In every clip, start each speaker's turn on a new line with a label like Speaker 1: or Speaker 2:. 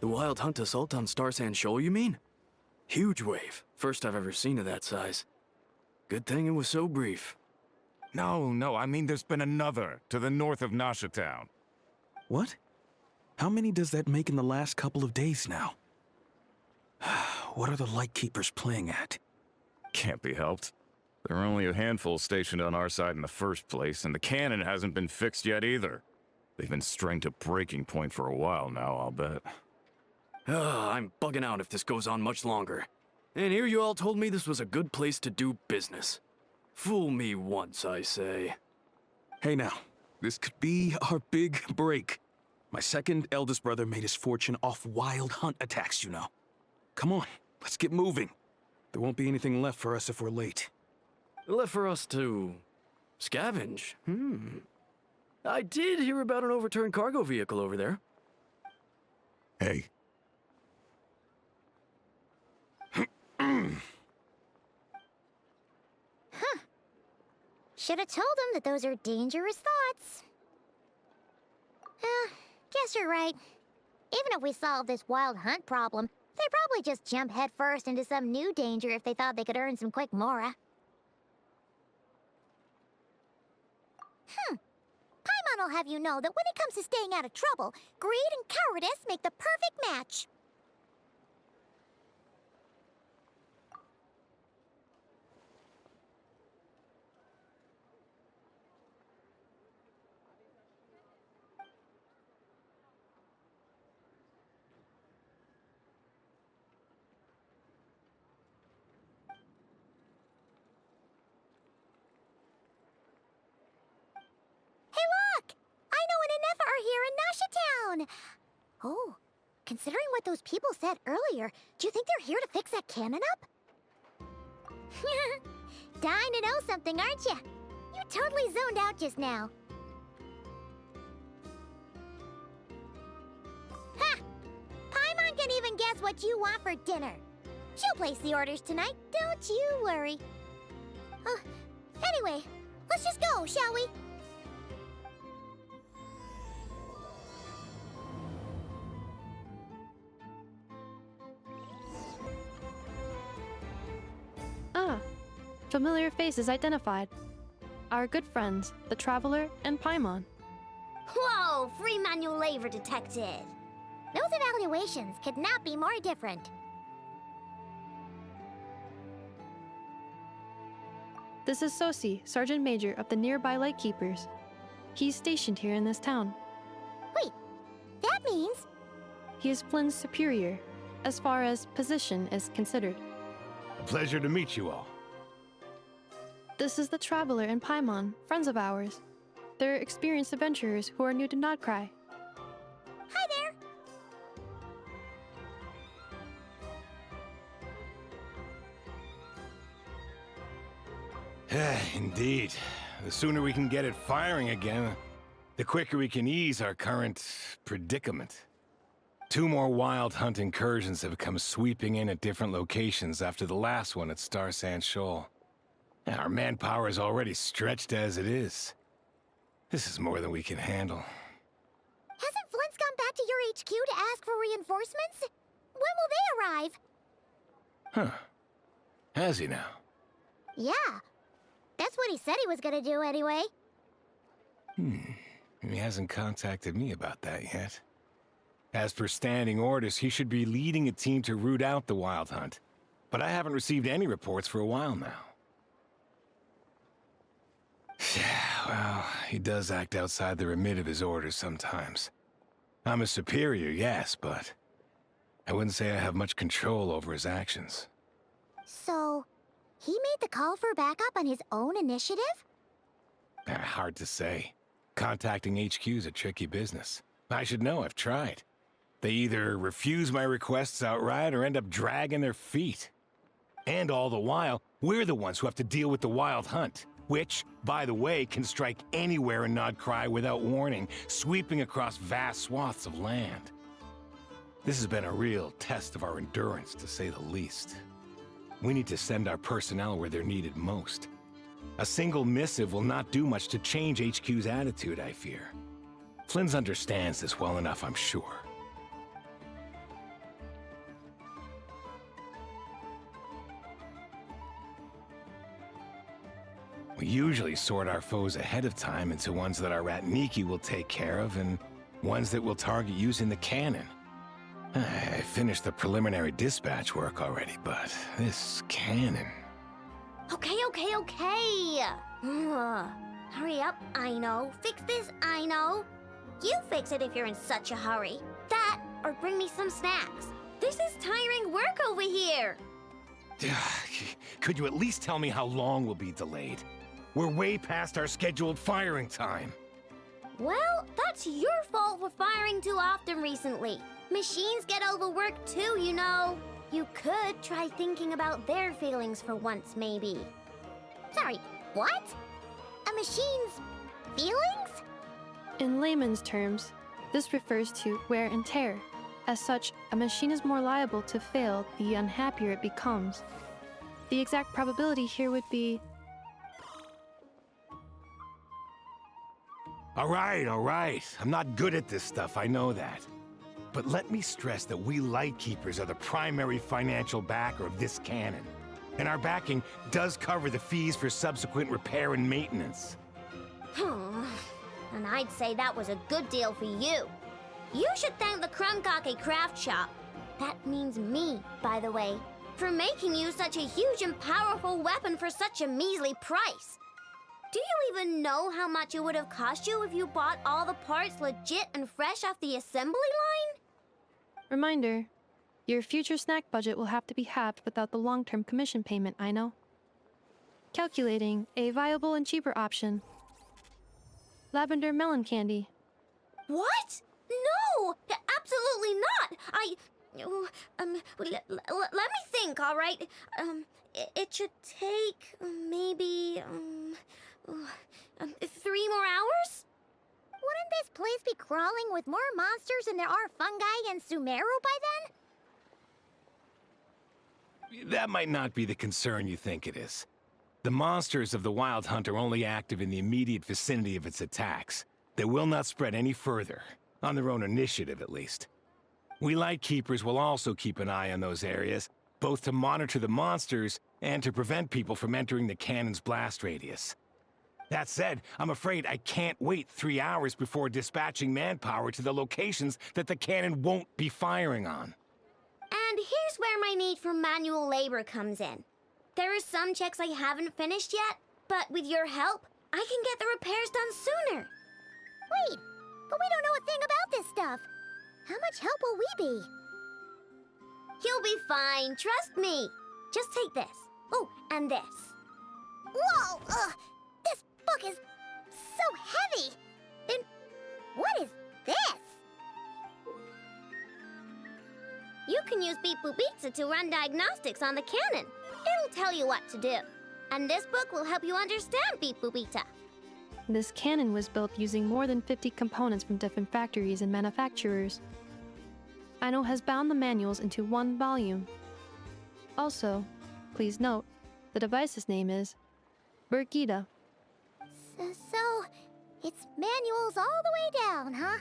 Speaker 1: The wild hunt assault on Star Sand Shoal, you mean? Huge wave. First I've ever seen of that size. Good thing it was so brief.
Speaker 2: No, I mean there's been another to the north of Nasha Town.
Speaker 3: What? How many does that make in the last couple of days now? What are the Lightkeepers playing at?
Speaker 2: Can't be helped. There are only a handful stationed on our side in the first place, and the cannon hasn't been fixed yet either. They've been strained to breaking point for a while now, I'll bet.
Speaker 1: I'm bugging out if this goes on much longer. And here you all told me this was a good place to do business. Fool me once, I say.
Speaker 3: Hey now, this could be our big break. My second eldest brother made his fortune off wild hunt attacks, you know. Come on, let's get moving. There won't be anything left for us if we're late.
Speaker 1: Left for us to scavenge. I did hear about an overturned cargo vehicle over there.
Speaker 2: Hey.
Speaker 4: Should have told him that those are dangerous thoughts. Guess you're right. Even if we solve this wild hunt problem, they'd probably just jump headfirst into some new danger if they thought they could earn some quick mora. Paimon will have you know that when it comes to staying out of trouble, greed and cowardice make the perfect match. Oh, considering what those people said earlier, do you think they're here to fix that cannon up? Dying to know something, aren't you? You totally zoned out just now. Ha! Paimon can even guess what you want for dinner. She'll place the orders tonight, don't you worry. Anyway, let's just go, shall we?
Speaker 5: Familiar faces identified. Our good friends, the Traveler and Paimon.
Speaker 4: Whoa, free manual labor detected. Those evaluations could not be more different.
Speaker 5: This is Sosi, Sergeant Major of the nearby Lightkeepers. He's stationed here in this town.
Speaker 4: Wait, that means...
Speaker 5: He is Flynn's superior, as far as position is considered.
Speaker 6: A pleasure to meet you all.
Speaker 5: This is the Traveler and Paimon, friends of ours. They're experienced adventurers who are new to Nodcry.
Speaker 4: Hi
Speaker 6: there! Indeed. The sooner we can get it firing again, the quicker we can ease our current predicament. 2 more wild hunt incursions have come sweeping in at different locations after the last one at Star Sand Shoal. Our manpower is already stretched as it is. This is more than we can handle.
Speaker 4: Hasn't Flint's gone back to your HQ to ask for reinforcements? When will they arrive?
Speaker 6: Huh. Has he now?
Speaker 4: Yeah. That's what he said he was gonna do anyway.
Speaker 6: He hasn't contacted me about that yet. As per standing orders, he should be leading a team to root out the wild hunt. But I haven't received any reports for a while now. Well, he does act outside the remit of his orders sometimes. I'm a superior, yes, but I wouldn't say I have much control over his actions.
Speaker 4: So, he made the call for backup on his own initiative?
Speaker 6: Hard to say. Contacting HQ is a tricky business. I should know, I've tried. They either refuse my requests outright or end up dragging their feet. And all the while, we're the ones who have to deal with the wild hunt. Which, by the way, can strike anywhere in Nodcry without warning, sweeping across vast swaths of land. This has been a real test of our endurance, to say the least. We need to send our personnel where they're needed most. A single missive will not do much to change HQ's attitude, I fear. Flynn's understands this well enough, I'm sure. We usually sort our foes ahead of time into ones that our Ratniki will take care of and ones that we'll target using the cannon. I finished the preliminary dispatch work already, but this cannon...
Speaker 7: Okay. Hurry up, I know. Fix this, I know. You fix it if you're in such a hurry. That, or bring me some snacks. This is tiring work over here.
Speaker 6: Could you at least tell me how long we'll be delayed? We're way past our scheduled firing time.
Speaker 7: Well, that's your fault for firing too often recently. Machines get overworked too, you know. You could try thinking about their feelings for once, maybe.
Speaker 4: Sorry, what? A machine's feelings?
Speaker 5: In layman's terms, this refers to wear and tear. As such, a machine is more liable to fail the unhappier it becomes. The exact probability here would be...
Speaker 6: All right. I'm not good at this stuff, I know that. But let me stress that we Lightkeepers are the primary financial backer of this cannon. And our backing does cover the fees for subsequent repair and maintenance.
Speaker 7: And I'd say that was a good deal for you. You should thank the Krumkake craft shop. That means me, by the way, for making you such a huge and powerful weapon for such a measly price. Do you even know how much it would have cost you if you bought all the parts legit and fresh off the assembly line?
Speaker 5: Reminder, your future snack budget will have to be halved without the long-term commission payment, I know. Calculating a viable and cheaper option. Lavender melon candy.
Speaker 7: What? No! Absolutely not! Let me think, all right? It should take maybe 3 more hours?
Speaker 4: Wouldn't this place be crawling with more monsters than there are fungi in Sumeru by then?
Speaker 6: That might not be the concern you think it is. The monsters of the Wild Hunt are only active in the immediate vicinity of its attacks. They will not spread any further, on their own initiative at least. We Lightkeepers will also keep an eye on those areas, both to monitor the monsters and to prevent people from entering the cannon's blast radius. That said, I'm afraid I can't wait 3 hours before dispatching manpower to the locations that the cannon won't be firing on.
Speaker 7: And here's where my need for manual labor comes in. There are some checks I haven't finished yet, but with your help, I can get the repairs done sooner.
Speaker 4: Wait, but we don't know a thing about this stuff. How much help will we be?
Speaker 7: You'll be fine, trust me. Just take this. Oh, and this.
Speaker 4: Whoa! This book is so heavy! And what is this?
Speaker 7: You can use Beep Boop Pizza to run diagnostics on the cannon. It'll tell you what to do. And this book will help you understand Beep Boop Pizza.
Speaker 5: This cannon was built using more than 50 components from different factories and manufacturers. Aino has bound the manuals into one volume. Also, please note, the device's name is Birgitta.
Speaker 4: So, it's manuals all the way down, huh?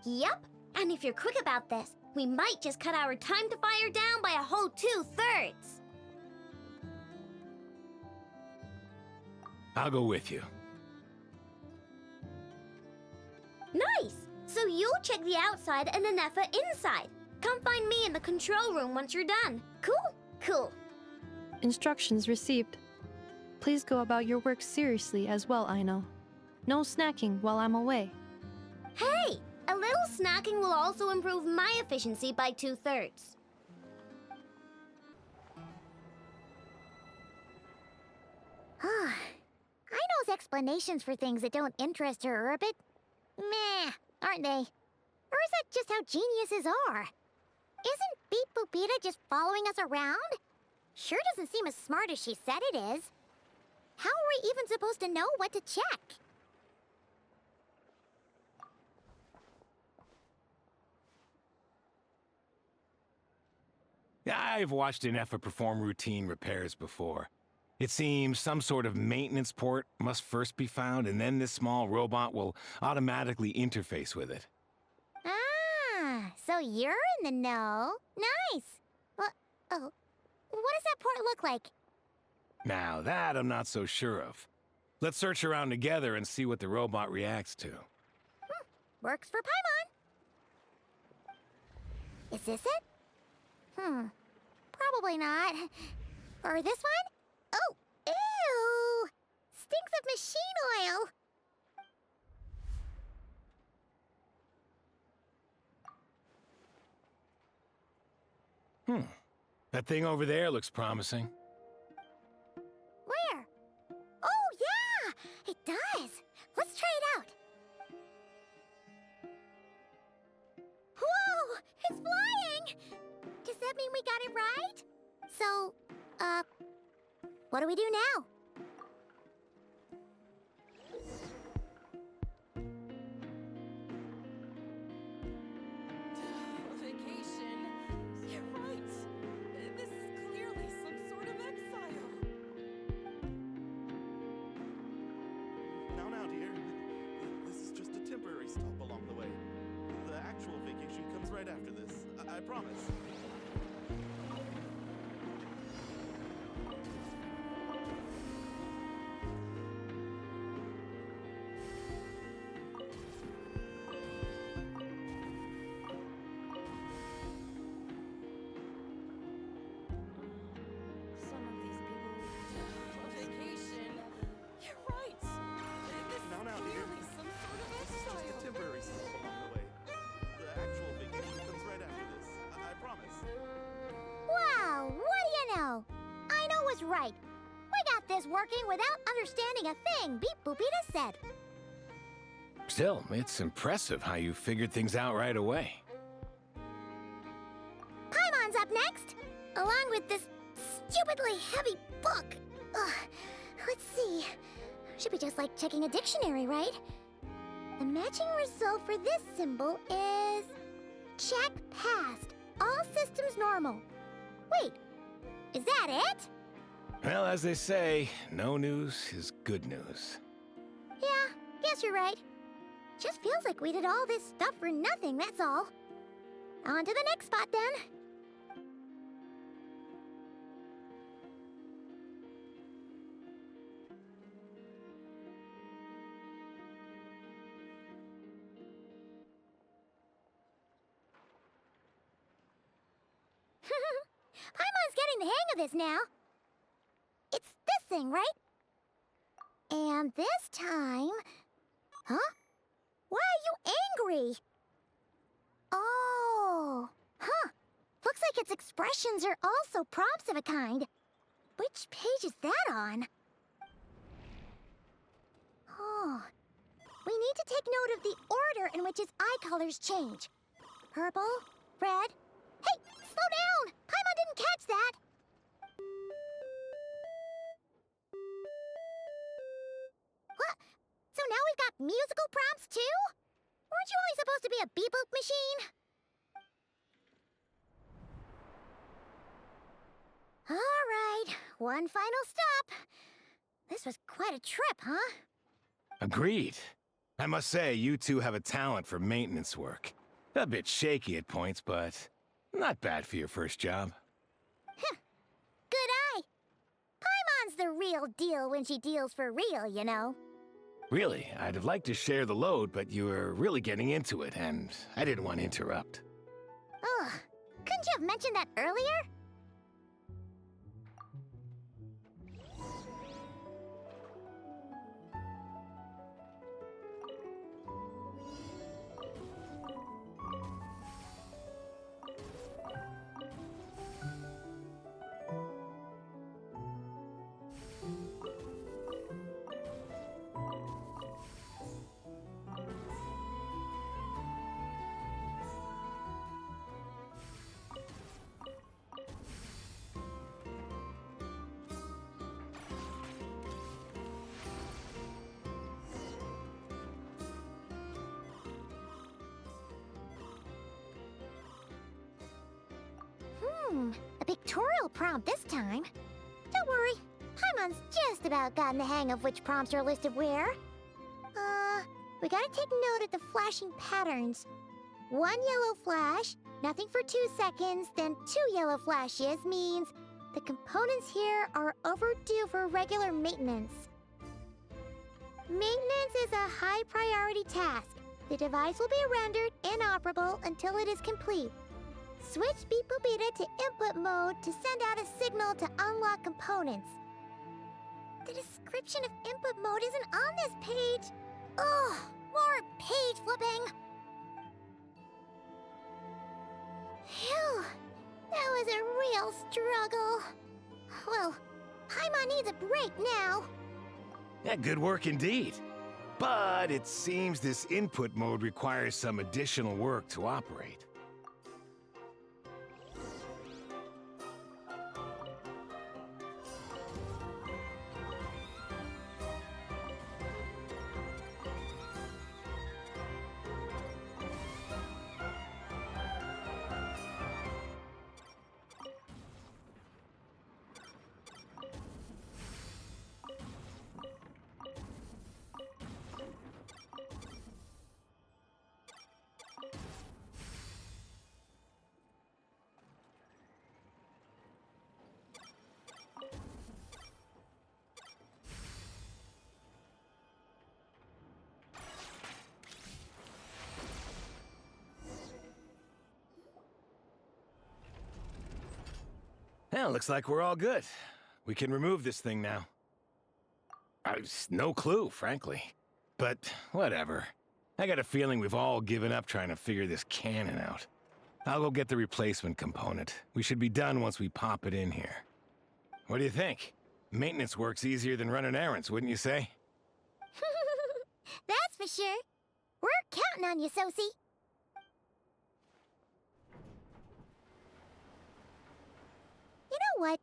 Speaker 7: Yep, and if you're quick about this, we might just cut our time to fire down by a whole 2/3.
Speaker 6: I'll go with you.
Speaker 7: Nice! So you'll check the outside and Anefa inside. Come find me in the control room once you're done. Cool.
Speaker 5: Instructions received. Please go about your work seriously as well, Aino. No snacking while I'm away.
Speaker 7: Hey! A little snacking will also improve my efficiency by 2/3.
Speaker 4: Aino's explanations for things that don't interest her are a bit meh, aren't they? Or is that just how geniuses are? Isn't Beep Boopita just following us around? Sure doesn't seem as smart as she said it is. How are we even supposed to know what to check?
Speaker 6: I've watched Anefa perform routine repairs before. It seems some sort of maintenance port must first be found, and then this small robot will automatically interface with it.
Speaker 4: Ah, so you're in the know. Nice. What does that port look like?
Speaker 6: Now that I'm not so sure of. Let's search around together and see what the robot reacts to.
Speaker 4: Works for Paimon. Is this it? Probably not. Or this one? Oh, ew! Stinks of machine oil.
Speaker 6: That thing over there looks promising.
Speaker 4: Where? Oh, yeah! It does. Let's try it out. Whoa! It's flying! Does that mean we got it right? So, what do we do now?
Speaker 8: Vacation. You're right. This is clearly some sort of exile.
Speaker 9: Now, dear. This is just a temporary stop along the way. The actual vacation comes right after this. I promise.
Speaker 8: Some of these people. Vacation. You're right. This is
Speaker 9: Now, dear.
Speaker 8: clearly some sort of
Speaker 9: This is just a
Speaker 8: exile.
Speaker 9: temporary stop along the way. The actual vacation comes right after this. I promise.
Speaker 4: Wow, what do you know? I know was right. We got this working without understanding a thing Beep Boopita said.
Speaker 6: Still, it's impressive how you figured things out right away.
Speaker 4: Paimon's up next, along with this stupidly heavy book. Ugh, let's see. Should be just like checking a dictionary, right? The matching result for this symbol is... check passed. All systems normal. Wait, is that it?
Speaker 6: Well, as they say, no news is good news.
Speaker 4: Yeah, guess you're right. Just feels like we did all this stuff for nothing, that's all. On to the next spot, then. Paimon's getting the hang of this now. It's this thing, right? And this time... Huh? Why are you angry? Oh, huh. Looks like its expressions are also prompts of a kind. Which page is that on? Oh, we need to take note of the order in which its eye colors change. Purple, red... Hey, slow down! Paimon didn't catch that! What? So now we've got musical prompts too? Weren't you only supposed to be a beep-boop machine? All right, one final stop. This was quite a trip, huh?
Speaker 6: Agreed. I must say, you two have a talent for maintenance work. A bit shaky at points, but not bad for your first job.
Speaker 4: Good eye. Paimon's the real deal when she deals for real, you know.
Speaker 6: Really, I'd have liked to share the load, but you were really getting into it, and I didn't want to interrupt.
Speaker 4: Ugh, couldn't you have mentioned that earlier? A pictorial prompt this time. Don't worry, Paimon's just about gotten the hang of which prompts are listed where. We gotta take note of the flashing patterns. One yellow flash, nothing for 2 seconds, then 2 yellow flashes means the components here are overdue for regular maintenance. Maintenance is a high priority task. The device will be rendered inoperable until it is complete. Switch Beep Boopita to input mode to send out a signal to unlock components. The description of input mode isn't on this page. Ugh, more page flipping. Phew, that was a real struggle. Well, Paimon needs a break now.
Speaker 6: Yeah, good work indeed. But it seems this input mode requires some additional work to operate. Well, looks like we're all good. We can remove this thing now. No clue, frankly. But whatever. I got a feeling we've all given up trying to figure this cannon out. I'll go get the replacement component. We should be done once we pop it in here. What do you think? Maintenance work's easier than running errands, wouldn't you say?
Speaker 4: That's for sure. We're counting on you, Sosie. You know what?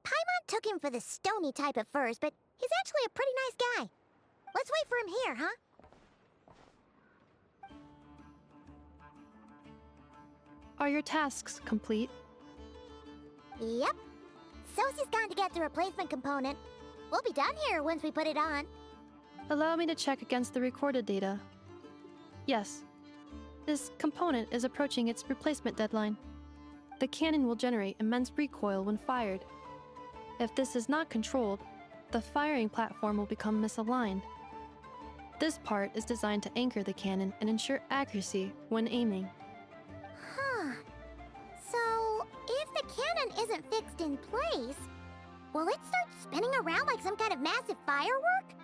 Speaker 4: Paimon took him for the stony type at first, but he's actually a pretty nice guy. Let's wait for him here, huh?
Speaker 5: Are your tasks complete?
Speaker 4: Yep. Sosie's gone to get the replacement component. We'll be done here once we put it on.
Speaker 5: Allow me to check against the recorded data. Yes. This component is approaching its replacement deadline. The cannon will generate immense recoil when fired. If this is not controlled, the firing platform will become misaligned. This part is designed to anchor the cannon and ensure accuracy when aiming.
Speaker 4: Huh. So, if the cannon isn't fixed in place, will it start spinning around like some kind of massive firework?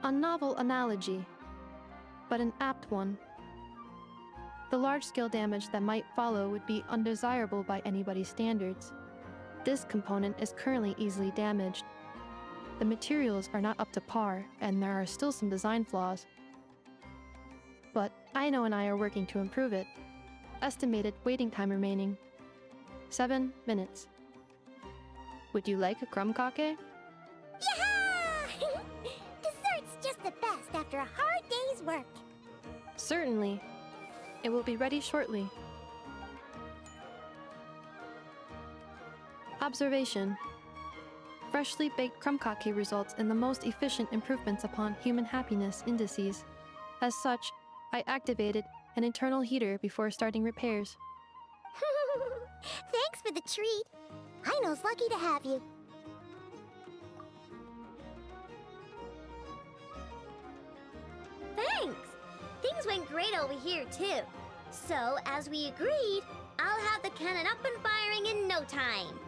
Speaker 5: A novel analogy, but an apt one. The large-scale damage that might follow would be undesirable by anybody's standards. This component is currently easily damaged. The materials are not up to par, and there are still some design flaws. But Aino and I are working to improve it. Estimated waiting time remaining: 7 minutes. Would you like a crumb cake?
Speaker 4: Yeah! Dessert's just the best after a hard day's work.
Speaker 5: Certainly. It will be ready shortly. Observation. Freshly baked crumb cake results in the most efficient improvements upon human happiness indices. As such, I activated an internal heater before starting repairs.
Speaker 4: Thanks for the treat. Aino's lucky to have you.
Speaker 7: Thanks! Things went great over here, too. So, as we agreed, I'll have the cannon up and firing in no time.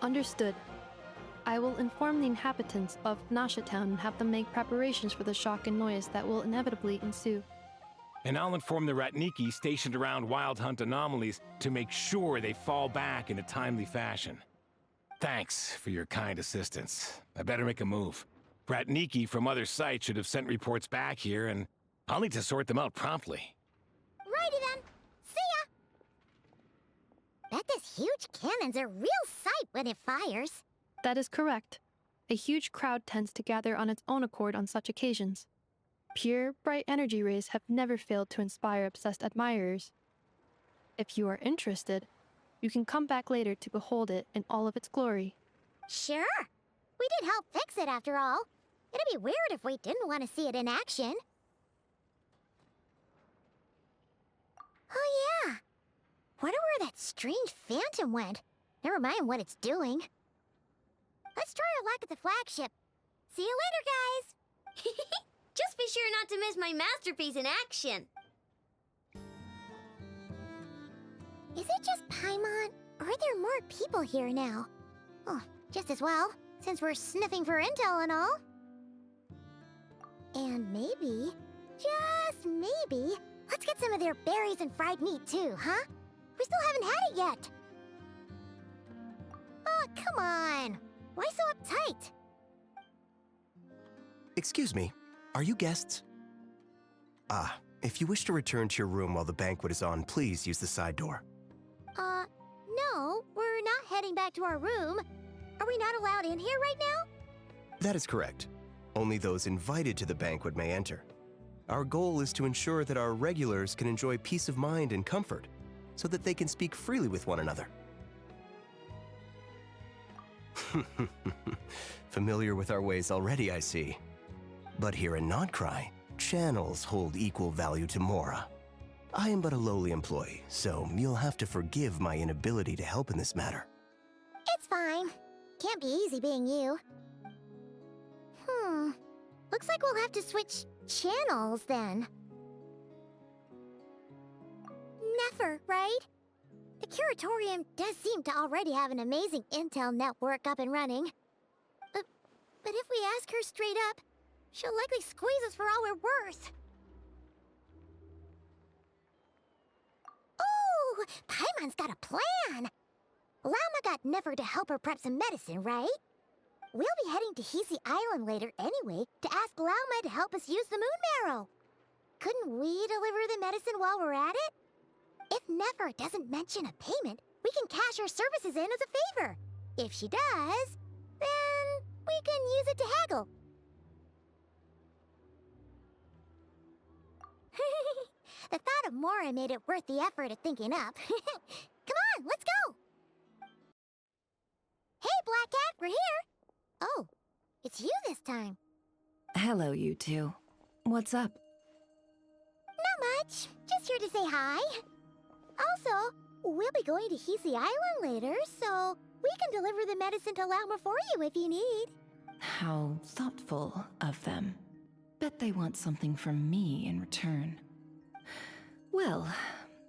Speaker 5: Understood. I will inform the inhabitants of Nasha Town and have them make preparations for the shock and noise that will inevitably ensue.
Speaker 6: And I'll inform the Ratniki stationed around Wild Hunt anomalies to make sure they fall back in a timely fashion. Thanks for your kind assistance. I better make a move. Ratniki from other sites should have sent reports back here, and I'll need to sort them out promptly.
Speaker 4: Righty then. See ya! Bet this huge cannon's a real sight when it fires.
Speaker 5: That is correct. A huge crowd tends to gather on its own accord on such occasions. Pure, bright energy rays have never failed to inspire obsessed admirers. If you are interested, you can come back later to behold it in all of its glory.
Speaker 4: Sure. We did help fix it after all. It'd be weird if we didn't want to see it in action. Oh yeah. Wonder where that strange phantom went. Never mind what it's doing. Let's try our luck at the flagship. See you later, guys!
Speaker 7: Just be sure not to miss my masterpiece in action.
Speaker 4: Is it just Paimon, or are there more people here now? Oh, just as well, since we're sniffing for intel and all. And maybe, just maybe, let's get some of their berries and fried meat too, huh? We still haven't had it yet. Oh, come on. Why so uptight?
Speaker 10: Excuse me, are you guests? Ah, if you wish to return to your room while the banquet is on, please use the side door.
Speaker 4: No, we're not heading back to our room. Are we not allowed in here right now?
Speaker 10: That is correct. Only those invited to the banquet may enter. Our goal is to ensure that our regulars can enjoy peace of mind and comfort, so that they can speak freely with one another. Familiar with our ways already, I see. But here in Notcry, channels hold equal value to Mora. I am but a lowly employee, so you'll have to forgive my inability to help in this matter.
Speaker 4: It's fine. Can't be easy being you. Looks like we'll have to switch channels then. Never, right? The Curatorium does seem to already have an amazing intel network up and running. But if we ask her straight up, she'll likely squeeze us for all we're worth. Ooh, Paimon's got a plan! Llama got Never to help her prep some medicine, right? We'll be heading to Hisi Island later anyway to ask Llama to help us use the moon marrow. Couldn't we deliver the medicine while we're at it? If Never doesn't mention a payment, we can cash our services in as a favor. If she does, then we can use it to haggle. The thought of Mora made it worth the effort of thinking up. Come on, let's go! Hey, Black Cat, we're here! Oh, it's you this time.
Speaker 11: Hello, you two. What's up?
Speaker 4: Not much. Just here to say hi. Also, we'll be going to Hisi Island later, so we can deliver the medicine to Lauma for you if you need.
Speaker 11: How thoughtful of them. Bet they want something from me in return. Well,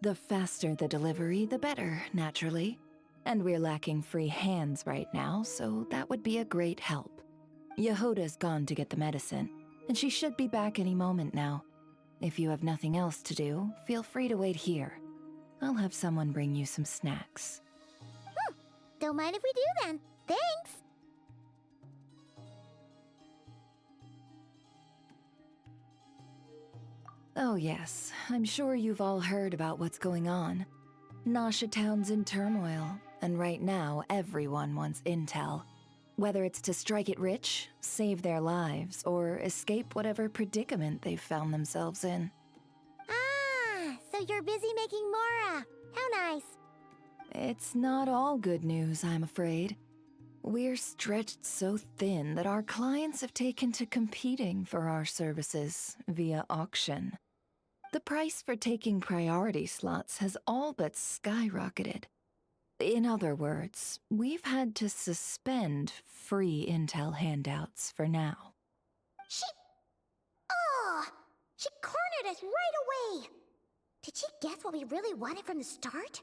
Speaker 11: the faster the delivery, the better, naturally. And we're lacking free hands right now, so that would be a great help. Yehoda's gone to get the medicine, and she should be back any moment now. If you have nothing else to do, feel free to wait here. I'll have someone bring you some snacks.
Speaker 4: Don't mind if we do then. Thanks!
Speaker 11: Oh yes, I'm sure you've all heard about what's going on. Nasha Town's in turmoil, and right now everyone wants intel. Whether it's to strike it rich, save their lives, or escape whatever predicament they've found themselves in.
Speaker 4: Ah, so you're busy making Mora. How nice.
Speaker 11: It's not all good news, I'm afraid. We're stretched so thin that our clients have taken to competing for our services via auction. The price for taking priority slots has all but skyrocketed. In other words, we've had to suspend free intel handouts for now.
Speaker 4: She cornered us right away! Did she guess what we really wanted from the start?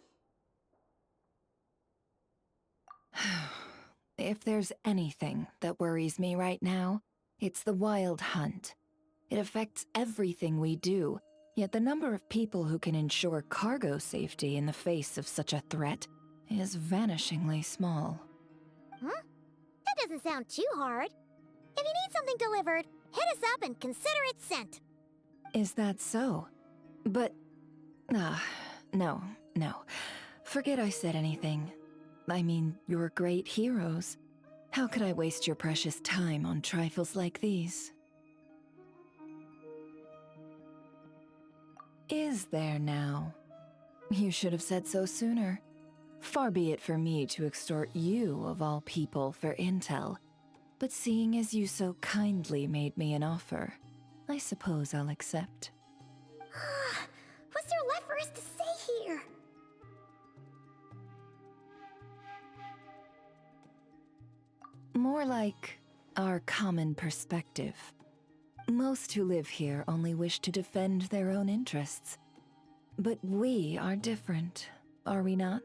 Speaker 11: If there's anything that worries me right now, it's the Wild Hunt. It affects everything we do, yet the number of people who can ensure cargo safety in the face of such a threat is vanishingly small.
Speaker 4: That doesn't sound too hard. If you need something delivered, hit us up and consider it sent.
Speaker 11: Is that so? But... no. Forget I said anything. I mean, you're great heroes. How could I waste your precious time on trifles like these? Is there now? You should have said so sooner. Far be it for me to extort you, of all people, for intel. But seeing as you so kindly made me an offer, I suppose I'll accept.
Speaker 4: What's there left for us to say here?
Speaker 11: More like our common perspective. Most who live here only wish to defend their own interests. But we are different, are we not?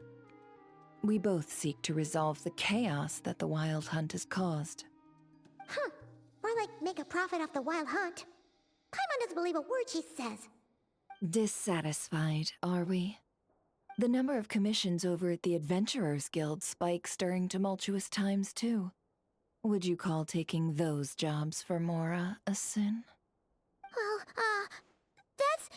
Speaker 11: We both seek to resolve the chaos that the Wild Hunt has caused.
Speaker 4: Huh. Or like make a profit off the wild hunt. Paimon doesn't believe a word she says.
Speaker 11: Dissatisfied, are we? The number of commissions over at the Adventurers Guild spikes during tumultuous times, too. Would you call taking those jobs for Mora a sin?
Speaker 4: Well, that's...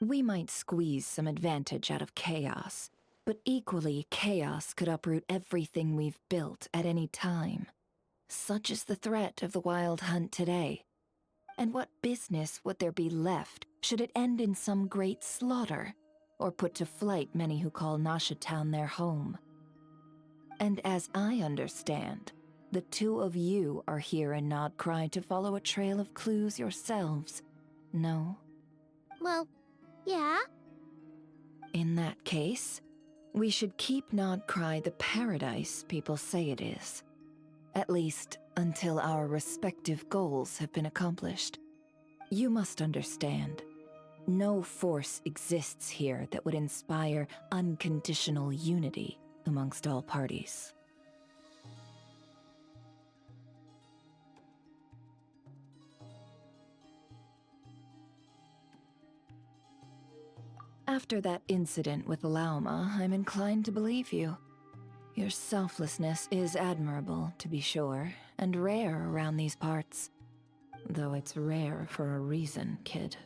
Speaker 11: We might squeeze some advantage out of chaos, but equally, chaos could uproot everything we've built at any time. Such is the threat of the Wild Hunt today. And what business would there be left should it end in some great slaughter, or put to flight many who call Nasha Town their home? And as I understand, the two of you are here in Nodcry to follow a trail of clues yourselves, no?
Speaker 4: Well, yeah.
Speaker 11: In that case, we should keep Nodcry the paradise people say it is. At least, until our respective goals have been accomplished. You must understand, no force exists here that would inspire unconditional unity amongst all parties. After that incident with Lauma, I'm inclined to believe you. Your selflessness is admirable, to be sure, and rare around these parts. Though it's rare for a reason, kid.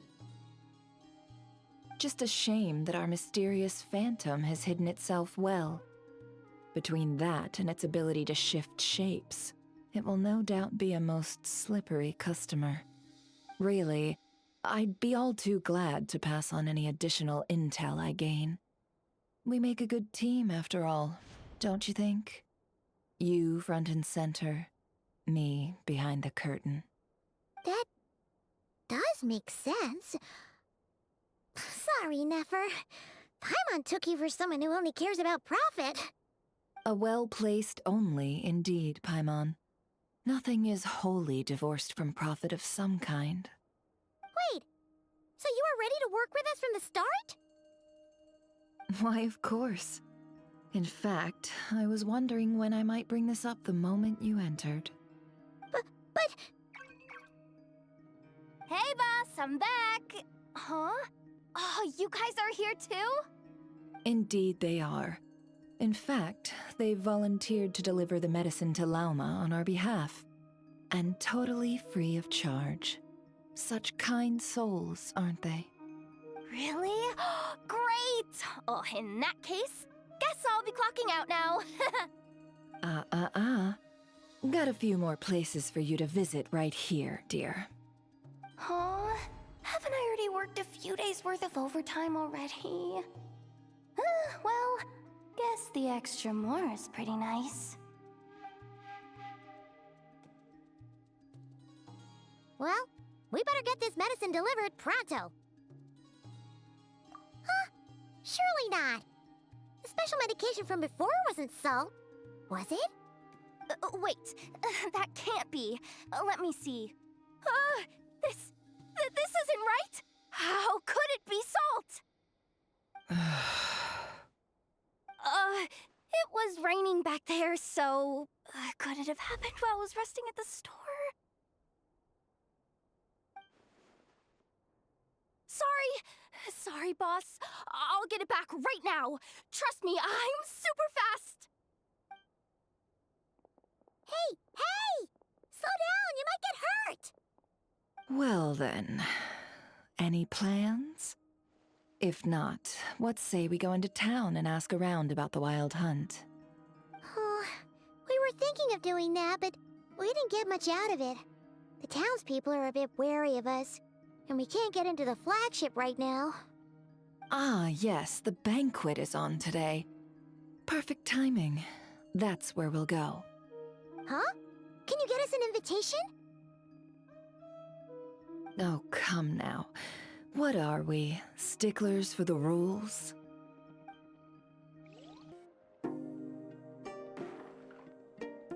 Speaker 11: Just a shame that our mysterious phantom has hidden itself well. Between that and its ability to shift shapes, it will no doubt be a most slippery customer. Really, I'd be all too glad to pass on any additional intel I gain. We make a good team, after all, don't you think? You front and center, me behind the curtain.
Speaker 4: That does make sense. Sorry, Nefer. Paimon took you for someone who only cares about profit.
Speaker 11: A well-placed only, indeed, Paimon. Nothing is wholly divorced from profit of some kind.
Speaker 4: Wait, so you were ready to work with us from the start?
Speaker 11: Why, of course. In fact, I was wondering when I might bring this up the moment you entered.
Speaker 4: But...
Speaker 7: Hey, boss, I'm back! Huh? Oh, you guys are here too?
Speaker 11: Indeed they are. In fact, they've volunteered to deliver the medicine to Lauma on our behalf. And totally free of charge. Such kind souls, aren't they?
Speaker 7: Really? Great! Oh, in that case, guess I'll be clocking out now.
Speaker 11: Got a few more places for you to visit right here, dear.
Speaker 7: Huh? Haven't I already worked a few days worth of overtime already? Well, guess the extra more is pretty nice.
Speaker 4: Well, we better get this medicine delivered pronto. Huh? Surely not. The special medication from before wasn't salt, was it?
Speaker 7: Wait, that can't be. Let me see. This isn't right! How could it be salt? It was raining back there, so... could it have happened while I was resting at the store? Sorry, boss. I'll get it back right now. Trust me, I'm super fast.
Speaker 4: Hey! Slow down, you might get hurt!
Speaker 11: Well then, any plans? If not, what say we go into town and ask around about the Wild Hunt?
Speaker 4: We were thinking of doing that, but we didn't get much out of it. The townspeople are a bit wary of us, and we can't get into the flagship right now.
Speaker 11: Ah, yes, the banquet is on today. Perfect timing. That's where we'll go.
Speaker 4: Huh? Can you get us an invitation?
Speaker 11: Oh, come now. What are we, sticklers for the rules?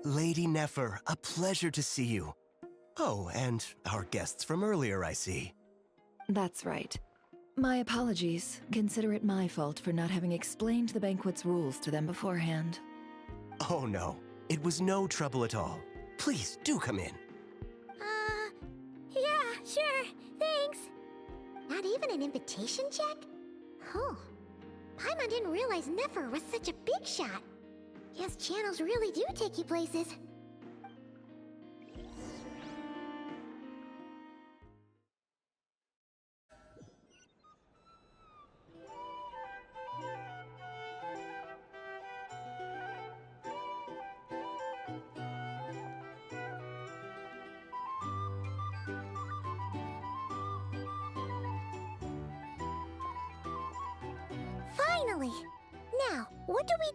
Speaker 10: Lady Nefer, a pleasure to see you. Oh, and our guests from earlier, I see.
Speaker 11: That's right. My apologies. Consider it my fault for not having explained the banquet's rules to them beforehand.
Speaker 10: Oh no, it was no trouble at all. Please, do come in.
Speaker 4: Yeah, sure, thanks. Not even an invitation check? Oh, Paimon didn't realize Nefer was such a big shot. Guess channels really do take you places. Finally! Now, what do we...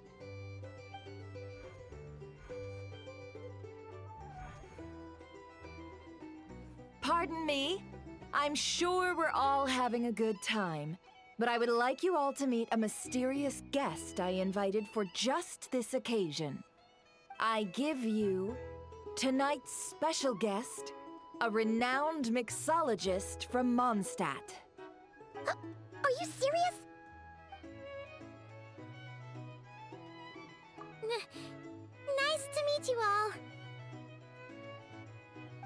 Speaker 11: Pardon me? I'm sure we're all having a good time, but I would like you all to meet a mysterious guest I invited for just this occasion. I give you tonight's special guest, a renowned mixologist from Mondstadt.
Speaker 4: Are you serious? Nice to meet you all.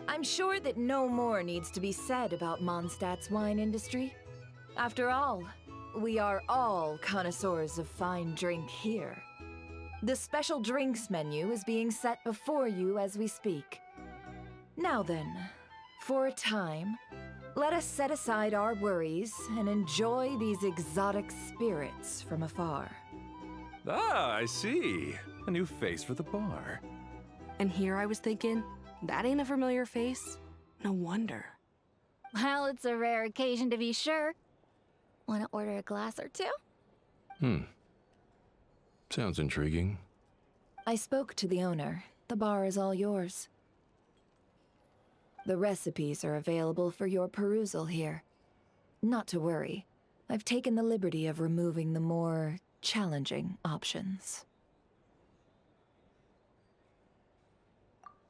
Speaker 11: I'm sure that no more needs to be said about Mondstadt's wine industry. After all, we are all connoisseurs of fine drink here. The special drinks menu is being set before you as we speak. Now then, for a time, let us set aside our worries and enjoy these exotic spirits from afar.
Speaker 3: Ah, I see. A new face for the bar.
Speaker 8: And here I was thinking, that ain't a familiar face. No wonder.
Speaker 4: Well, it's a rare occasion to be sure. Want to order a glass or two?
Speaker 2: Sounds intriguing.
Speaker 11: I spoke to the owner. The bar is all yours. The recipes are available for your perusal here. Not to worry. I've taken the liberty of removing the more challenging options.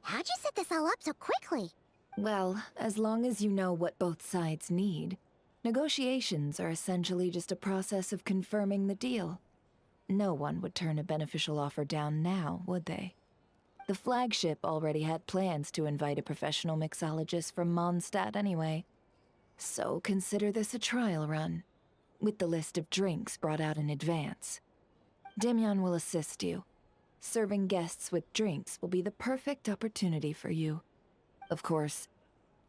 Speaker 4: How'd you set this all up so quickly?
Speaker 11: Well, as long as you know what both sides need, negotiations are essentially just a process of confirming the deal. No one would turn a beneficial offer down now, would they? The flagship already had plans to invite a professional mixologist from Mondstadt anyway. So consider this a trial run, with the list of drinks brought out in advance. Demyon will assist you. Serving guests with drinks will be the perfect opportunity for you. Of course,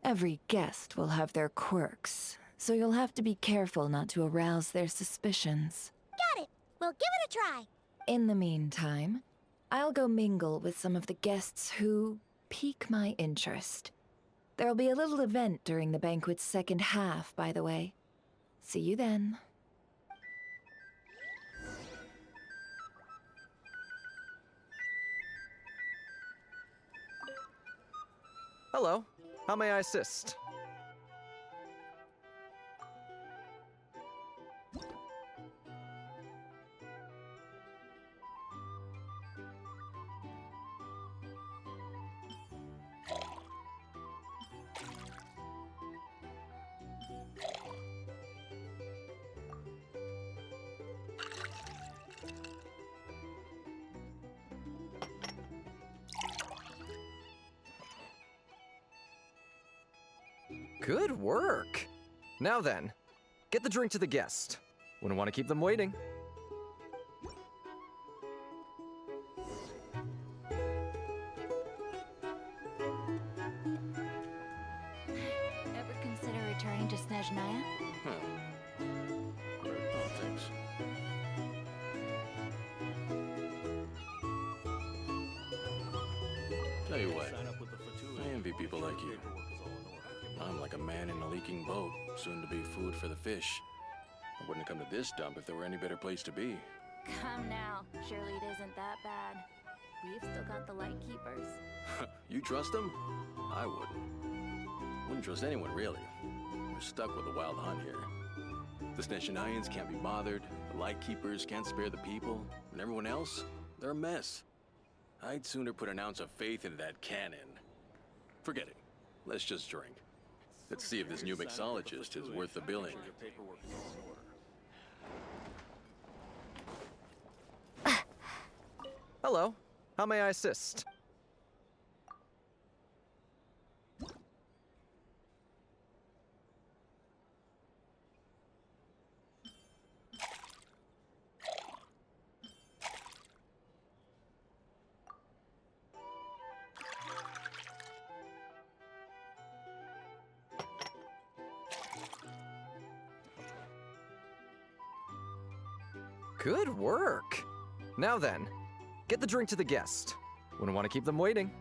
Speaker 11: every guest will have their quirks, so you'll have to be careful not to arouse their suspicions.
Speaker 4: Got it! We'll give it a try!
Speaker 11: In the meantime, I'll go mingle with some of the guests who pique my interest. There'll be a little event during the banquet's second half, by the way. See you then.
Speaker 12: Hello. How may I assist? Good work! Now then, get the drink to the guest. Wouldn't want to keep them waiting.
Speaker 4: Ever consider returning to Snezhnaya?
Speaker 1: Oh, thanks. Tell you what, I envy people like you. I'm like a man in a leaking boat, soon to be food for the fish. I wouldn't have come to this dump if there were any better place to be.
Speaker 4: Come now. Surely it isn't that bad. We've still got the light keepers.
Speaker 1: You trust them? I wouldn't. Wouldn't trust anyone, really. We're stuck with the wild hunt here. The Snezhnayans can't be bothered, the light keepers can't spare the people, and everyone else, they're a mess. I'd sooner put an ounce of faith into that cannon. Forget it. let's just drink. Let's see if this new mixologist is worth the billing.
Speaker 12: Hello. How may I assist? Good work. Now then, get the drink to the guest. Wouldn't want to keep them waiting.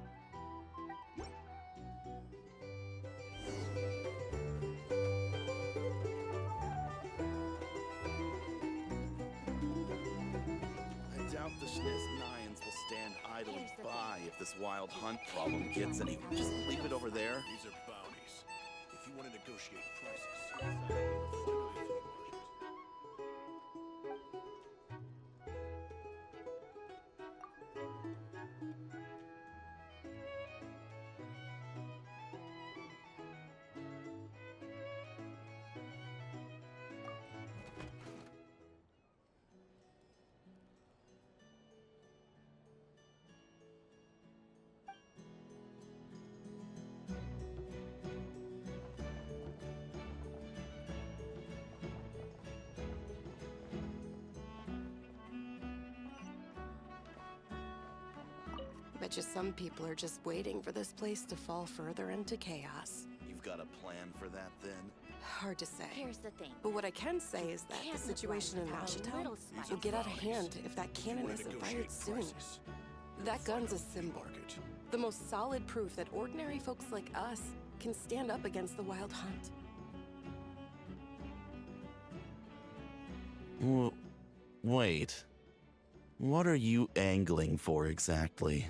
Speaker 9: I doubt the Nines will stand idly by if this wild hunt problem gets any. Just leave it over there.
Speaker 13: These are bounties. If you want to negotiate prices.
Speaker 8: Bet you some people are just waiting for this place to fall further into chaos.
Speaker 9: You've got a plan for that, then?
Speaker 8: Hard to say.
Speaker 4: Here's the thing.
Speaker 8: But what I can say is that the situation in Mashatown will get out of hand if that cannon isn't fired soon. That gun's a symbol. The most solid proof that ordinary folks like us can stand up against the Wild Hunt.
Speaker 9: Wait. What are you angling for exactly?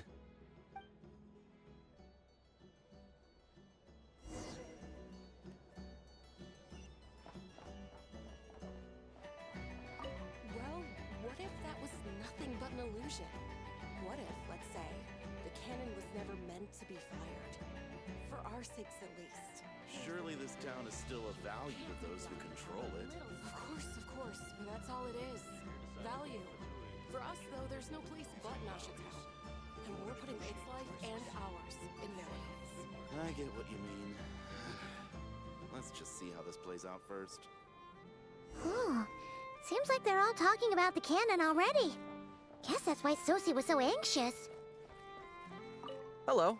Speaker 8: Well, what if that was nothing but an illusion? What if, let's say, the cannon was never meant to be fired? For our sakes at least.
Speaker 9: Surely this town is still of value to those who control it.
Speaker 8: Of course, but that's all it is. Value. For us, though, there's no place but Nashatown. And we're putting its life and ours in their hands.
Speaker 9: I get what you mean. Let's just see how this plays out first.
Speaker 4: Ooh, seems like they're all talking about the cannon already. Guess that's why Sosie was so anxious.
Speaker 12: Hello.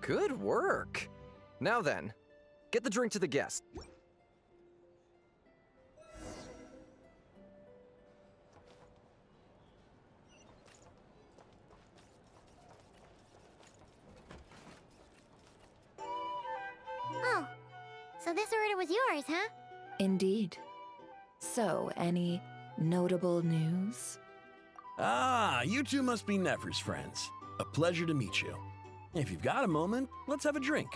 Speaker 12: Good work. Now then, get the drink to the guest.
Speaker 4: Oh, so this order was yours, huh?
Speaker 11: Indeed. So, any notable news?
Speaker 14: Ah, you two must be Nefer's friends. A pleasure to meet you. If you've got a moment, let's have a drink.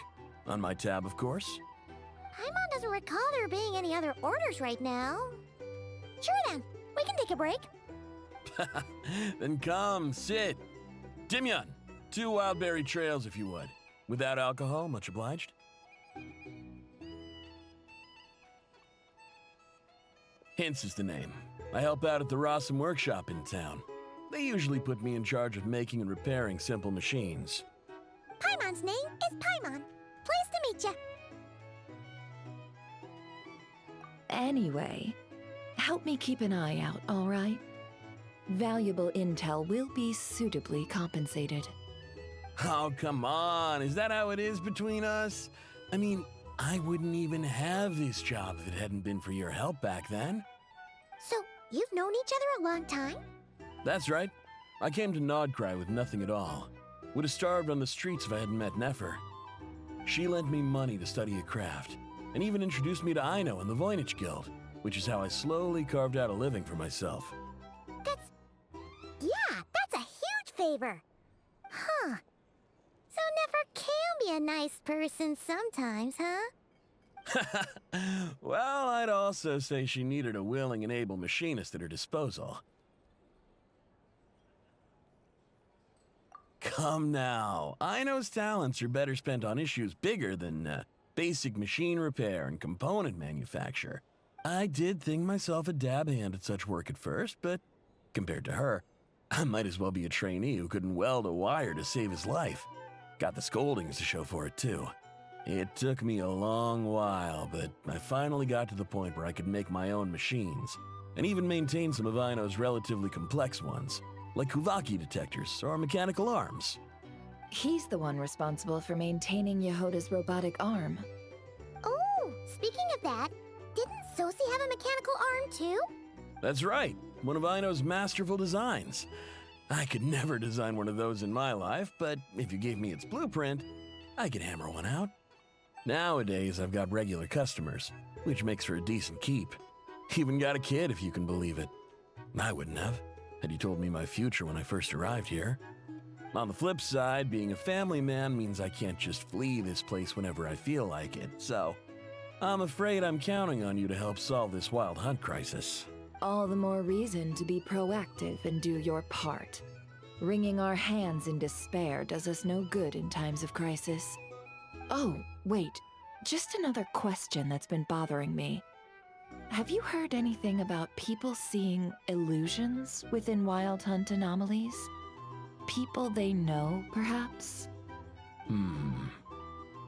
Speaker 14: On my tab, of course.
Speaker 4: Paimon doesn't recall there being any other orders right now. Sure then, we can take a break.
Speaker 14: Then come, sit. Dimyon, 2 wildberry trails if you would. Without alcohol, much obliged. Hints is the name. I help out at the Rossum workshop in town. They usually put me in charge of making and repairing simple machines.
Speaker 4: Paimon's name is Paimon. Pleased to meet you.
Speaker 11: Anyway, help me keep an eye out, all right? Valuable intel will be suitably compensated.
Speaker 14: Oh, come on. Is that how it is between us? I mean, I wouldn't even have this job if it hadn't been for your help back then.
Speaker 4: So, you've known each other a long time?
Speaker 14: That's right. I came to Nodcry with nothing at all. Would have starved on the streets if I hadn't met Nefer. She lent me money to study a craft, and even introduced me to Aino and the Voynich Guild. which is how I slowly carved out a living for myself.
Speaker 4: That's a huge favor. Huh. So Nefer can be a nice person sometimes, huh?
Speaker 14: Well, I'd also say she needed a willing and able machinist at her disposal. Come now, Aino's talents are better spent on issues bigger than basic machine repair and component manufacture. I did think myself a dab hand at such work at first, but compared to her, I might as well be a trainee who couldn't weld a wire to save his life. Got the scoldings to show for it, too. It took me a long while, but I finally got to the point where I could make my own machines, and even maintain some of Aino's relatively complex ones, like Kuvaki detectors or mechanical arms.
Speaker 11: He's the one responsible for maintaining Yehoda's robotic arm.
Speaker 4: Oh, speaking of that, didn't Sosi have a mechanical arm too?
Speaker 14: That's right, one of Aino's masterful designs. I could never design one of those in my life, but if you gave me its blueprint, I could hammer one out. Nowadays, I've got regular customers, which makes for a decent keep. Even got a kid, if you can believe it. I wouldn't have, had you told me my future when I first arrived here. On the flip side, being a family man means I can't just flee this place whenever I feel like it, so I'm afraid I'm counting on you to help solve this wild hunt crisis.
Speaker 11: All the more reason to be proactive and do your part. Wringing our hands in despair does us no good in times of crisis. Oh, wait. Just another question that's been bothering me. Have you heard anything about people seeing illusions within Wild Hunt anomalies? People they know, perhaps?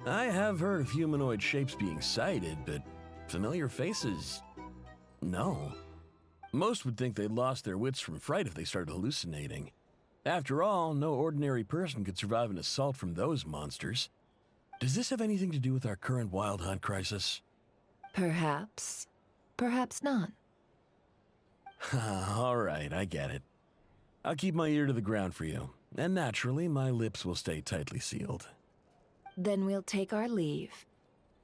Speaker 14: I have heard of humanoid shapes being sighted, but familiar faces? No. Most would think they'd lost their wits from fright if they started hallucinating. After all, no ordinary person could survive an assault from those monsters. Does this have anything to do with our current wild hunt crisis?
Speaker 11: Perhaps. Perhaps not.
Speaker 14: All right, I get it. I'll keep my ear to the ground for you, and naturally, my lips will stay tightly sealed.
Speaker 11: Then we'll take our leave.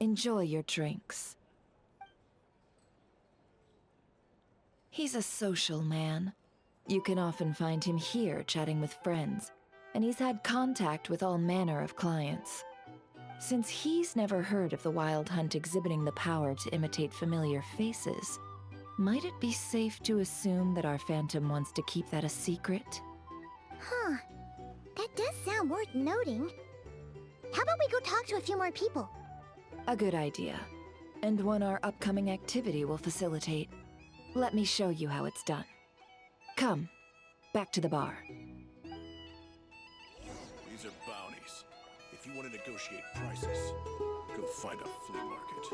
Speaker 11: Enjoy your drinks. He's a social man. You can often find him here chatting with friends, and he's had contact with all manner of clients. Since he's never heard of the Wild Hunt exhibiting the power to imitate familiar faces, might it be safe to assume that our Phantom wants to keep that a secret?
Speaker 4: Huh. That does sound worth noting. How about we go talk to a few more people?
Speaker 11: A good idea, and one our upcoming activity will facilitate. Let me show you how it's done. Come, back to the bar.
Speaker 13: These are bounties. If you want to negotiate prices, go find a flea market.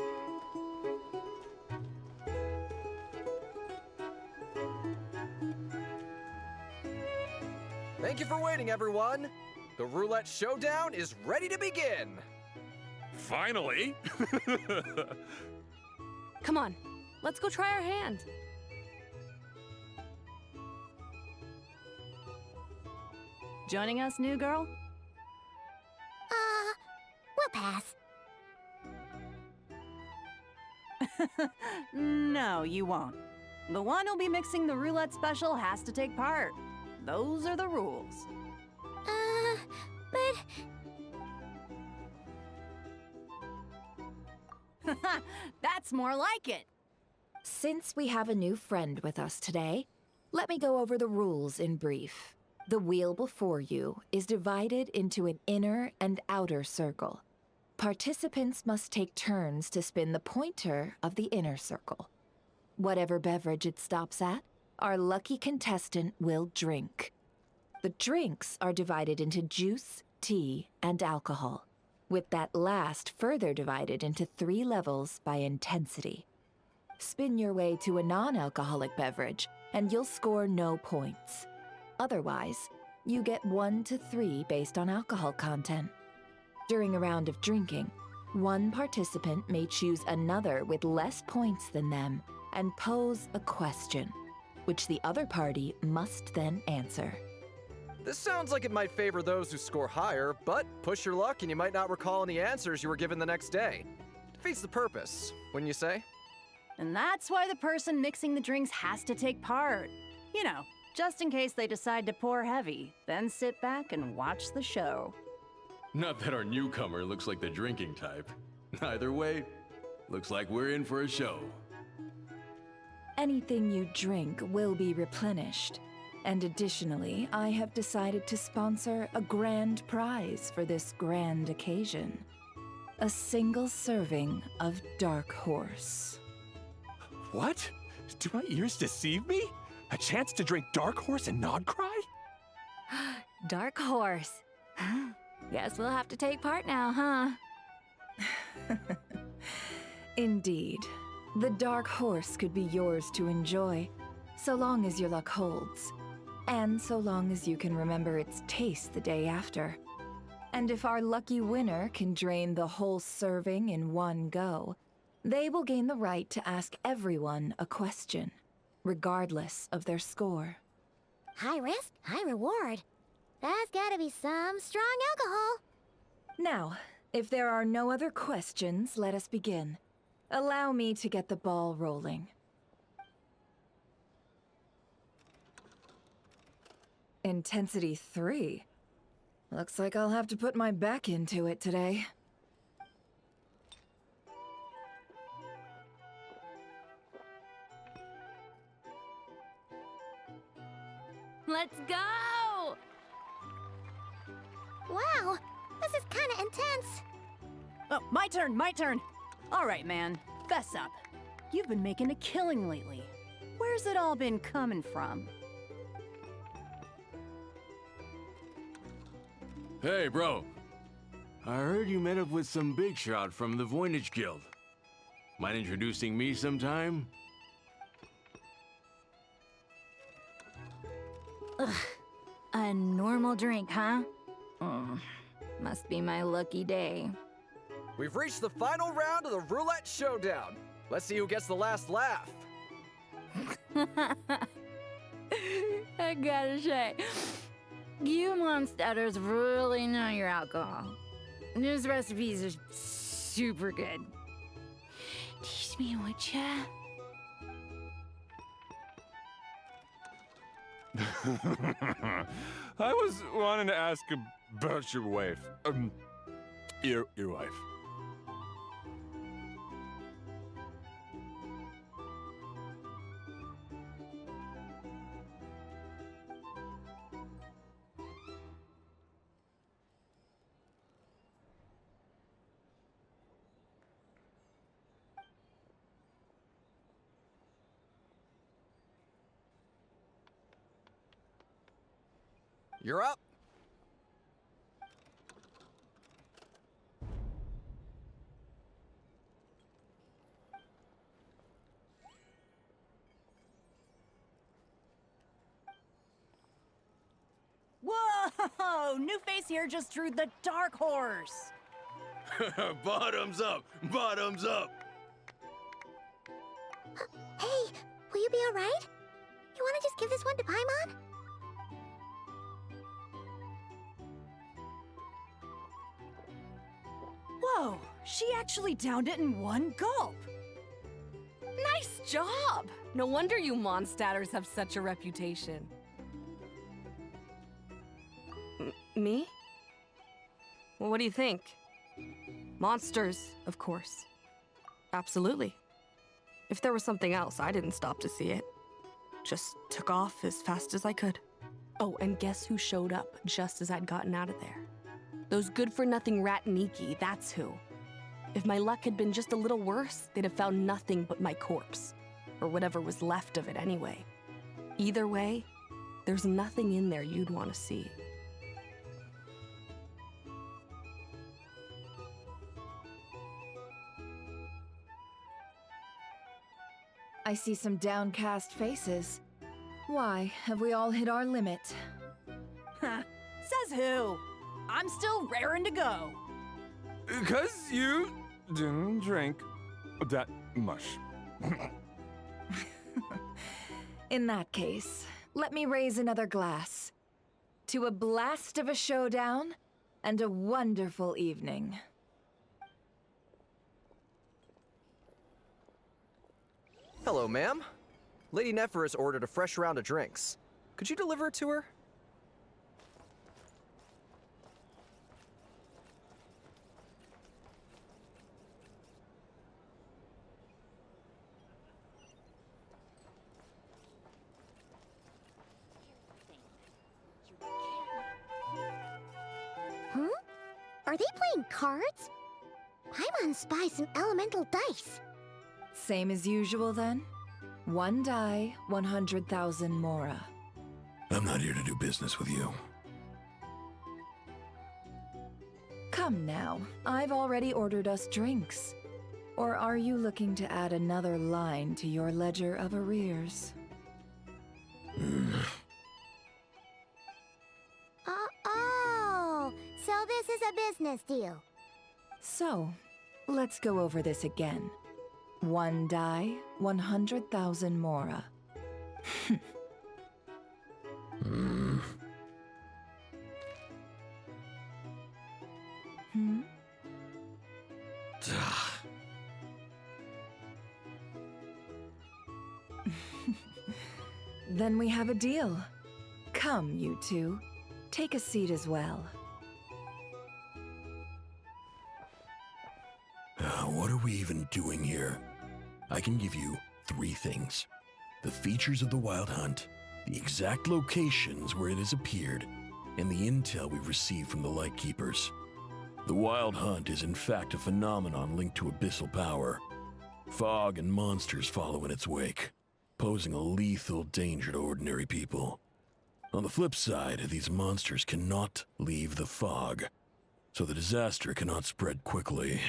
Speaker 12: Thank you for waiting, everyone. The roulette showdown is ready to begin.
Speaker 2: Finally!
Speaker 15: Come on, let's go try our hand. Joining us, new girl?
Speaker 4: We'll pass.
Speaker 15: No, you won't. The one who'll be mixing the roulette special has to take part. Those are the rules.
Speaker 4: But...
Speaker 15: That's more like it.
Speaker 11: Since we have a new friend with us today, let me go over the rules in brief. The wheel before you is divided into an inner and outer circle. Participants must take turns to spin the pointer of the inner circle. Whatever beverage it stops at, our lucky contestant will drink. The drinks are divided into juice, tea, and alcohol, with that last further divided into 3 levels by intensity. Spin your way to a non-alcoholic beverage, and you'll score no points. Otherwise, you get 1 to 3 based on alcohol content. During a round of drinking, one participant may choose another with less points than them and pose a question, which the other party must then answer.
Speaker 12: This sounds like it might favor those who score higher, but push your luck and you might not recall any answers you were given the next day. Defeats the purpose, wouldn't you say?
Speaker 15: And that's why the person mixing the drinks has to take part. You know, just in case they decide to pour heavy, then sit back and watch the show.
Speaker 1: Not that our newcomer looks like the drinking type. Either way, looks like we're in for a show.
Speaker 11: Anything you drink will be replenished. And additionally, I have decided to sponsor a grand prize for this grand occasion. A single serving of Dark Horse.
Speaker 3: What? Do my ears deceive me? A chance to drink Dark Horse and not cry?
Speaker 16: Dark Horse. Guess we'll have to take part now, huh?
Speaker 11: Indeed. The Dark Horse could be yours to enjoy, so long as your luck holds. And so long as you can remember its taste the day after. And if our lucky winner can drain the whole serving in one go, they will gain the right to ask everyone a question, regardless of their score.
Speaker 4: High risk, high reward. That's gotta be some strong alcohol.
Speaker 11: Now, if there are no other questions, let us begin. Allow me to get the ball rolling. Intensity 3. Looks like I'll have to put my back into it today.
Speaker 16: Let's go!
Speaker 4: Wow, this is kinda intense.
Speaker 15: Oh, my turn. All right, man, fess up. You've been making a killing lately. Where's it all been coming from?
Speaker 1: Hey, bro. I heard you met up with some big shot from the Voynich Guild. Mind introducing me sometime?
Speaker 16: Ugh. A normal drink, huh? Must be my lucky day.
Speaker 12: We've reached the final round of the Roulette Showdown. Let's see who gets the last laugh.
Speaker 16: I gotta say, you monsters really know your alcohol. These recipes are super good. Teach me, would ya?
Speaker 2: I was wanting to ask about your wife. Your wife.
Speaker 12: You're up.
Speaker 15: Whoa! New face here just drew the Dark Horse.
Speaker 1: Bottoms up! Bottoms up!
Speaker 4: Hey, will you be alright? You wanna just give this one to Paimon?
Speaker 15: Whoa, she actually downed it in one gulp.
Speaker 8: Nice job! No wonder you Mondstadters have such a reputation. Me? Well, what do you think? Monsters, of course. Absolutely. If there was something else, I didn't stop to see it. Just took off as fast as I could. Oh, and guess who showed up just as I'd gotten out of there? Those good-for-nothing Ratniki, that's who. If my luck had been just a little worse, they'd have found nothing but my corpse. Or whatever was left of it anyway. Either way, there's nothing in there you'd want to see.
Speaker 11: I see some downcast faces. Why, have we all hit our limit?
Speaker 15: Says who? I'm still raring to go.
Speaker 2: 'Cause you didn't drink that much.
Speaker 11: In that case, let me raise another glass. To a blast of a showdown and a wonderful evening.
Speaker 12: Hello, ma'am. Lady Nefer has ordered a fresh round of drinks. Could you deliver it to her?
Speaker 4: Huh? Are they playing cards? I want to spy some elemental dice.
Speaker 11: Same as usual then? 1 die, 100,000 mora.
Speaker 13: I'm not here to do business with you.
Speaker 11: Come now, I've already ordered us drinks. Or are you looking to add another line to your ledger of arrears?
Speaker 4: Oh, so this is a business deal.
Speaker 11: So, let's go over this again. 1 die, 100,000 mora. Then we have a deal. Come, you two. Take a seat as well.
Speaker 13: What are we even doing here? I can give you 3 things. The features of the Wild Hunt, the exact locations where it has appeared, and the intel we've received from the Lightkeepers. The Wild Hunt is in fact a phenomenon linked to abyssal power. Fog and monsters follow in its wake, posing a lethal danger to ordinary people. On the flip side, these monsters cannot leave the fog, so the disaster cannot spread quickly.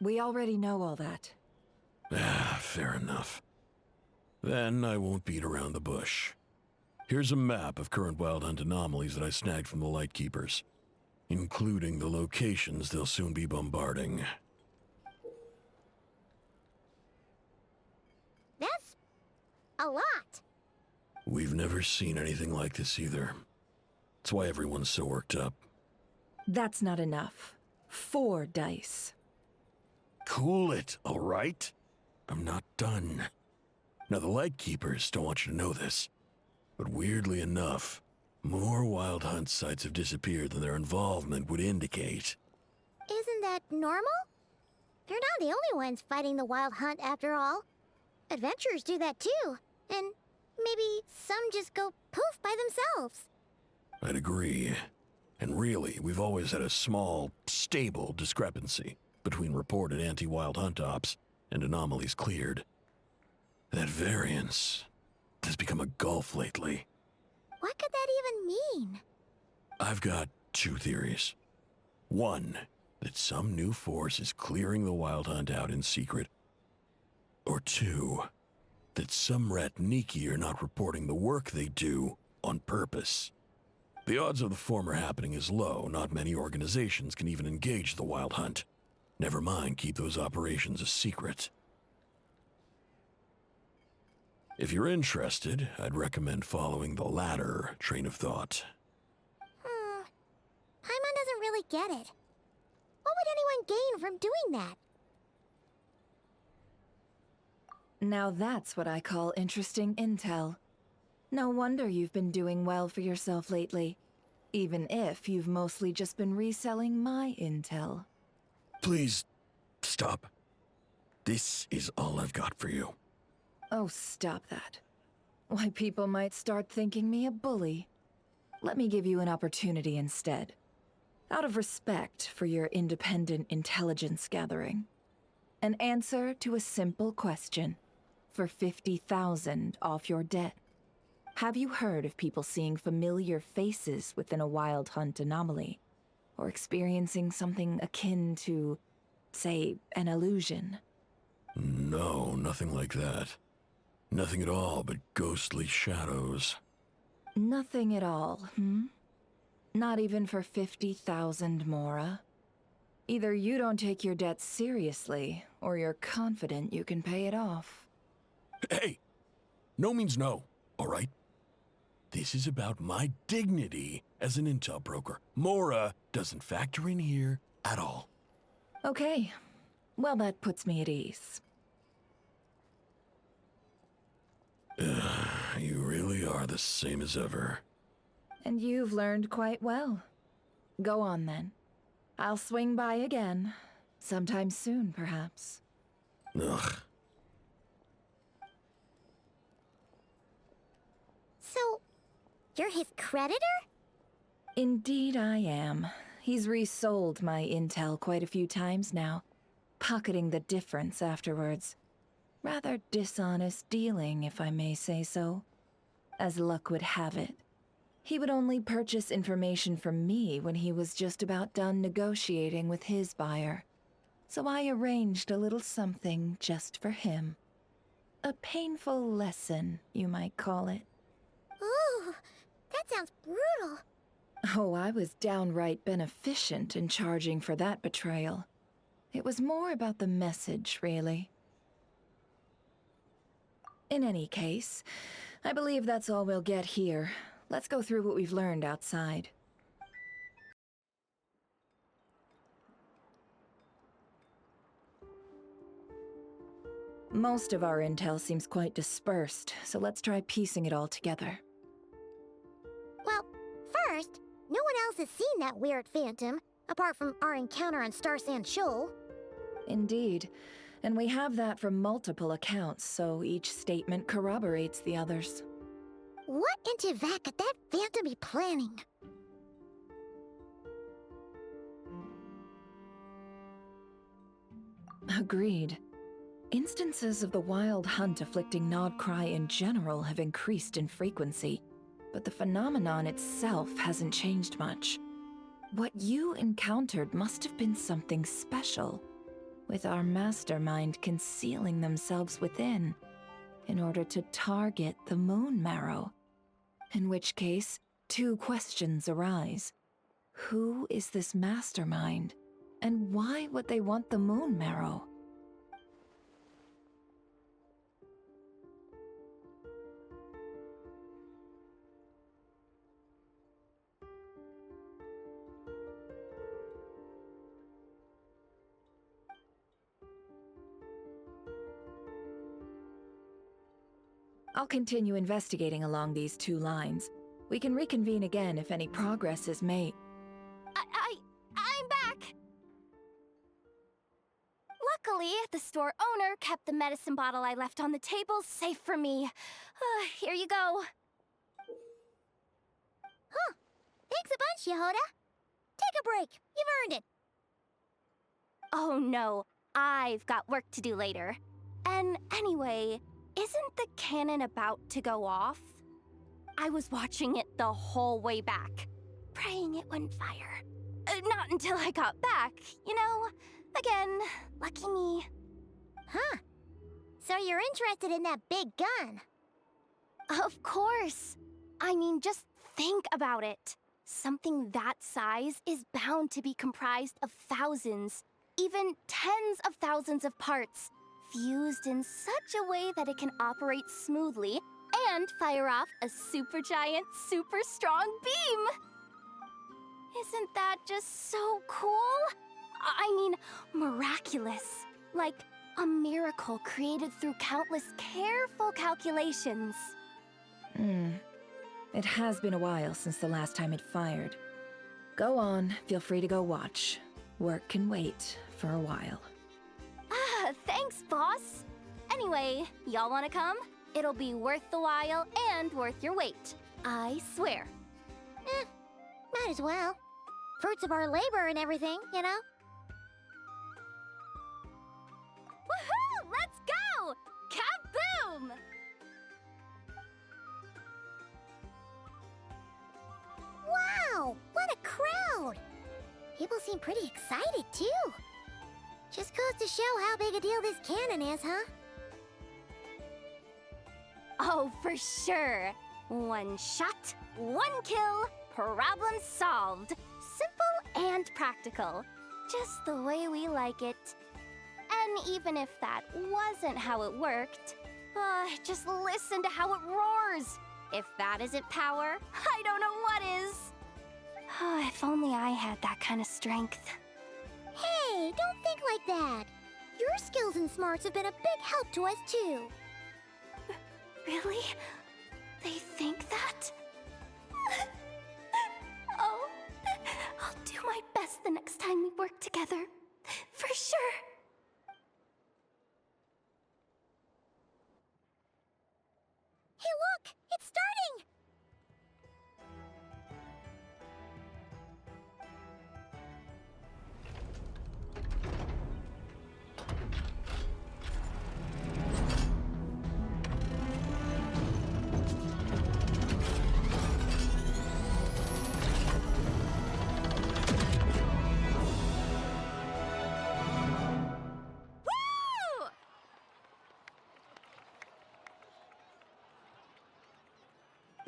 Speaker 11: We already know all that.
Speaker 13: Fair enough. Then I won't beat around the bush. Here's a map of current Wild Hunt anomalies that I snagged from the Lightkeepers, including the locations they'll soon be bombarding.
Speaker 4: That's a lot.
Speaker 13: We've never seen anything like this either. That's why everyone's so worked up.
Speaker 11: That's not enough. 4 dice.
Speaker 13: Cool it, all right? I'm not done. Now, the Lightkeepers don't want you to know this, but weirdly enough, more Wild Hunt sites have disappeared than their involvement would indicate.
Speaker 4: Isn't that normal? They're not the only ones fighting the Wild Hunt after all. Adventurers do that too, and maybe some just go poof by themselves.
Speaker 13: I'd agree. And really, we've always had a small, stable discrepancy between reported anti-Wild Hunt ops and anomalies cleared. That variance has become a gulf lately.
Speaker 4: What could that even mean?
Speaker 13: I've got 2 theories. One, that some new force is clearing the Wild Hunt out in secret. Or 2, that some Ratniki are not reporting the work they do on purpose. The odds of the former happening is low. Not many organizations can even engage the Wild Hunt. Never mind keep those operations a secret. If you're interested, I'd recommend following the latter train of thought.
Speaker 4: Paimon doesn't really get it. What would anyone gain from doing that?
Speaker 11: Now that's what I call interesting intel. No wonder you've been doing well for yourself lately. Even if you've mostly just been reselling my intel.
Speaker 13: Please, stop. This is all I've got for you.
Speaker 11: Oh, stop that. Why, people might start thinking me a bully. Let me give you an opportunity instead. Out of respect for your independent intelligence gathering. An answer to a simple question. For 50,000 off your debt. Have you heard of people seeing familiar faces within a Wild Hunt anomaly? Or experiencing something akin to, say, an illusion?
Speaker 13: No, nothing like that. Nothing at all but ghostly shadows.
Speaker 11: Nothing at all, Not even for 50,000 mora? Either you don't take your debt seriously, or you're confident you can pay it off.
Speaker 13: Hey! No means no, all right? This is about my dignity as an intel broker. Mora doesn't factor in here at all.
Speaker 11: Okay. Well, that puts me at ease.
Speaker 13: are the same as ever.
Speaker 11: And you've learned quite well. Go on then. I'll swing by again. Sometime soon, perhaps.
Speaker 13: Ugh.
Speaker 4: So, you're his creditor?
Speaker 11: Indeed I am. He's resold my intel quite a few times now, pocketing the difference afterwards. Rather dishonest dealing, if I may say so. As luck would have it, he would only purchase information from me when he was just about done negotiating with his buyer. So I arranged a little something just for him. A painful lesson, you might call it.
Speaker 4: Ooh, that sounds brutal.
Speaker 11: Oh, I was downright beneficent in charging for that betrayal. It was more about the message, really. In any case, I believe that's all we'll get here. Let's go through what we've learned outside. Most of our intel seems quite dispersed, so let's try piecing it all together.
Speaker 4: Well, first, no one else has seen that weird phantom, apart from our encounter on Star Sand Shoal.
Speaker 11: Indeed. And we have that from multiple accounts, so each statement corroborates the others.
Speaker 4: What in Teyvat could that phantom be planning?
Speaker 11: Agreed. Instances of the wild hunt afflicting Nodcry in general have increased in frequency, but the phenomenon itself hasn't changed much. What you encountered must have been something special, with our mastermind concealing themselves within, in order to target the Moon Marrow. In which case, two questions arise. Who is this mastermind, and why would they want the Moon Marrow? I'll continue investigating along these two lines. We can reconvene again if any progress is made.
Speaker 7: I'm back! Luckily, the store owner kept the medicine bottle I left on the table safe for me. Here you go.
Speaker 4: Huh. Thanks a bunch, Yehoda. Take a break. You've earned it.
Speaker 7: Oh no, I've got work to do later. And anyway, isn't the cannon about to go off? I was watching it the whole way back, praying it wouldn't fire. Not until I got back, you know? Again, lucky me.
Speaker 4: Huh. So you're interested in that big gun?
Speaker 7: Of course. I mean, just think about it. Something that size is bound to be comprised of thousands, even tens of thousands of parts, fused in such a way that it can operate smoothly and fire off a supergiant, super strong beam! Isn't that just so cool? I mean, miraculous. Like a miracle created through countless careful calculations.
Speaker 11: It has been a while since the last time it fired. Go on, feel free to go watch. Work can wait for a while.
Speaker 7: Thanks, boss. Anyway, y'all wanna come? It'll be worth the while and worth your wait. I swear.
Speaker 4: Might as well. Fruits of our labor and everything, you know?
Speaker 7: Woohoo! Let's go! Kaboom!
Speaker 4: Wow! What a crowd! People seem pretty excited, too. Just goes to show how big a deal this cannon is, huh?
Speaker 7: Oh, for sure. One shot, one kill, problem solved. Simple and practical. Just the way we like it. And even if that wasn't how it worked, just listen to how it roars. If that isn't power, I don't know what is. If only I had that kind of strength.
Speaker 4: Hey, don't think like that. Your skills and smarts have been a big help to us, too.
Speaker 7: Really?
Speaker 17: They think that? Oh, I'll do my best the next time we work together. For sure.
Speaker 4: Hey, look! It's starting!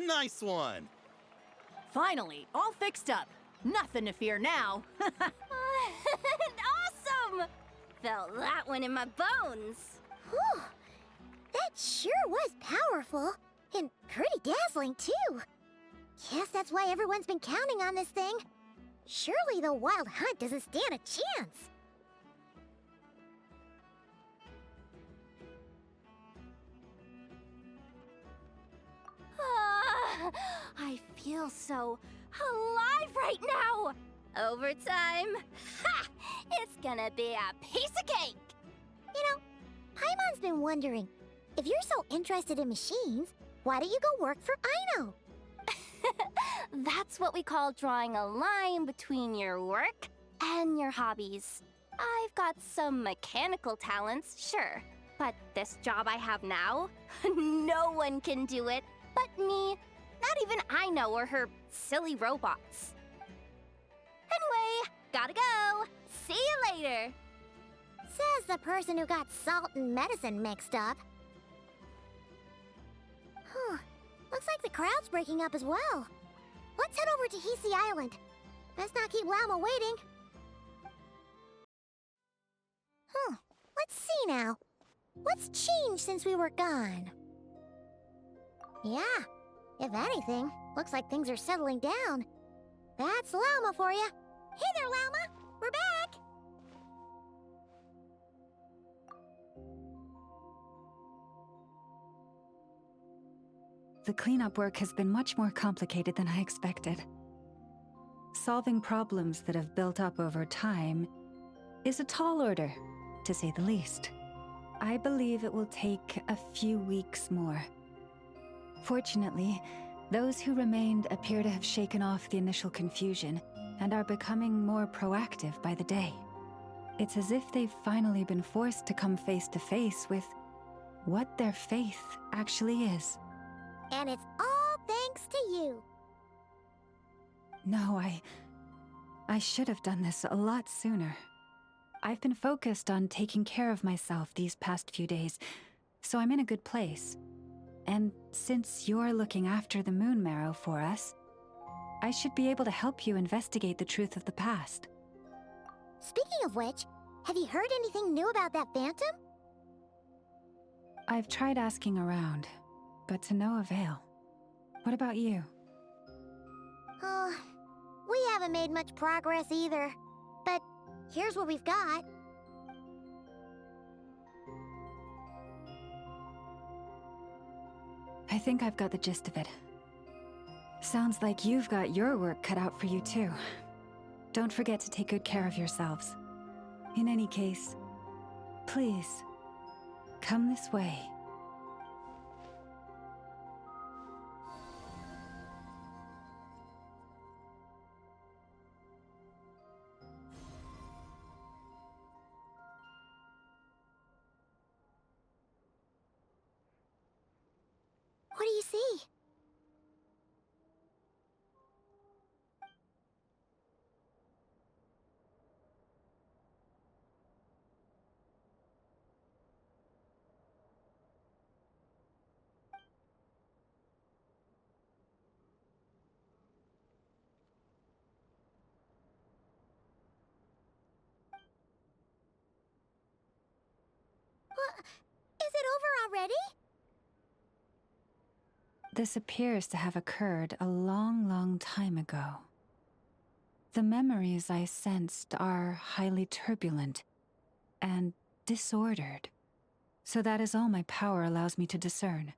Speaker 9: Nice one!
Speaker 15: Finally, all fixed up. Nothing to fear now.
Speaker 7: Awesome! Felt that one in my bones.
Speaker 4: Whew. That sure was powerful. And pretty dazzling, too. Guess that's why everyone's been counting on this thing. Surely the Wild Hunt doesn't stand a chance.
Speaker 7: I feel so alive right now. Overtime? Ha! It's gonna be a piece of cake.
Speaker 4: You know, Paimon's been wondering, if you're so interested in machines, why don't you go work for Aino?
Speaker 7: That's what we call drawing a line between your work and your hobbies. I've got some mechanical talents, sure, but this job I have now, no one can do it but me. Not even Aino or her silly robots. Anyway, gotta go. See you later.
Speaker 4: Says the person who got salt and medicine mixed up. Huh. Looks like the crowd's breaking up as well. Let's head over to Hisi Island. Best not keep Llama waiting. Let's see now. What's changed since we were gone? Yeah, if anything, looks like things are settling down. That's Llama for you. Hey there, Llama! We're back!
Speaker 18: The cleanup work has been much more complicated than I expected. Solving problems that have built up over time is a tall order, to say the least. I believe it will take a few weeks more. Fortunately, those who remained appear to have shaken off the initial confusion and are becoming more proactive by the day. It's as if they've finally been forced to come face to face with what their faith actually is.
Speaker 4: And it's all thanks to you.
Speaker 18: No, I should have done this a lot sooner. I've been focused on taking care of myself these past few days, so I'm in a good place. And since you're looking after the Moon Marrow for us, I should be able to help you investigate the truth of the past.
Speaker 4: Speaking of which, have you heard anything new about that phantom?
Speaker 18: I've tried asking around, but to no avail. What about you?
Speaker 4: We haven't made much progress either. But here's what we've got.
Speaker 18: I think I've got the gist of it. Sounds like you've got your work cut out for you too. Don't forget to take good care of yourselves. In any case, please, come this way.
Speaker 4: What do you see? Is it over already?
Speaker 18: This appears to have occurred a long, long time ago. The memories I sensed are highly turbulent and disordered, so that is all my power allows me to discern.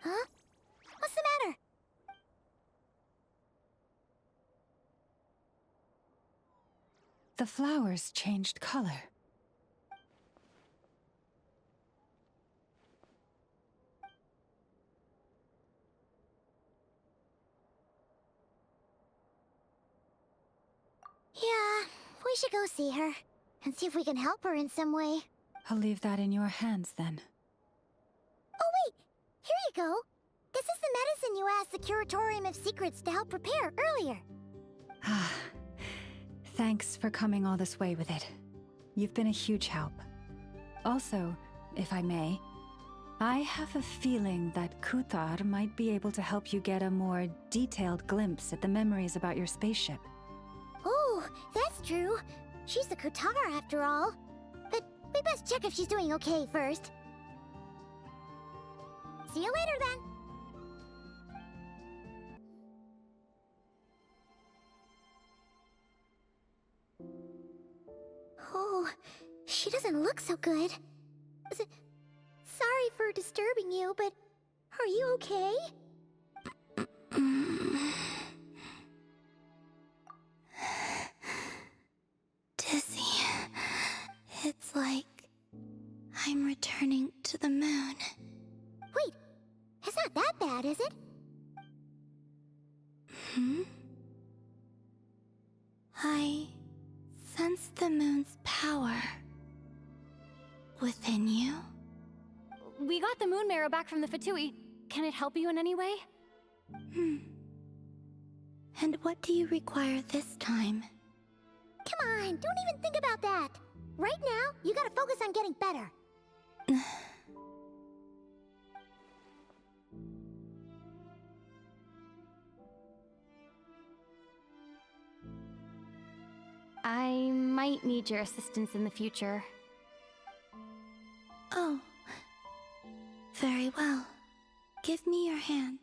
Speaker 4: Huh? What's the matter?
Speaker 18: The flowers changed color.
Speaker 4: Yeah, we should go see her. And see if we can help her in some way.
Speaker 18: I'll leave that in your hands then.
Speaker 4: Oh wait! Here you go! This is the medicine you asked the Curatorium of Secrets to help prepare earlier.
Speaker 18: Ah, thanks for coming all this way with it. You've been a huge help. Also, if I may, I have a feeling that Kuthar might be able to help you get a more detailed glimpse at the memories about your spaceship.
Speaker 4: Oh, that's true. She's the Kutara after all. But we best check if she's doing okay first. See you later then. Oh, she doesn't look so good. Sorry for disturbing you, but are you okay?
Speaker 17: Dizzy. It's like I'm returning to the moon.
Speaker 4: Wait, it's not that bad, is it?
Speaker 17: Hmm? I sense the moon's power within you.
Speaker 19: We got the moon marrow back from the Fatui. Can it help you in any way?
Speaker 17: And what do you require this time?
Speaker 4: Come on, don't even think about that. Right now, you gotta focus on getting better.
Speaker 19: I might need your assistance in the future.
Speaker 17: Oh. Very well. Give me your hand.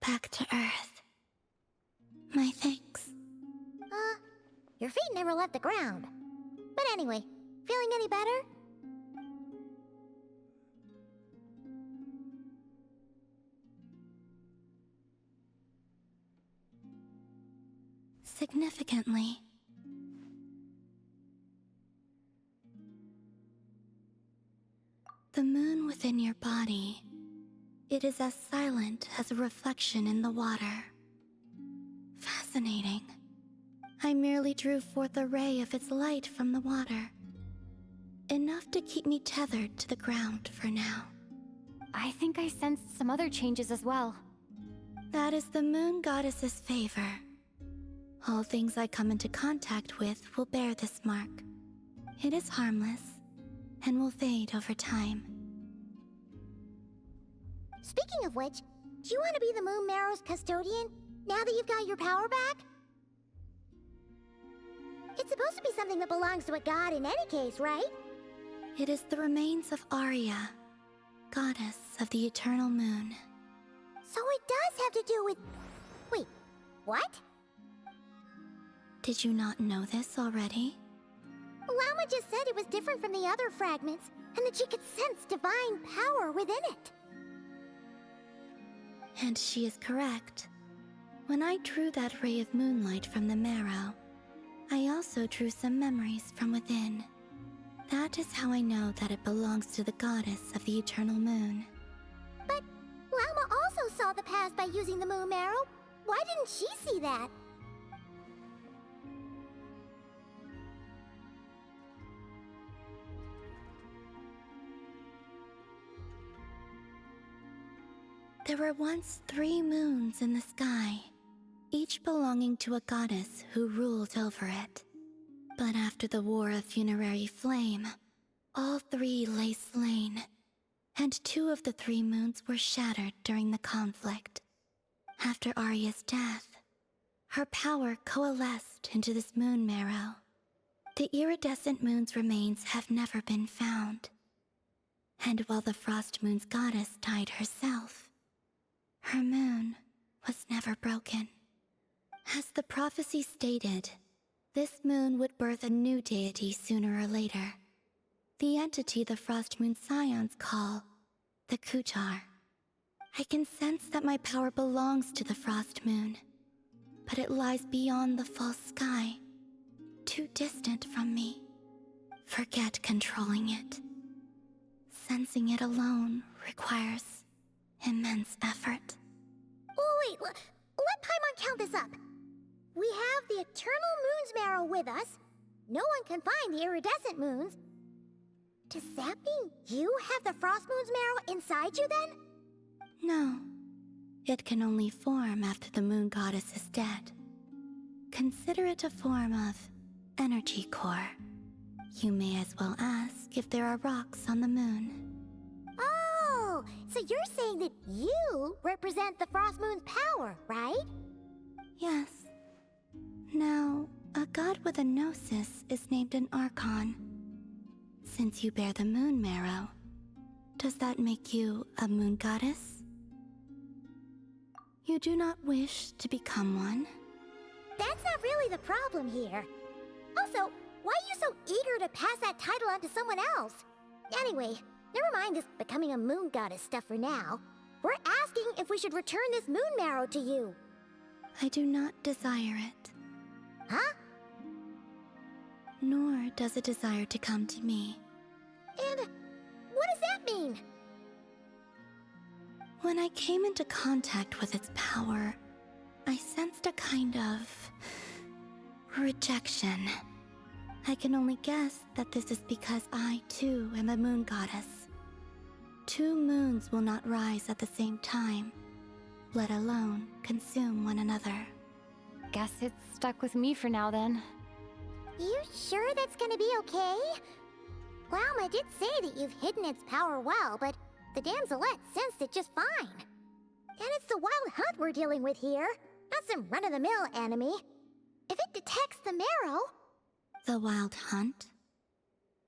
Speaker 17: Back to Earth. My thanks.
Speaker 4: Your feet never left the ground. But anyway, feeling any better?
Speaker 17: Significantly. The moon within your body, it is as silent as a reflection in the water. Fascinating. I merely drew forth a ray of its light from the water. Enough to keep me tethered to the ground for now.
Speaker 19: I think I sensed some other changes as well.
Speaker 17: That is the moon goddess's favor. All things I come into contact with will bear this mark. It is harmless, and will fade over time.
Speaker 4: Speaking of which, do you want to be the Moon Marrow's custodian, now that you've got your power back? It's supposed to be something that belongs to a god in any case, right?
Speaker 17: It is the remains of Arya, goddess of the eternal moon.
Speaker 4: So it does have to do with... Wait, what?
Speaker 17: Did you not know this already?
Speaker 4: Llama just said it was different from the other fragments, and that she could sense divine power within it.
Speaker 17: And she is correct. When I drew that ray of moonlight from the marrow, I also drew some memories from within. That is how I know that it belongs to the goddess of the eternal moon.
Speaker 4: But Llama also saw the past by using the moon marrow. Why didn't she see that?
Speaker 17: There were once 3 moons in the sky, each belonging to a goddess who ruled over it. But after the War of Funerary Flame, all 3 lay slain, and 2 of the 3 moons were shattered during the conflict. After Arya's death, Her power coalesced into this moon marrow. The iridescent moon's remains have never been found. And while the Frost Moon's goddess died herself, her moon was never broken. As the prophecy stated, this moon would birth a new deity sooner or later. The entity the Frost Moon Scions call the Kutar. I can sense that my power belongs to the Frost Moon, but it lies beyond the false sky, too distant from me. Forget controlling it. Sensing it alone requires immense effort.
Speaker 4: Oh, wait, let Paimon count this up. We have the Eternal Moon's Marrow with us. No one can find the iridescent moons. Does that mean you have the Frost Moon's Marrow inside you then?
Speaker 17: No. It can only form after the moon goddess is dead. Consider it a form of energy core. You may as well ask if there are rocks on the moon.
Speaker 4: Oh, so you're saying that you represent the Frost Moon's power, right?
Speaker 17: Yes. Now, a god with a gnosis is named an Archon. Since you bear the moon marrow, does that make you a moon goddess? You do not wish to become one?
Speaker 4: That's not really the problem here. Also, why are you so eager to pass that title on to someone else? Anyway, never mind this becoming a moon goddess stuff for now. We're asking if we should return this moon marrow to you.
Speaker 17: I do not desire it.
Speaker 4: Huh?
Speaker 17: Nor does it desire to come to me.
Speaker 4: And what does that mean?
Speaker 17: When I came into contact with its power, I sensed a kind of rejection. I can only guess that this is because I, too, am a moon goddess. Two moons will not rise at the same time, let alone consume one another.
Speaker 19: Guess it's stuck with me for now then.
Speaker 4: You sure that's gonna be okay? Glauma did say that you've hidden its power well, but the damselette sensed it just fine. And it's the wild hunt we're dealing with here, not some run-of-the-mill enemy. If it detects the marrow...
Speaker 17: The wild hunt?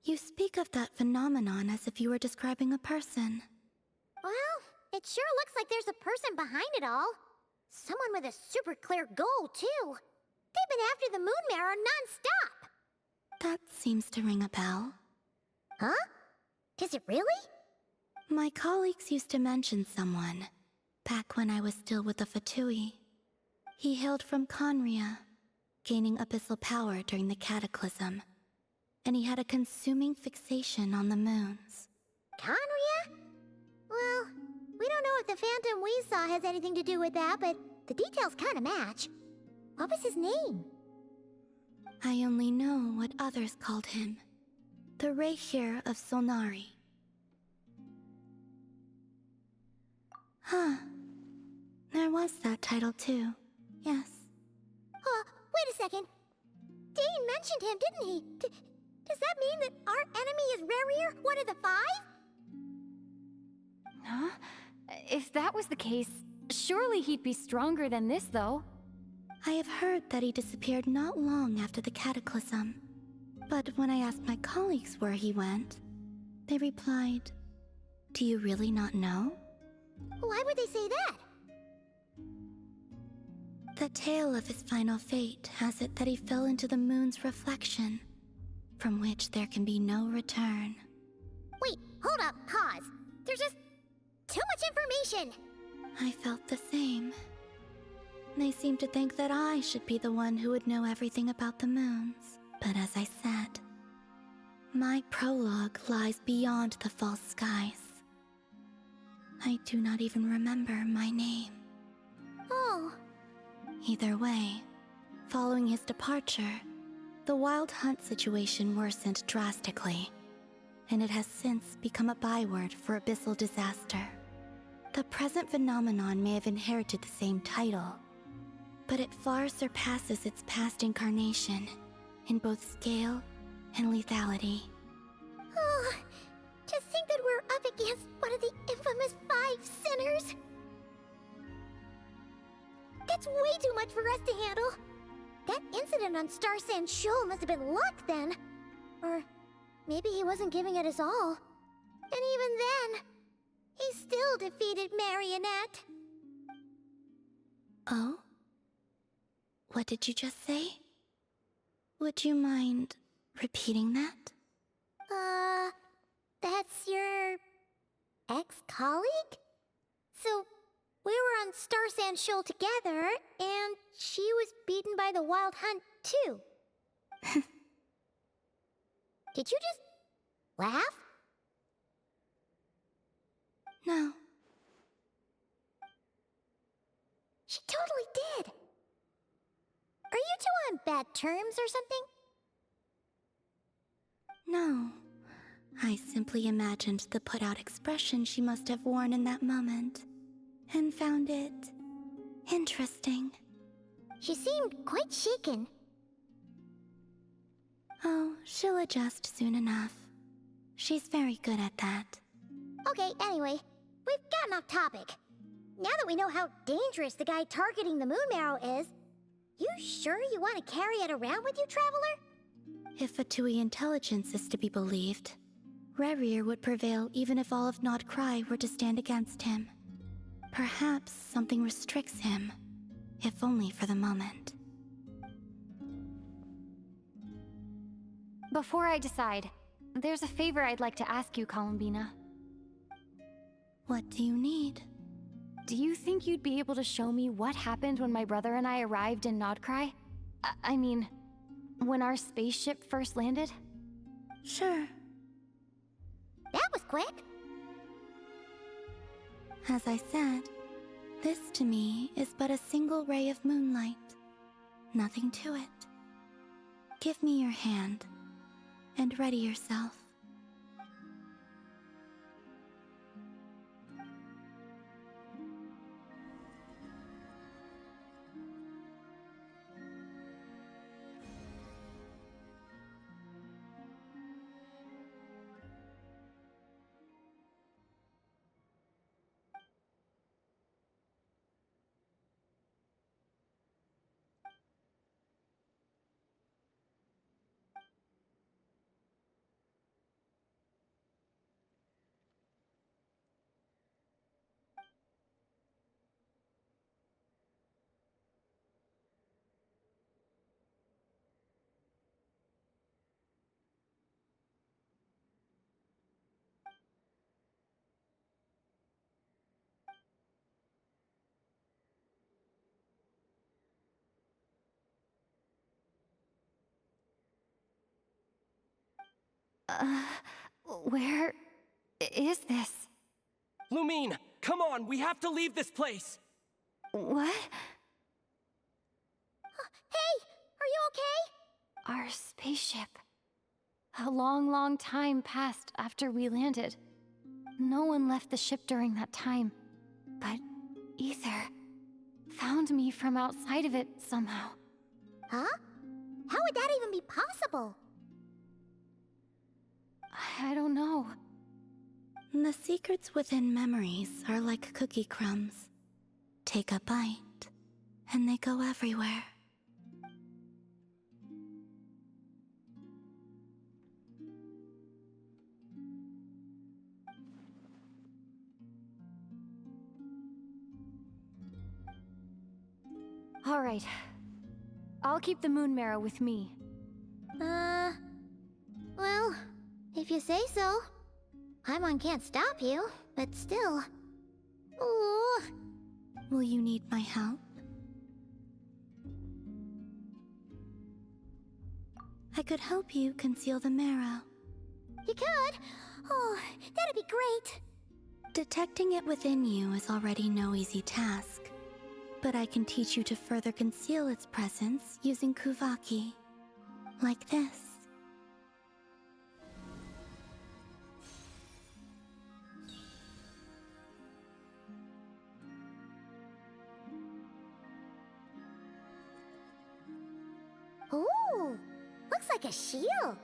Speaker 17: You speak of that phenomenon as if you were describing a person.
Speaker 4: Well, it sure looks like there's a person behind it all. Someone with a super clear goal, too. They've been after the moon marrow non-stop.
Speaker 17: That seems to ring a bell.
Speaker 4: Huh? Is it really?
Speaker 17: My colleagues used to mention someone, back when I was still with the Fatui. He hailed from Conria, gaining abyssal power during the Cataclysm, and he had a consuming fixation on the moons.
Speaker 4: Conria? Well, we don't know if the phantom we saw has anything to do with that, but the details kinda match. What was his name?
Speaker 17: I only know what others called him. The Reikir of Solnari. Huh. There was that title too. Yes.
Speaker 4: Wait a second. Dane mentioned him, didn't he? Does that mean that our enemy is Rerir, one of the five?
Speaker 19: Huh? If that was the case, surely he'd be stronger than this, though.
Speaker 17: I have heard that he disappeared not long after the Cataclysm. But when I asked my colleagues where he went, they replied, "Do you really not know?"
Speaker 4: Why would they say that?
Speaker 17: The tale of his final fate has it that he fell into the moon's reflection, from which there can be no return.
Speaker 4: Wait, hold up, pause. There's just too much information.
Speaker 17: I felt the same. They seemed to think that I should be the one who would know everything about the moons. But as I said, my prologue lies beyond the false skies. I do not even remember my name.
Speaker 4: Oh.
Speaker 17: Either way, following his departure, the wild hunt situation worsened drastically, and it has since become a byword for abyssal disaster. The present phenomenon may have inherited the same title, but it far surpasses its past incarnation in both scale and lethality.
Speaker 4: Oh, to think that we're up against one of the infamous 5 sinners. That's That's way too much for us to handle. That incident on Star Sand Shoal must have been luck then. Or maybe he wasn't giving it his all. And even then, he still defeated Marionette.
Speaker 17: Oh? What did you just say? Would you mind repeating that?
Speaker 4: That's your ex-colleague? So, we were on Star Sand Shoal together, and she was beaten by the Wild Hunt, too. Did you just laugh?
Speaker 17: No.
Speaker 4: She totally did. Are you two on bad terms or something?
Speaker 17: No. I simply imagined the put-out expression she must have worn in that moment, and found it interesting.
Speaker 4: She seemed quite shaken.
Speaker 17: Oh, she'll adjust soon enough. She's very good at that.
Speaker 4: Okay, anyway, we've gotten off topic. Now that we know how dangerous the guy targeting the Moon Marrow is, you sure you want to carry it around with you, Traveler?
Speaker 17: If Fatui intelligence is to be believed, Rerir would prevail even if all of Nod Cry were to stand against him. Perhaps something restricts him, if only for the moment.
Speaker 19: Before I decide, there's a favor I'd like to ask you, Columbina.
Speaker 17: What do you need?
Speaker 19: Do you think you'd be able to show me what happened when my brother and I arrived in Nodcry? I mean, when our spaceship first landed?
Speaker 17: Sure.
Speaker 4: That was quick.
Speaker 17: As I said, this to me is but a single ray of moonlight. Nothing to it. Give me your hand, and ready yourself.
Speaker 19: Where is this?
Speaker 20: Lumine, come on, we have to leave this place!
Speaker 19: What?
Speaker 4: Hey, are you okay?
Speaker 19: Our spaceship. A long, long time passed after we landed. No one left the ship during that time, but Ether found me from outside of it somehow.
Speaker 4: Huh? How would that even be possible?
Speaker 19: I don't know.
Speaker 17: The secrets within memories are like cookie crumbs. Take a bite, and they go everywhere.
Speaker 19: All right. I'll keep the Moon Marrow with me.
Speaker 4: Well, if you say so. Paimon can't stop you, but still. Ooh.
Speaker 17: Will you need my help? I could help you conceal the marrow.
Speaker 4: You could? Oh, that'd be great.
Speaker 17: Detecting it within you is already no easy task. But I can teach you to further conceal its presence using Kuvaki. Like this.
Speaker 4: Ooh, looks like a shield.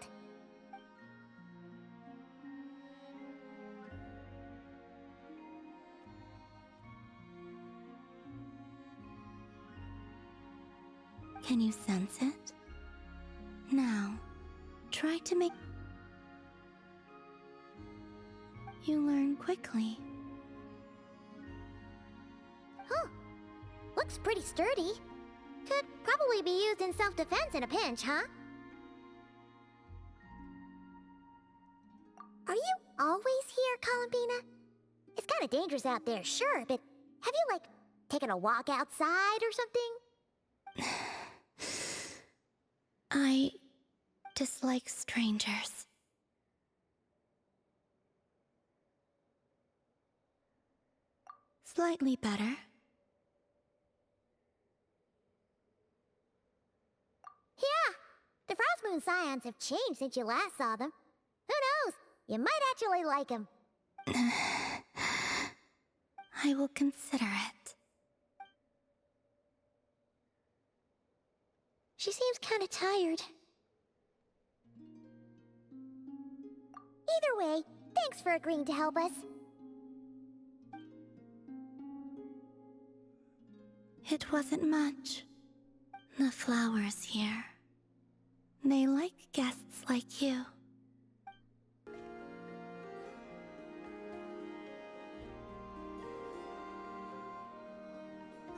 Speaker 17: Can you sense it? Now, try to make... You learn quickly.
Speaker 4: Huh. Looks pretty sturdy. Could probably be used in self-defense in a pinch, huh? Are you always here, Columbina? It's kind of dangerous out there, sure, but have you, like, taken a walk outside or something?
Speaker 17: I dislike strangers. Slightly better.
Speaker 4: Yeah, the Frost Moon Scions have changed since you last saw them. Who knows? You might actually like them.
Speaker 17: I will consider it.
Speaker 4: She seems kind of tired. Either way, thanks for agreeing to help us.
Speaker 17: It wasn't much. The flowers here. They like guests like you.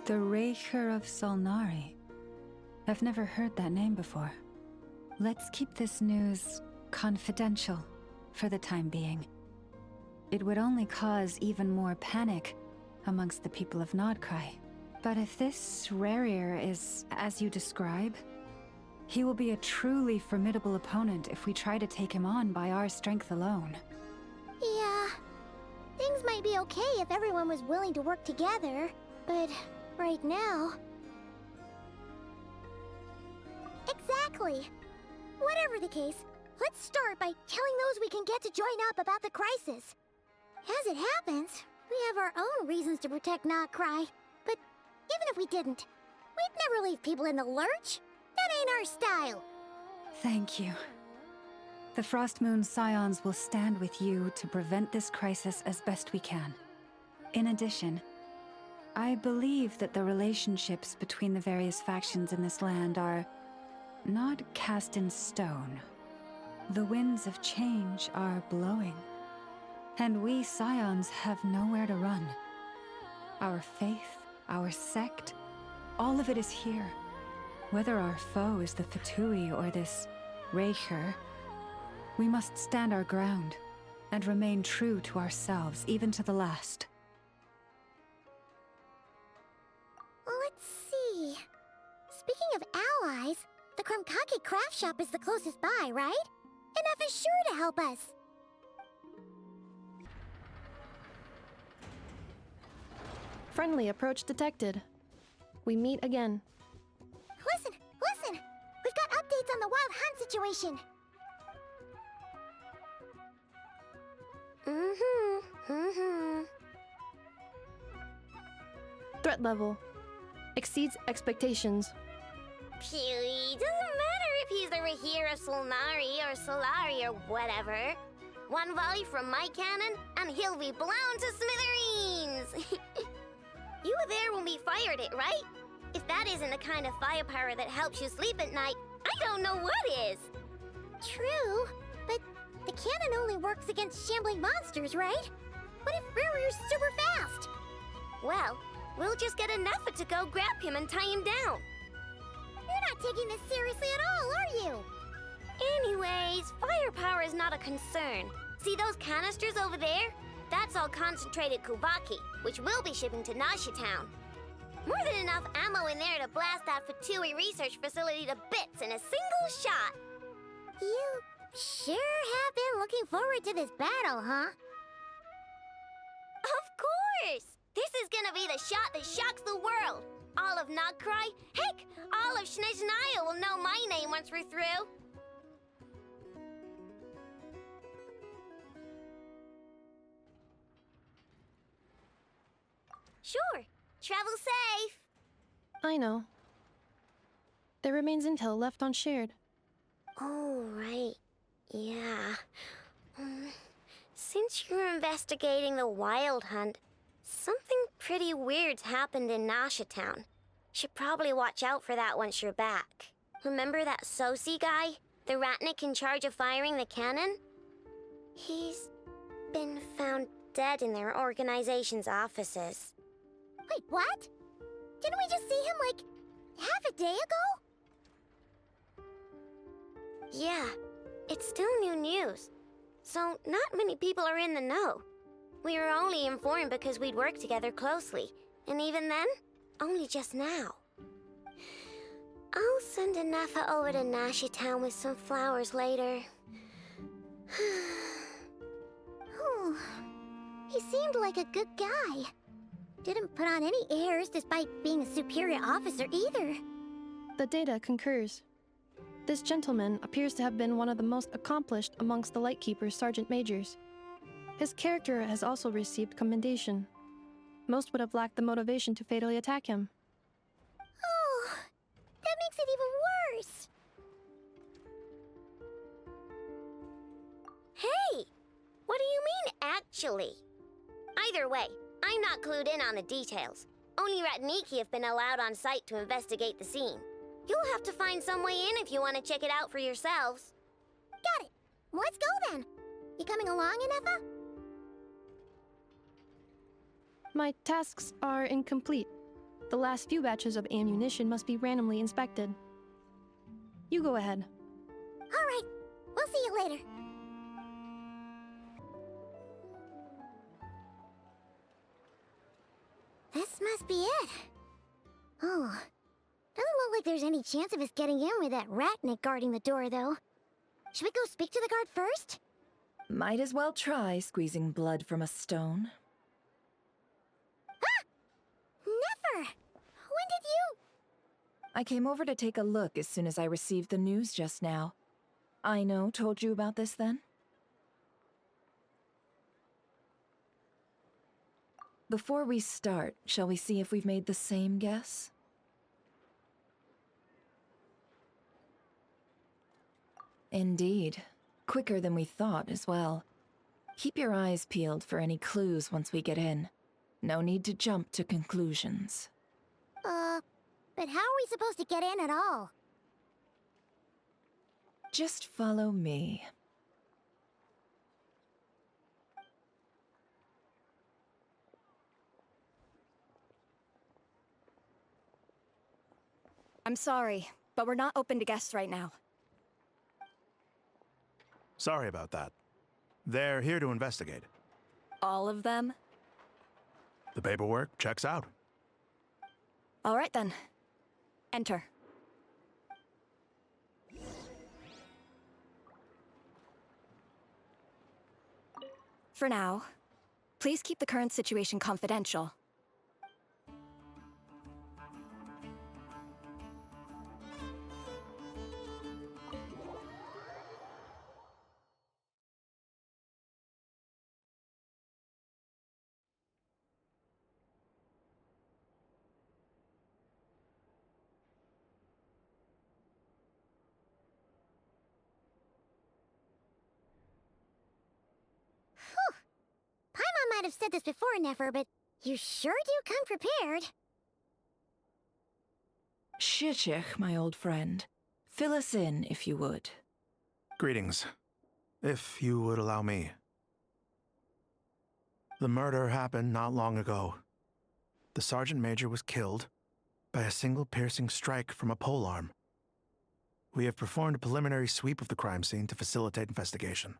Speaker 18: The Raker of Solnari. I've never heard that name before. Let's keep this news confidential for the time being. It would only cause even more panic amongst the people of Nodcry. But if this Rarier is as you describe, he will be a truly formidable opponent if we try to take him on by our strength alone.
Speaker 4: Yeah, things might be okay if everyone was willing to work together, but right now... Exactly. Whatever the case, let's start by telling those we can get to join up about the crisis. As it happens, we have our own reasons to protect Nodcry, but even if we didn't, we'd never leave people in the lurch. That ain't our style.
Speaker 18: Thank you. The Frostmoon Scions will stand with you to prevent this crisis as best we can. In addition, I believe that the relationships between the various factions in this land are not cast in stone. The winds of change are blowing, and we Scions have nowhere to run. Our faith, our sect, all of it is here. Whether our foe is the Fatui or this Raker, we must stand our ground and remain true to ourselves, even to the last.
Speaker 4: Let's see. Speaking of allies, the Krumkake craft shop is the closest by, right? Enough is sure to help us.
Speaker 5: Friendly approach detected. We meet again.
Speaker 4: Listen! We've got updates on the Wild Hunt situation.
Speaker 5: Threat level exceeds expectations.
Speaker 7: Phew, doesn't matter if he's the Rahira Solnari or Solari or whatever. One volley from my cannon, and he'll be blown to smithereens! You were there when we fired it, right? If that isn't the kind of firepower that helps you sleep at night, I don't know what is!
Speaker 4: True, but the cannon only works against shambling monsters, right? What if Rarier's super fast?
Speaker 7: Well, we'll just get enough to go grab him and tie him down.
Speaker 4: You're not taking this seriously at all, are you?
Speaker 7: Anyways, firepower is not a concern. See those canisters over there? That's all concentrated Kubaki, which we'll be shipping to Nashi Town. More than enough ammo in there to blast that Fatui research facility to bits in a single shot.
Speaker 4: You sure have been looking forward to this battle, huh?
Speaker 7: Of course! This is gonna be the shot that shocks the world. All of Nodcry, heck, all of Snezhnaya will know my name once we're through. Sure. Travel safe.
Speaker 5: I know. There remains intel left unshared.
Speaker 7: Oh, right. Yeah. Since you're investigating the Wild Hunt, something pretty weird's happened in Nasha Town. Should probably watch out for that once you're back. Remember that Sosi guy? The Ratnik in charge of firing the cannon? He's been found dead in their organization's offices.
Speaker 4: Wait, what? Didn't we just see him, like, half a day ago?
Speaker 7: Yeah, it's still new news. So not many people are in the know. We were only informed because we'd worked together closely. And even then, only just now. I'll send a Nefa over to Nashi Town with some flowers later.
Speaker 4: Oh, he seemed like a good guy. Didn't put on any airs despite being a superior officer either.
Speaker 5: The data concurs. This gentleman appears to have been one of the most accomplished amongst the Lightkeeper's sergeant majors. His character has also received commendation. Most would have lacked the motivation to fatally attack him.
Speaker 4: Oh, that makes it even worse.
Speaker 7: Hey! What do you mean, actually? Either way, I'm not clued in on the details. Only Ratniki have been allowed on site to investigate the scene. You'll have to find some way in if you want to check it out for yourselves.
Speaker 4: Got it. Let's go then. You coming along, Inefa?
Speaker 5: My tasks are incomplete. The last few batches of ammunition must be randomly inspected. You go ahead.
Speaker 4: All right. We'll see you later. This must be it. Oh, doesn't look like there's any chance of us getting in with that Ratnik guarding the door, though. Should we go speak to the guard first?
Speaker 11: Might as well try squeezing blood from a stone.
Speaker 4: Ah! Never! When did you...
Speaker 11: I came over to take a look as soon as I received the news just now. Aino told you about this then? Before we start, shall we see if we've made the same guess? Indeed. Quicker than we thought as well. Keep your eyes peeled for any clues once we get in. No need to jump to conclusions.
Speaker 4: But how are we supposed to get in at all?
Speaker 11: Just follow me.
Speaker 21: I'm sorry, but we're not open to guests right now.
Speaker 22: Sorry about that. They're here to investigate.
Speaker 21: All of them?
Speaker 22: The paperwork checks out.
Speaker 21: All right then. Enter. For now, please keep the current situation confidential.
Speaker 4: Paimon might have said this before, Nefer, but you sure do come prepared.
Speaker 11: Shishich, my old friend. Fill us in, if you would.
Speaker 22: Greetings. If you would allow me. The murder happened not long ago. The Sergeant Major was killed by a single piercing strike from a polearm. We have performed a preliminary sweep of the crime scene to facilitate investigation.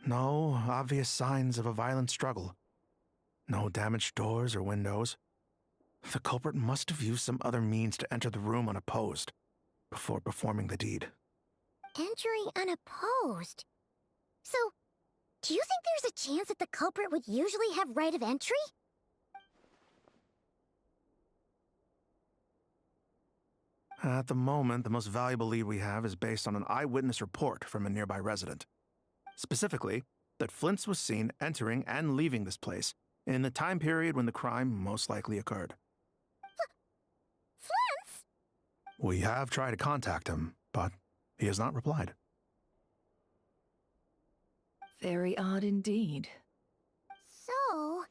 Speaker 22: No obvious signs of a violent struggle. No damaged doors or windows. The culprit must have used some other means to enter the room unopposed before performing the deed.
Speaker 4: Entering unopposed? So, do you think there's a chance that the culprit would usually have right of entry?
Speaker 22: At the moment, the most valuable lead we have is based on an eyewitness report from a nearby resident. Specifically, that Flint's was seen entering and leaving this place in the time period when the crime most likely occurred.
Speaker 4: Flint's?
Speaker 22: We have tried to contact him, but he has not replied.
Speaker 11: Very odd indeed.
Speaker 4: So,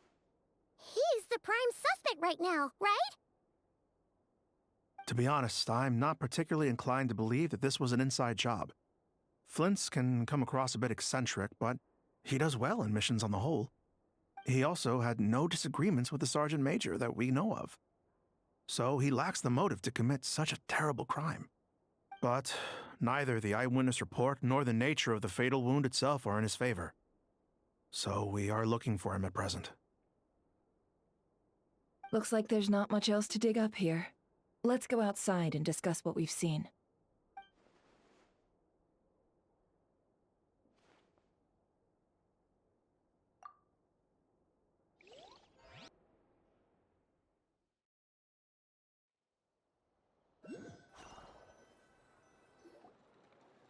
Speaker 4: he's the prime suspect right now, right?
Speaker 22: To be honest, I'm not particularly inclined to believe that this was an inside job. Flint's can come across a bit eccentric, but he does well in missions on the whole. He also had no disagreements with the Sergeant Major that we know of. So he lacks the motive to commit such a terrible crime. But neither the eyewitness report nor the nature of the fatal wound itself are in his favor. So we are looking for him at present.
Speaker 11: Looks like there's not much else to dig up here. Let's go outside and discuss what we've seen.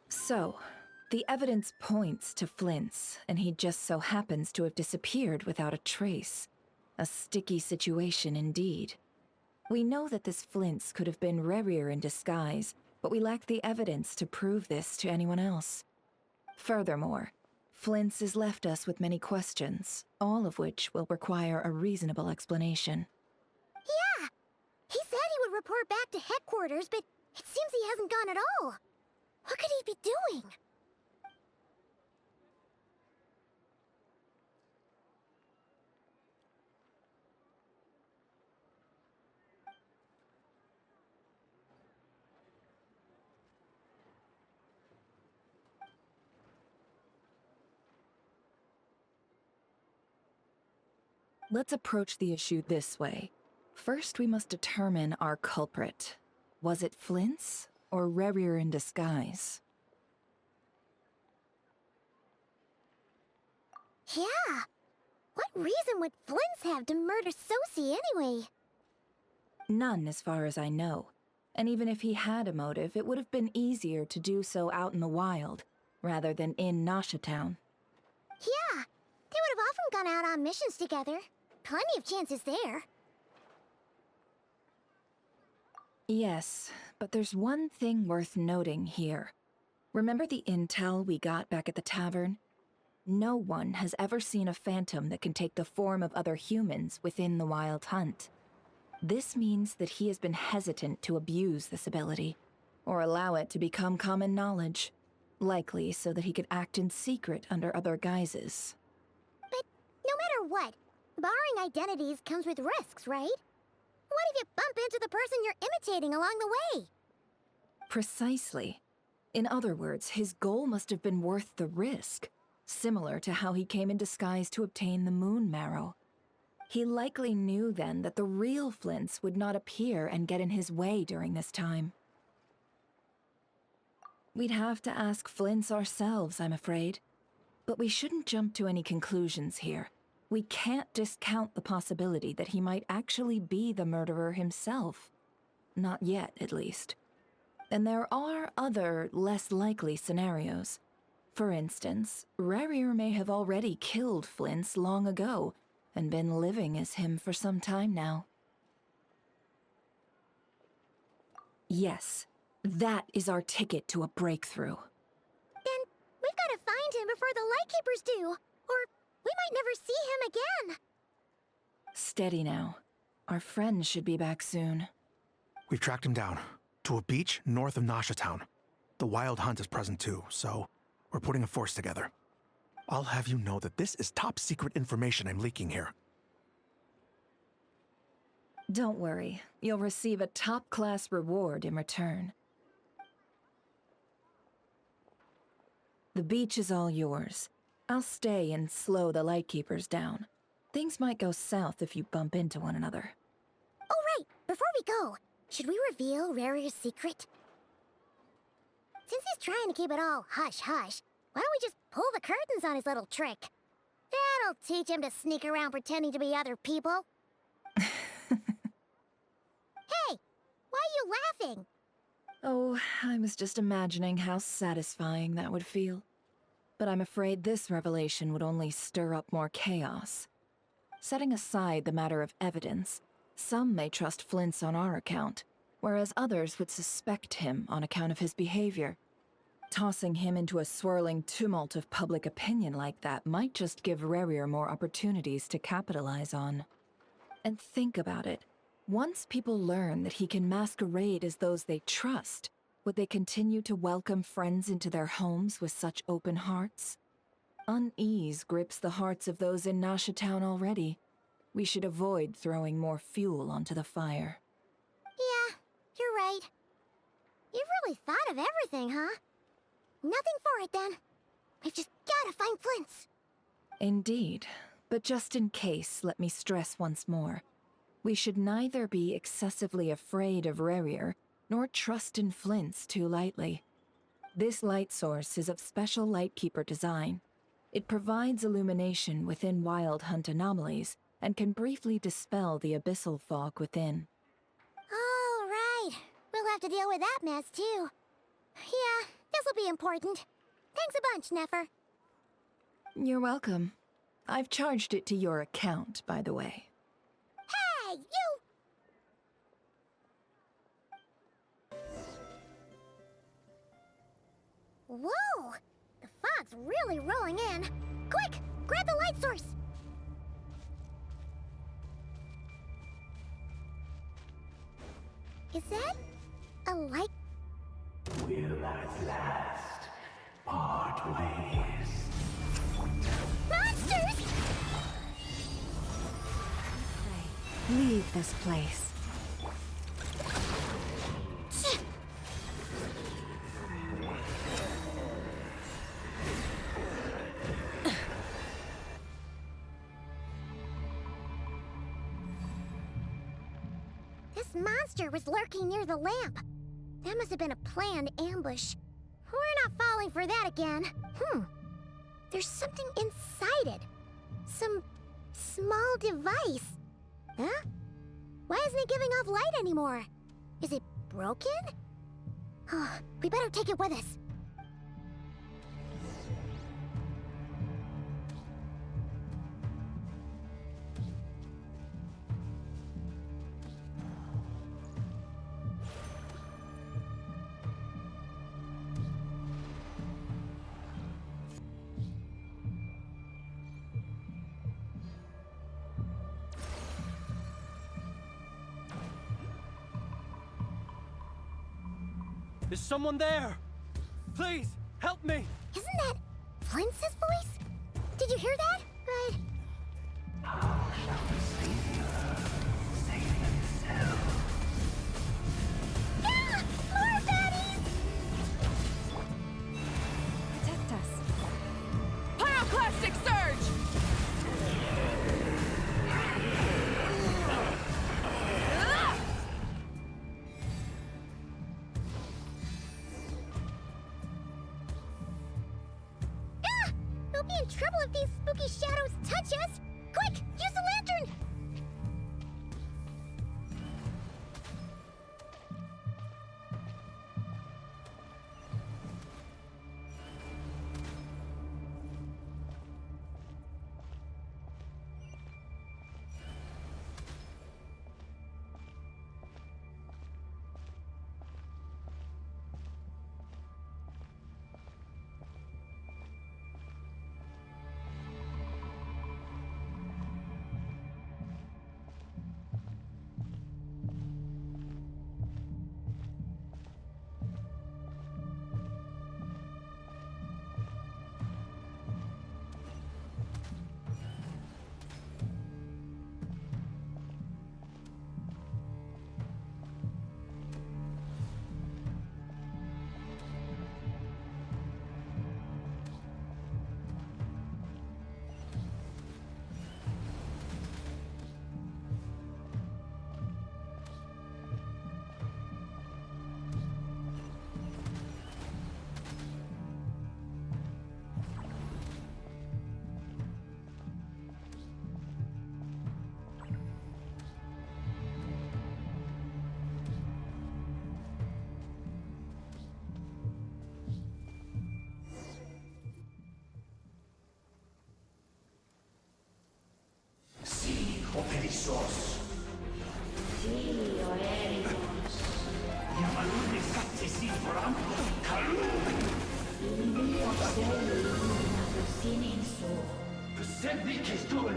Speaker 11: So, the evidence points to Flint's, and he just so happens to have disappeared without a trace. A sticky situation indeed. We know that this Flint's could have been Rerir in disguise, but we lack the evidence to prove this to anyone else. Furthermore, Flint's has left us with many questions, all of which will require a reasonable explanation.
Speaker 4: Yeah! He said he would report back to headquarters, but it seems he hasn't gone at all. What could he be doing?
Speaker 11: Let's approach the issue this way. First, we must determine our culprit. Was it Flint's or Rerir in disguise?
Speaker 4: Yeah! What reason would Flint's have to murder Sosie anyway?
Speaker 11: None, as far as I know. And even if he had a motive, it would have been easier to do so out in the wild, rather than in Nasha Town.
Speaker 4: Yeah! They would have often gone out on missions together. Plenty of chances there.
Speaker 11: Yes, but there's one thing worth noting here. Remember the intel we got back at the tavern? No one has ever seen a phantom that can take the form of other humans within the Wild Hunt. This means that he has been hesitant to abuse this ability, or allow it to become common knowledge, likely so that he could act in secret under other guises.
Speaker 4: But no matter what, borrowing identities comes with risks, right? What if you bump into the person you're imitating along the way?
Speaker 11: Precisely. In other words, his goal must have been worth the risk, similar to how he came in disguise to obtain the moon marrow. He likely knew then that the real Flint's would not appear and get in his way during this time. We'd have to ask Flint's ourselves, I'm afraid. But we shouldn't jump to any conclusions here. We can't discount the possibility that he might actually be the murderer himself. Not yet, at least. And there are other, less likely scenarios. For instance, Rerir may have already killed Flint's long ago, and been living as him for some time now. Yes, that is our ticket to a breakthrough.
Speaker 4: Then we've got to find him before the Lightkeepers do, or we might never see him again.
Speaker 11: Steady now. Our friend should be back soon.
Speaker 22: We've tracked him down to a beach north of Nasha Town. The Wild Hunt is present too, so we're putting a force together. I'll have you know that this is top secret information I'm leaking here.
Speaker 11: Don't worry, you'll receive a top-class reward in return. The beach is all yours. I'll stay and slow the Lightkeepers down. Things might go south if you bump into one another.
Speaker 4: Oh right, before we go, should we reveal Rerir's secret? Since he's trying to keep it all hush-hush, why don't we just pull the curtains on his little trick? That'll teach him to sneak around pretending to be other people. Hey, why are you laughing?
Speaker 11: Oh, I was just imagining how satisfying that would feel. But I'm afraid this revelation would only stir up more chaos. Setting aside the matter of evidence, some may trust Flint's on our account, whereas others would suspect him on account of his behavior. Tossing him into a swirling tumult of public opinion like that might just give Rerir more opportunities to capitalize on. And think about it. Once people learn that he can masquerade as those they trust, would they continue to welcome friends into their homes with such open hearts? Unease grips the hearts of those in Nasha Town already. We should avoid throwing more fuel onto the fire.
Speaker 4: Yeah, you're right. You really thought of everything, huh? Nothing for it, then. We've just gotta find Flints.
Speaker 11: Indeed. But just in case, let me stress once more. We should neither be excessively afraid of Rarier, nor trust in Flints too lightly. This light source is of special Lightkeeper design. It provides illumination within Wild Hunt anomalies, and can briefly dispel the abyssal fog within.
Speaker 4: All right. We'll have to deal with that mess, too. Yeah, this'll be important. Thanks a bunch, Nefer.
Speaker 11: You're welcome. I've charged it to your account, by the way.
Speaker 4: Hey, you! Whoa! The fog's really rolling in. Quick! Grab the light source! Is that a light?
Speaker 6: Will at last part ways.
Speaker 4: Monsters!
Speaker 18: Leave this place.
Speaker 4: This monster was lurking near the lamp. That must have been a planned ambush. We're not falling for that again. There's something inside it. Some small device. Huh? Why isn't it giving off light anymore? Is it broken? Oh, we better take it with us.
Speaker 20: Is someone there? Please, help me!
Speaker 4: Isn't that Flints' voice? Did you hear that? But...
Speaker 6: How shall the Savior save himself?
Speaker 4: Ah! More baddies!
Speaker 18: Protect us.
Speaker 8: Pyroclastic surge!
Speaker 4: We'll be in trouble if these spooky shadows touch us! Quick, use the lantern!
Speaker 6: Operissos. Sì, Oericos. Yamalune sattesi forampo kalun. Il mio sei una sininso. Servi che stol.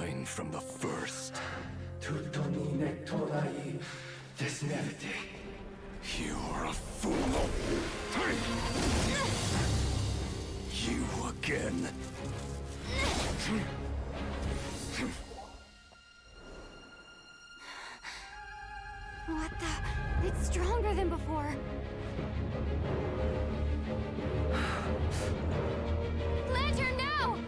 Speaker 13: mine from the first. You're a fool. You again.
Speaker 19: What the? It's stronger than before. Lantern, no!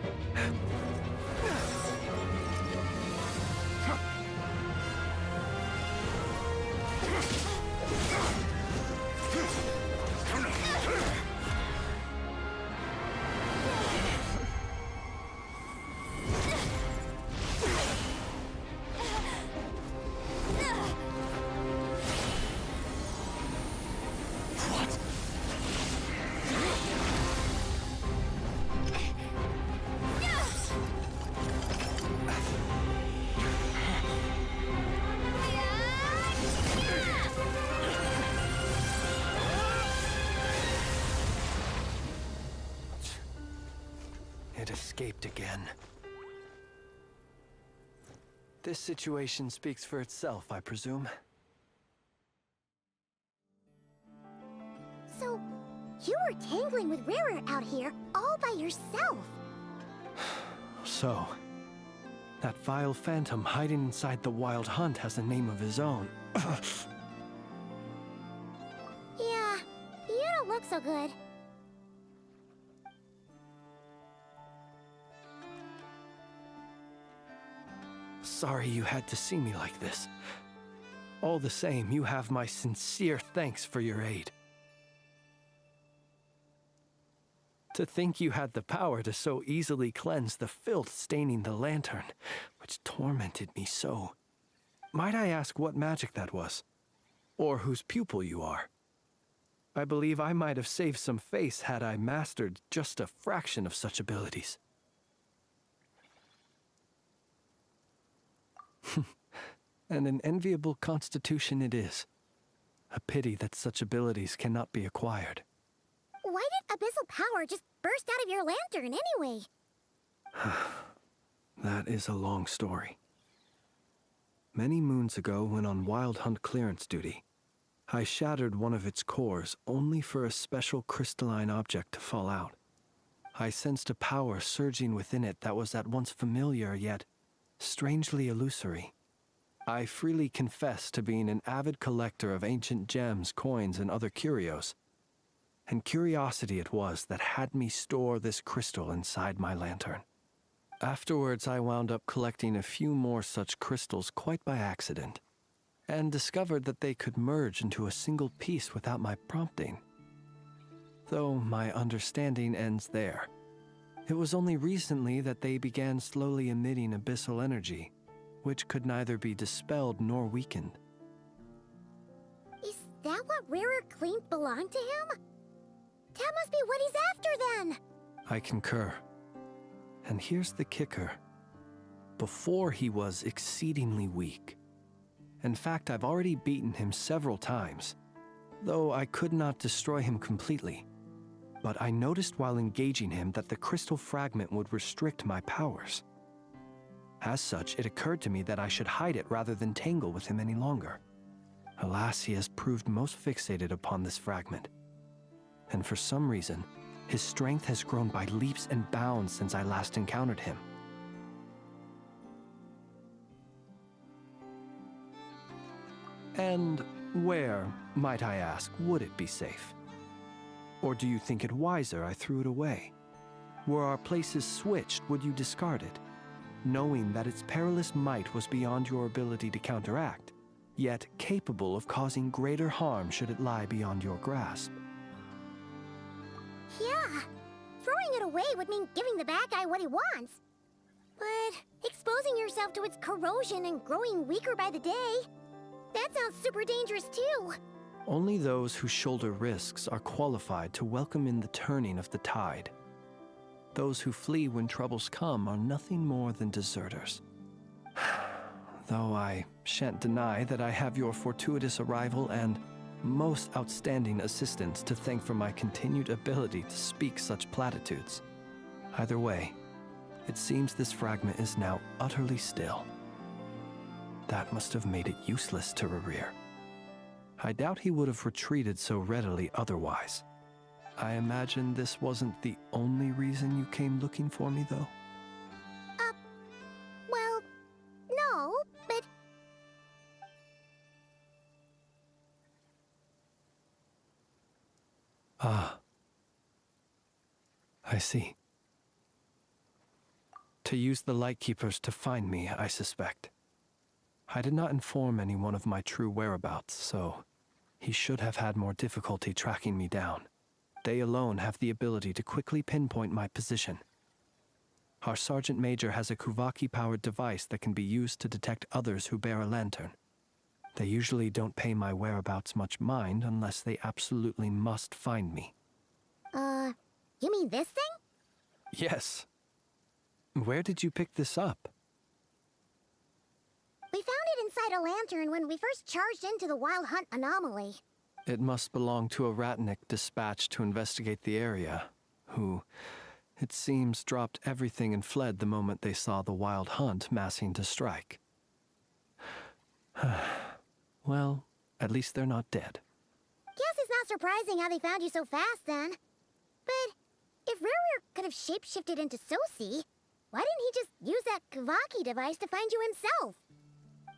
Speaker 10: It escaped again. This situation speaks for itself, I presume.
Speaker 4: So, you were tangling with Rarer out here all by yourself.
Speaker 10: So, that vile phantom hiding inside the Wild Hunt has a name of his own.
Speaker 4: Yeah, you don't look so good.
Speaker 10: Sorry you had to see me like this. All the same, you have my sincere thanks for your aid. To think you had the power to so easily cleanse the filth staining the lantern, which tormented me so. Might I ask what magic that was? Or whose pupil you are? I believe I might have saved some face had I mastered just a fraction of such abilities. And an enviable constitution it is. A pity that such abilities cannot be acquired.
Speaker 4: Why did abyssal power just burst out of your lantern anyway?
Speaker 10: That is a long story. Many moons ago, when on Wild Hunt clearance duty, I shattered one of its cores only for a special crystalline object to fall out. I sensed a power surging within it that was at once familiar yet strangely illusory. I freely confess to being an avid collector of ancient gems, coins, and other curios. And curiosity it was that had me store this crystal inside my lantern. Afterwards, I wound up collecting a few more such crystals quite by accident, and discovered that they could merge into a single piece without my prompting. Though my understanding ends there. It was only recently that they began slowly emitting abyssal energy, which could neither be dispelled nor weakened.
Speaker 4: Is that what Rarer claimed belonged to him? That must be what he's after then!
Speaker 10: I concur. And here's the kicker. Before he was exceedingly weak. In fact, I've already beaten him several times, though I could not destroy him completely. But I noticed while engaging him that the crystal fragment would restrict my powers. As such, it occurred to me that I should hide it rather than tangle with him any longer. Alas, he has proved most fixated upon this fragment. And for some reason, his strength has grown by leaps and bounds since I last encountered him. And where, might I ask, would it be safe? Or do you think it wiser I threw it away? Were our places switched, would you discard it, knowing that its perilous might was beyond your ability to counteract, yet capable of causing greater harm should it lie beyond your grasp?
Speaker 4: Yeah, throwing it away would mean giving the bad guy what he wants. But exposing yourself to its corrosion and growing weaker by the day, that sounds super dangerous too.
Speaker 10: Only those who shoulder risks are qualified to welcome in the turning of the tide. Those who flee when troubles come are nothing more than deserters. Though I shan't deny that I have your fortuitous arrival and most outstanding assistance to thank for my continued ability to speak such platitudes. Either way, It seems this fragment is now utterly still. That must have made it useless to Rerir. I doubt he would have retreated so readily otherwise. I imagine this wasn't the only reason you came looking for me, though?
Speaker 4: Well, no, but...
Speaker 10: Ah. I see. To use the Lightkeepers to find me, I suspect. I did not inform anyone of my true whereabouts, so he should have had more difficulty tracking me down. They alone have the ability to quickly pinpoint my position. Our Sergeant Major has a Kuvaki-powered device that can be used to detect others who bear a lantern. They usually don't pay my whereabouts much mind unless they absolutely must find me.
Speaker 4: You mean this thing?
Speaker 10: Yes. Where did you pick this up?
Speaker 4: We found it inside a lantern when we first charged into the Wild Hunt anomaly.
Speaker 10: It must belong to a Ratnik dispatched to investigate the area, who, it seems, dropped everything and fled the moment they saw the Wild Hunt massing to strike. Well, at least they're not dead.
Speaker 4: Guess it's not surprising how they found you so fast, then. But if Rerir could have shapeshifted into Sosi, why didn't he just use that Kavaki device to find you himself?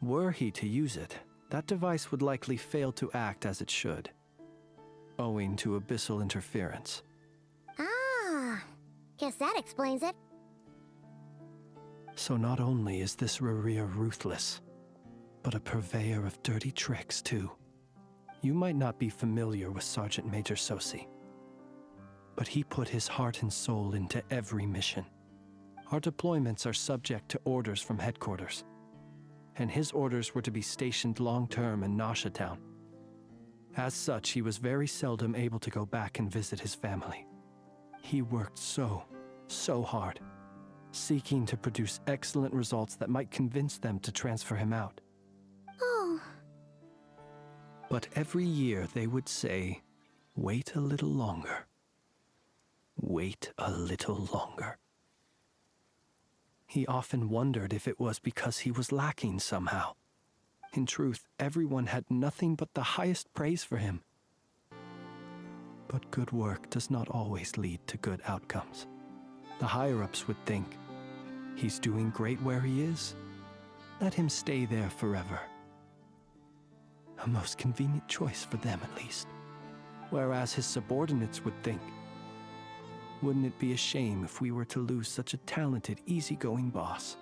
Speaker 10: Were he to use it, that device would likely fail to act as it should, owing to abyssal interference.
Speaker 4: Ah, guess that explains it.
Speaker 10: So not only is this Rerir ruthless, but a purveyor of dirty tricks, too. You might not be familiar with Sergeant Major Sosi, but he put his heart and soul into every mission. Our deployments are subject to orders from headquarters, and his orders were to be stationed long-term in Nasha Town. As such, he was very seldom able to go back and visit his family. He worked so hard, seeking to produce excellent results that might convince them to transfer him out.
Speaker 4: Oh.
Speaker 10: But every year they would say, "Wait a little longer. Wait a little longer." He often wondered if it was because he was lacking somehow. In truth, everyone had nothing but the highest praise for him. But good work does not always lead to good outcomes. The higher-ups would think, he's doing great where he is. Let him stay there forever. A most convenient choice for them, at least. Whereas his subordinates would think, wouldn't it be a shame if we were to lose such a talented, easygoing boss?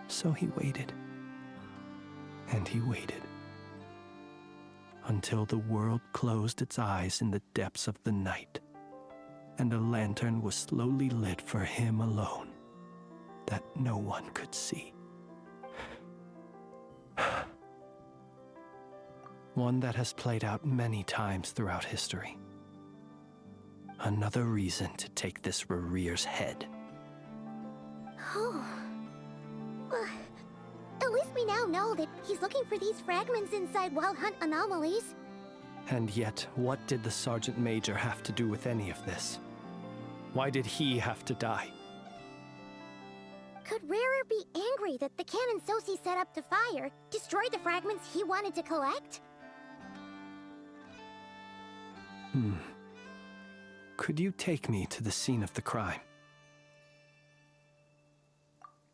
Speaker 10: So he waited. And he waited. Until the world closed its eyes in the depths of the night, and a lantern was slowly lit for him alone, that no one could see. One that has played out many times throughout history. Another reason to take this Rerir's head.
Speaker 4: Oh. Well, at least we now know that he's looking for these fragments inside Wild Hunt anomalies.
Speaker 10: And yet, what did the Sergeant Major have to do with any of this? Why did he have to die?
Speaker 4: Could Rerir be angry that the cannon Sosi set up to fire destroyed the fragments he wanted to collect?
Speaker 10: Could you take me to the scene of the crime?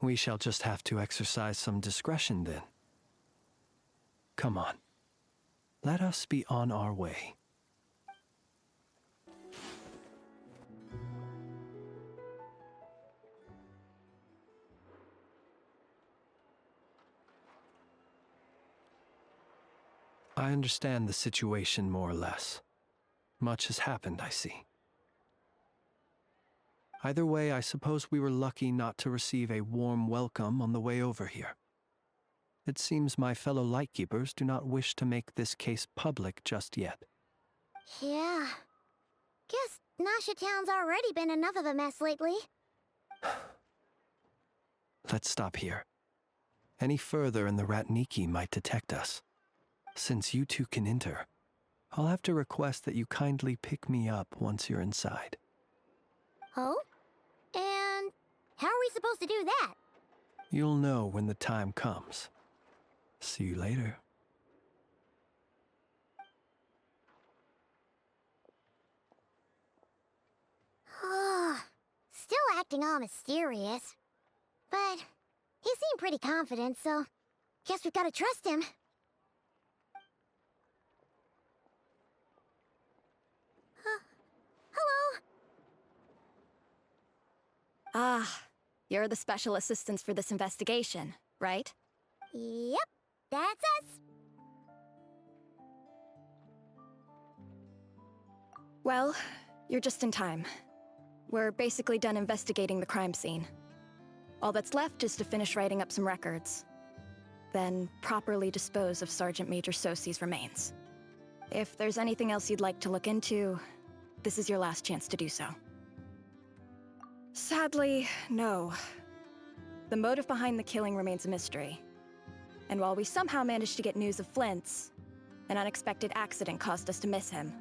Speaker 10: We shall just have to exercise some discretion then. Come on. Let us be on our way. I understand the situation more or less. Much has happened, I see. Either way, I suppose we were lucky not to receive a warm welcome on the way over here. It seems my fellow Lightkeepers do not wish to make this case public just yet.
Speaker 4: Yeah. Guess Nasha Town's already been enough of a mess lately.
Speaker 10: Let's stop here. Any further and the Ratniki might detect us. Since you two can enter, I'll have to request that you kindly pick me up once you're inside.
Speaker 4: Oh? And How are we supposed to do that?
Speaker 10: You'll know when the time comes. See you later.
Speaker 4: Still acting all mysterious. But he seemed pretty confident, so guess we've got to trust him. Hello?
Speaker 21: Ah, you're the special assistants for this investigation, right?
Speaker 4: Yep, that's us.
Speaker 21: Well, you're just in time. We're basically done investigating the crime scene. All that's left is to finish writing up some records. Then properly dispose of Sergeant Major Sosie's remains. If there's anything else you'd like to look into, this is your last chance to do so. Sadly, no. The motive behind the killing remains a mystery. And while we somehow managed to get news of Flint's, an unexpected accident caused us to miss him.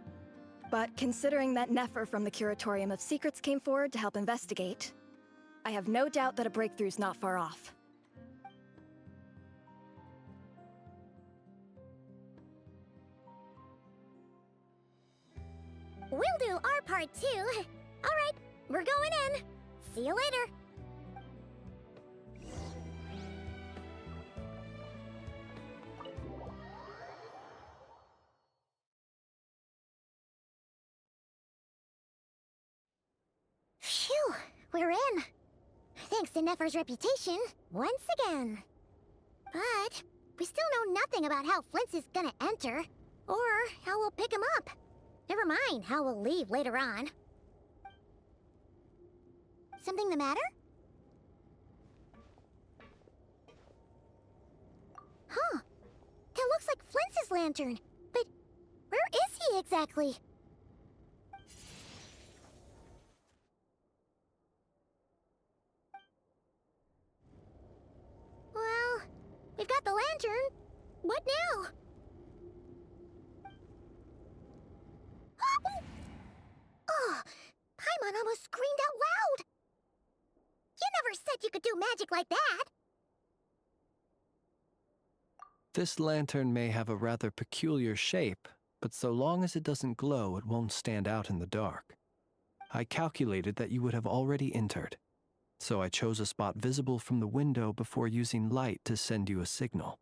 Speaker 21: But considering that Nefer from the Curatorium of Secrets came forward to help investigate, I have no doubt that a breakthrough's not far off.
Speaker 4: We'll do our part too. All right, we're going in. See you later. Phew, we're in. Thanks to Nefer's reputation, once again. But we still know nothing about how Flint's is gonna enter, or how we'll pick him up. Never mind how we'll leave later on. Something the matter? Huh. That looks like Flint's lantern. But where is he exactly? Well, we've got the lantern. What now? Oh, Paimon almost screamed out loud. You never said you could do magic like that.
Speaker 10: This lantern may have a rather peculiar shape, but so long as it doesn't glow, it won't stand out in the dark. I calculated that you would have already entered, so I chose a spot visible from the window before using light to send you a signal.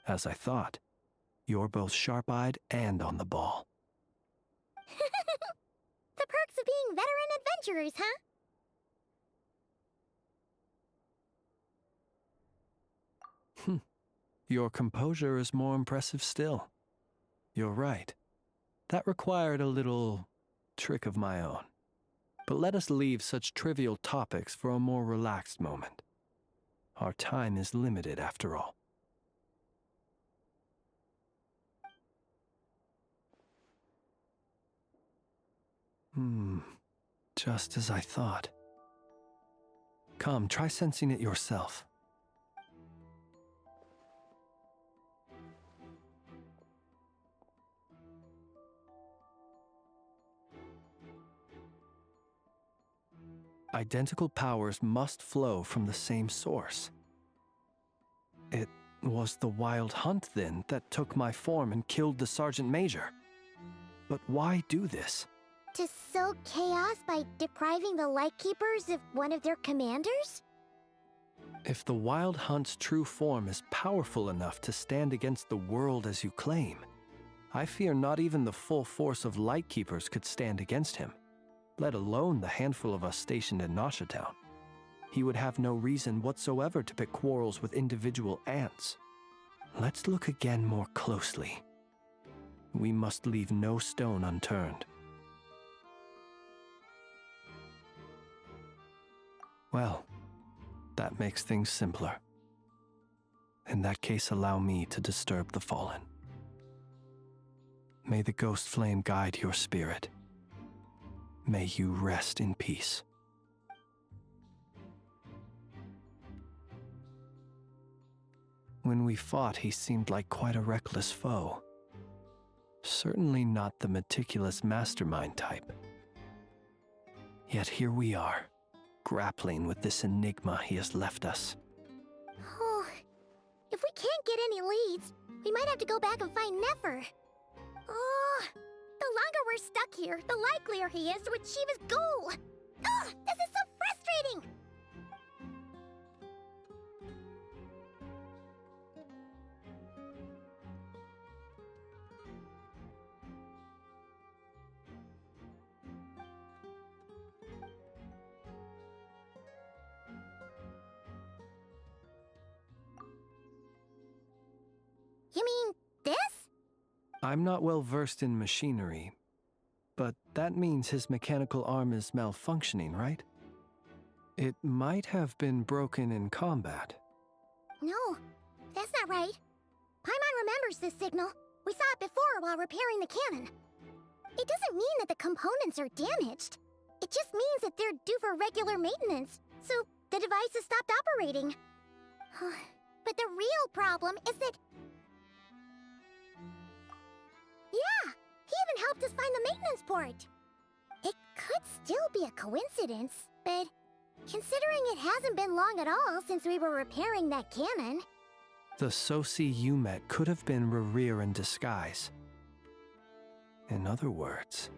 Speaker 10: As I thought, you're both sharp-eyed and on the ball.
Speaker 4: The perks of being veteran adventurers, huh?
Speaker 10: Your composure is more impressive still. You're right. That required a little trick of my own. But let us leave such trivial topics for a more relaxed moment. Our time is limited, after all. Just as I thought. Come, try sensing it yourself. Identical powers must flow from the same source. It was the Wild Hunt, then, that took my form and killed the Sergeant Major. But why do this?
Speaker 4: To sow chaos by depriving the Lightkeepers of one of their commanders?
Speaker 10: If the Wild Hunt's true form is powerful enough to stand against the world as you claim, I fear not even the full force of Lightkeepers could stand against him, let alone the handful of us stationed in Nasha Town. He would have no reason whatsoever to pick quarrels with individual ants. Let's look again more closely. We must leave no stone unturned. Well, that makes things simpler. In that case, allow me to disturb the fallen. May the ghost flame guide your spirit. May you rest in peace. When we fought, he seemed like quite a reckless foe. Certainly not the meticulous mastermind type. Yet here we are, grappling with this enigma he has left us.
Speaker 4: Oh, if we can't get any leads, we might have to go back and find Nefer. Oh, the longer we're stuck here, the likelier he is to achieve his goal. Oh, this is so frustrating! You mean this?
Speaker 10: I'm not well versed in machinery, but that means his mechanical arm is malfunctioning, right? It might have been broken in combat.
Speaker 4: No, that's not right. Paimon remembers this signal. We saw it before while repairing the cannon. It doesn't mean that the components are damaged. It just means that they're due for regular maintenance, so the device has stopped operating. But the real problem is that... Yeah, he even helped us find the maintenance port. It could still be a coincidence, but considering it hasn't been long at all since we were repairing that cannon...
Speaker 10: The Sosi you met could have been Rerir in disguise. In other words,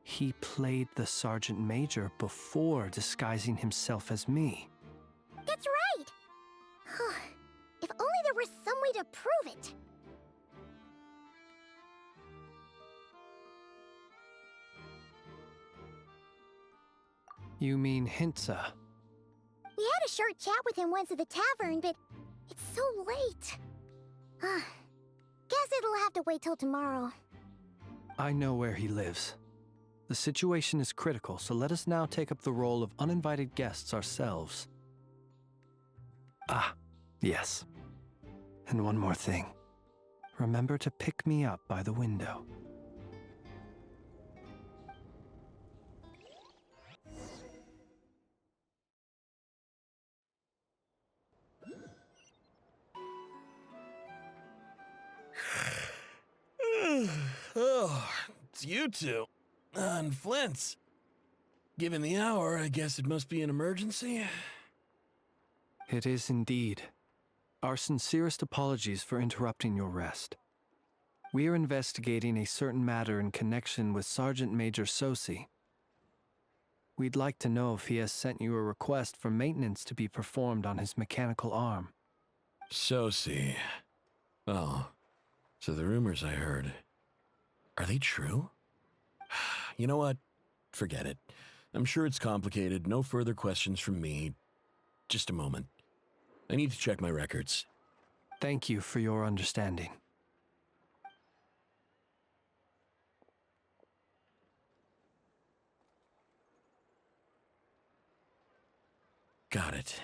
Speaker 10: he played the Sergeant Major before disguising himself as me.
Speaker 4: That's right! If only there were some way to prove it.
Speaker 10: You mean Hintsa?
Speaker 4: We had a short chat with him once at the tavern, but it's so late. Guess it'll have to wait till tomorrow.
Speaker 10: I know where he lives. The situation is critical, so let us now take up the role of uninvited guests ourselves. Ah, yes. And one more thing. Remember to pick me up by the window.
Speaker 13: Oh, it's you two. And Flint's. Given the hour, I guess it must be an emergency.
Speaker 10: It is indeed. Our sincerest apologies for interrupting your rest. We are investigating a certain matter in connection with Sergeant Major Sosi. We'd like to know if he has sent you a request for maintenance to be performed on his mechanical arm.
Speaker 13: Sosi. Oh, so the rumors I heard, are they true? You know what? Forget it. I'm sure it's complicated. No further questions from me. Just a moment. I need to check my records.
Speaker 10: Thank you for your understanding.
Speaker 13: Got it.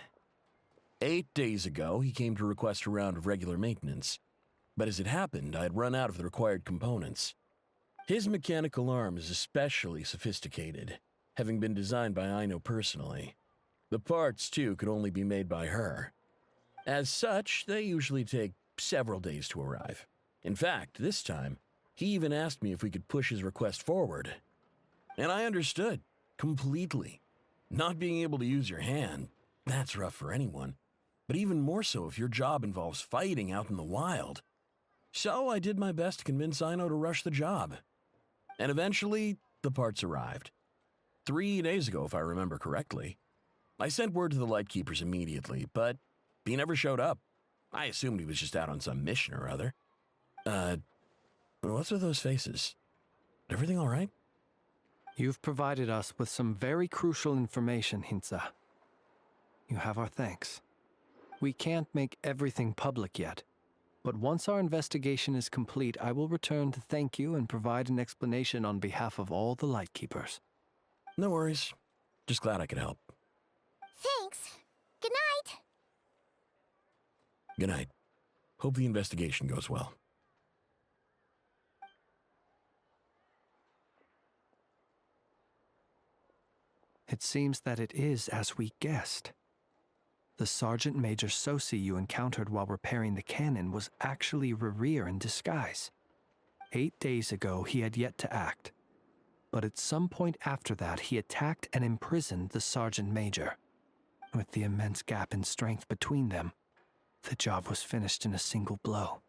Speaker 13: 8 days ago, he came to request a round of regular maintenance. But as it happened, I had run out of the required components. His mechanical arm is especially sophisticated, having been designed by Aino personally. The parts, too, could only be made by her. As such, they usually take several days to arrive. In fact, this time, he even asked me if we could push his request forward. And I understood, completely. Not being able to use your hand, that's rough for anyone. But even more so if your job involves fighting out in the wild. So I did my best to convince Aino to rush the job. And eventually, the parts arrived. 3 days ago, if I remember correctly. I sent word to the Lightkeepers immediately, but he never showed up. I assumed he was just out on some mission or other. What's with those faces? Everything all right?
Speaker 10: You've provided us with some very crucial information, Hintsa. You have our thanks. We can't make everything public yet, but once our investigation is complete, I will return to thank you and provide an explanation on behalf of all the Lightkeepers.
Speaker 13: No worries. Just glad I could help.
Speaker 4: Thanks. Good night.
Speaker 13: Good night. Hope the investigation goes well.
Speaker 10: It seems that it is as we guessed. The Sergeant Major Sosi you encountered while repairing the cannon was actually Rerir in disguise. 8 days ago, he had yet to act. but at some point after that, he attacked and imprisoned the Sergeant Major. With the immense gap in strength between them, the job was finished in a single blow.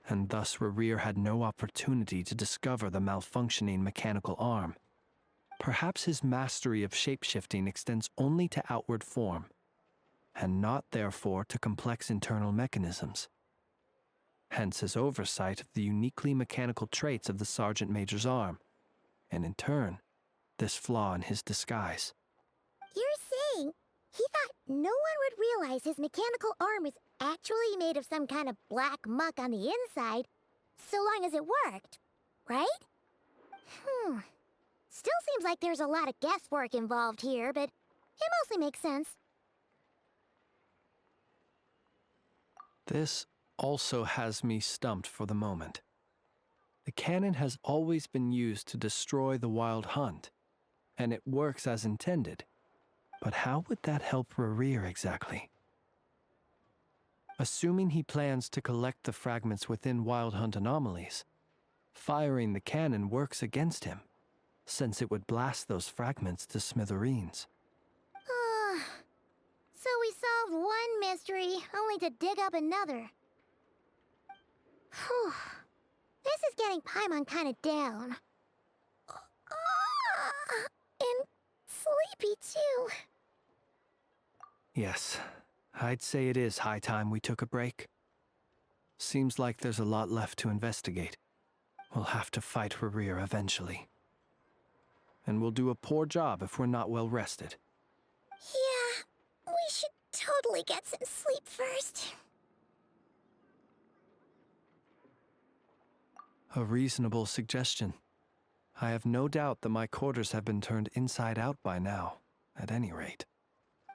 Speaker 10: And thus Rerir had no opportunity to discover the malfunctioning mechanical arm. Perhaps his mastery of shapeshifting extends only to outward form, and not therefore to complex internal mechanisms. Hence his oversight of the uniquely mechanical traits of the Sergeant Major's arm, and in turn, this flaw in his disguise.
Speaker 4: You're saying he thought no one would realize his mechanical arm is actually made of some kind of black muck on the inside, so long as it worked, right? Still seems like there's a lot of guesswork involved here, but it mostly makes sense.
Speaker 10: This also has me stumped for the moment. The cannon has always been used to destroy the Wild Hunt, and it works as intended. But how would that help Rerir exactly? Assuming he plans to collect the fragments within Wild Hunt anomalies, firing the cannon works against him, since it would blast those fragments to smithereens.
Speaker 4: So we solved one mystery, only to dig up another. Whew. This is getting Paimon kind of down. And sleepy, too.
Speaker 10: Yes, I'd say it is high time we took a break. Seems like there's a lot left to investigate. We'll have to fight Rerir eventually. And we'll do a poor job if we're not well rested.
Speaker 4: Yeah, we should totally get some sleep first.
Speaker 10: A reasonable suggestion. I have no doubt that my quarters have been turned inside out by now, at any rate.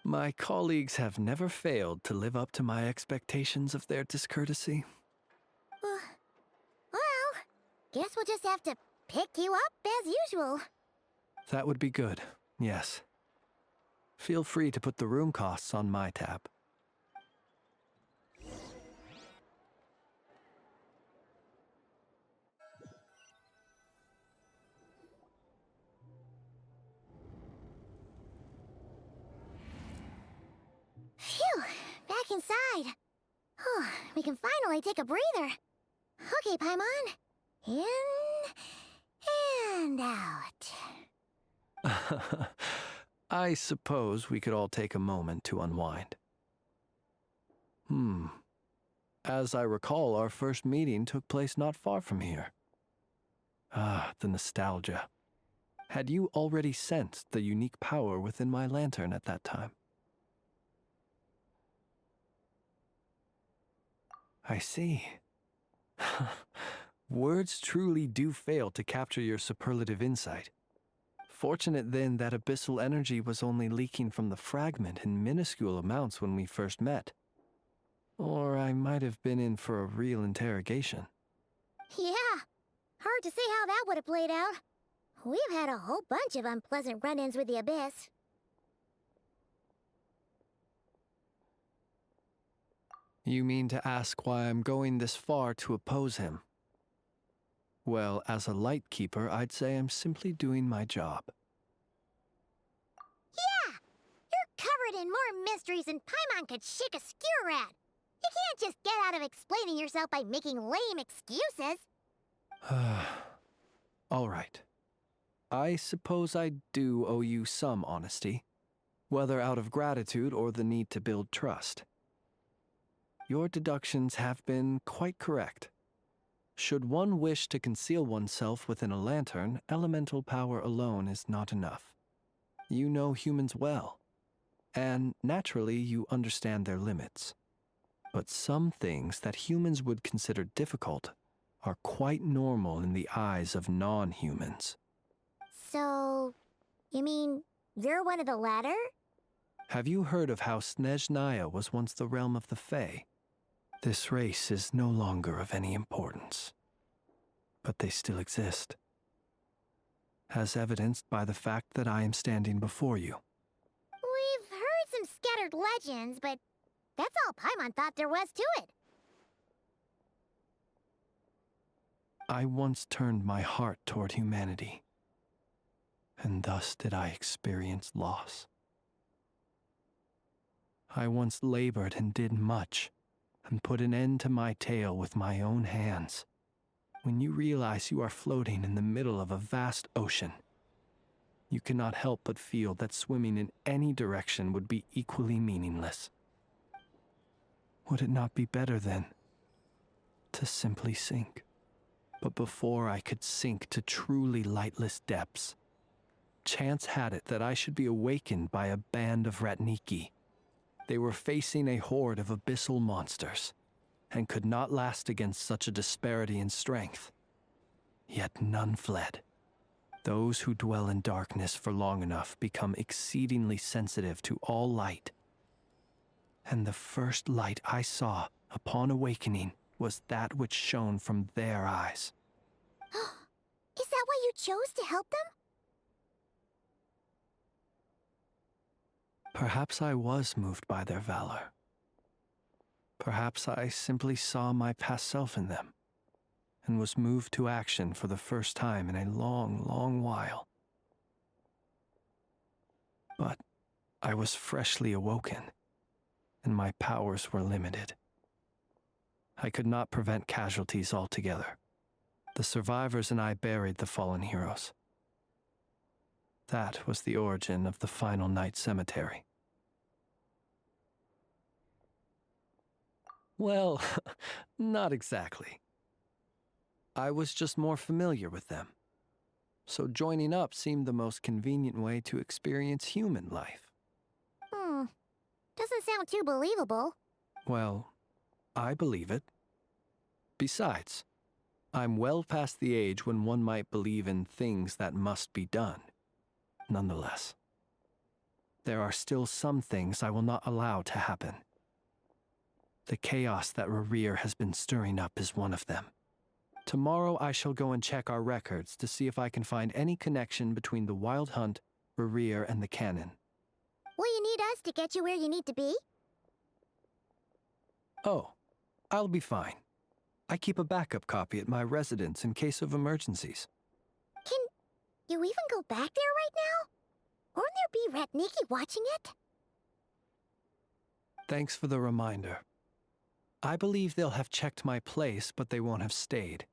Speaker 10: My colleagues have never failed to live up to my expectations of their discourtesy.
Speaker 4: Well, guess we'll just have to pick you up as usual.
Speaker 10: That would be good, yes. Feel free to put the room costs on my tab.
Speaker 4: Phew, back inside. We can finally take a breather. Okay, Paimon. In and out.
Speaker 10: I suppose we could all take a moment to unwind. As I recall, our first meeting took place not far from here. Ah, the nostalgia. Had you already sensed the unique power within my lantern at that time? I see. Words truly do fail to capture your superlative insight. Fortunate then that abyssal energy was only leaking from the fragment in minuscule amounts when we first met. Or I might have been in for a real interrogation.
Speaker 4: Yeah, hard to say how that would have played out. We've had a whole bunch of unpleasant run-ins with the Abyss.
Speaker 10: You mean to ask why I'm going this far to oppose him? Well, as a Lightkeeper, I'd say I'm simply doing my job.
Speaker 4: Yeah! You're covered in more mysteries than Paimon could shake a skewer at. You can't just get out of explaining yourself by making lame excuses.
Speaker 10: All right. I suppose I do owe you some honesty, whether out of gratitude or the need to build trust. Your deductions have been quite correct. Should one wish to conceal oneself within a lantern, elemental power alone is not enough. You know humans well, and naturally you understand their limits. But some things that humans would consider difficult are quite normal in the eyes of non-humans.
Speaker 4: So, you mean you're one of the latter?
Speaker 10: Have you heard of how Snezhnaya was once the realm of the Fae? This race is no longer of any importance, but they still exist, as evidenced by the fact that I am standing before you.
Speaker 4: We've heard some scattered legends, but that's all Paimon thought there was to it.
Speaker 10: I once turned my heart toward humanity, and thus did I experience loss. I once labored and did much, and put an end to my tale with my own hands. When you realize you are floating in the middle of a vast ocean, you cannot help but feel that swimming in any direction would be equally meaningless. Would it not be better, then, to simply sink? But before I could sink to truly lightless depths, chance had it that I should be awakened by a band of Ratniki. They were facing a horde of abyssal monsters, and could not last against such a disparity in strength. Yet none fled. Those who dwell in darkness for long enough become exceedingly sensitive to all light. And the first light I saw upon awakening was that which shone from their eyes.
Speaker 4: Is that why you chose to help them?
Speaker 10: Perhaps I was moved by their valor. Perhaps I simply saw my past self in them, and was moved to action for the first time in a long, long while. But I was freshly awoken, and my powers were limited. I could not prevent casualties altogether. The survivors and I buried the fallen heroes. That was the origin of the final night cemetery. Well, not exactly. I was just more familiar with them, so joining up seemed the most convenient way to experience human life.
Speaker 4: Doesn't sound too believable.
Speaker 10: Well, I believe it. Besides, I'm well past the age when one might believe in things that must be done. Nonetheless, there are still some things I will not allow to happen. The chaos that Rerir has been stirring up is one of them. Tomorrow I shall go and check our records to see if I can find any connection between the Wild Hunt, Rerir, and the Canon.
Speaker 4: Will you need us to get you where you need to be?
Speaker 10: Oh, I'll be fine. I keep a backup copy at my residence in case of emergencies.
Speaker 4: Can you even go back there right now? Won't there be Ratniki watching it?
Speaker 10: Thanks for the reminder. I believe they'll have checked my place, but they won't have stayed.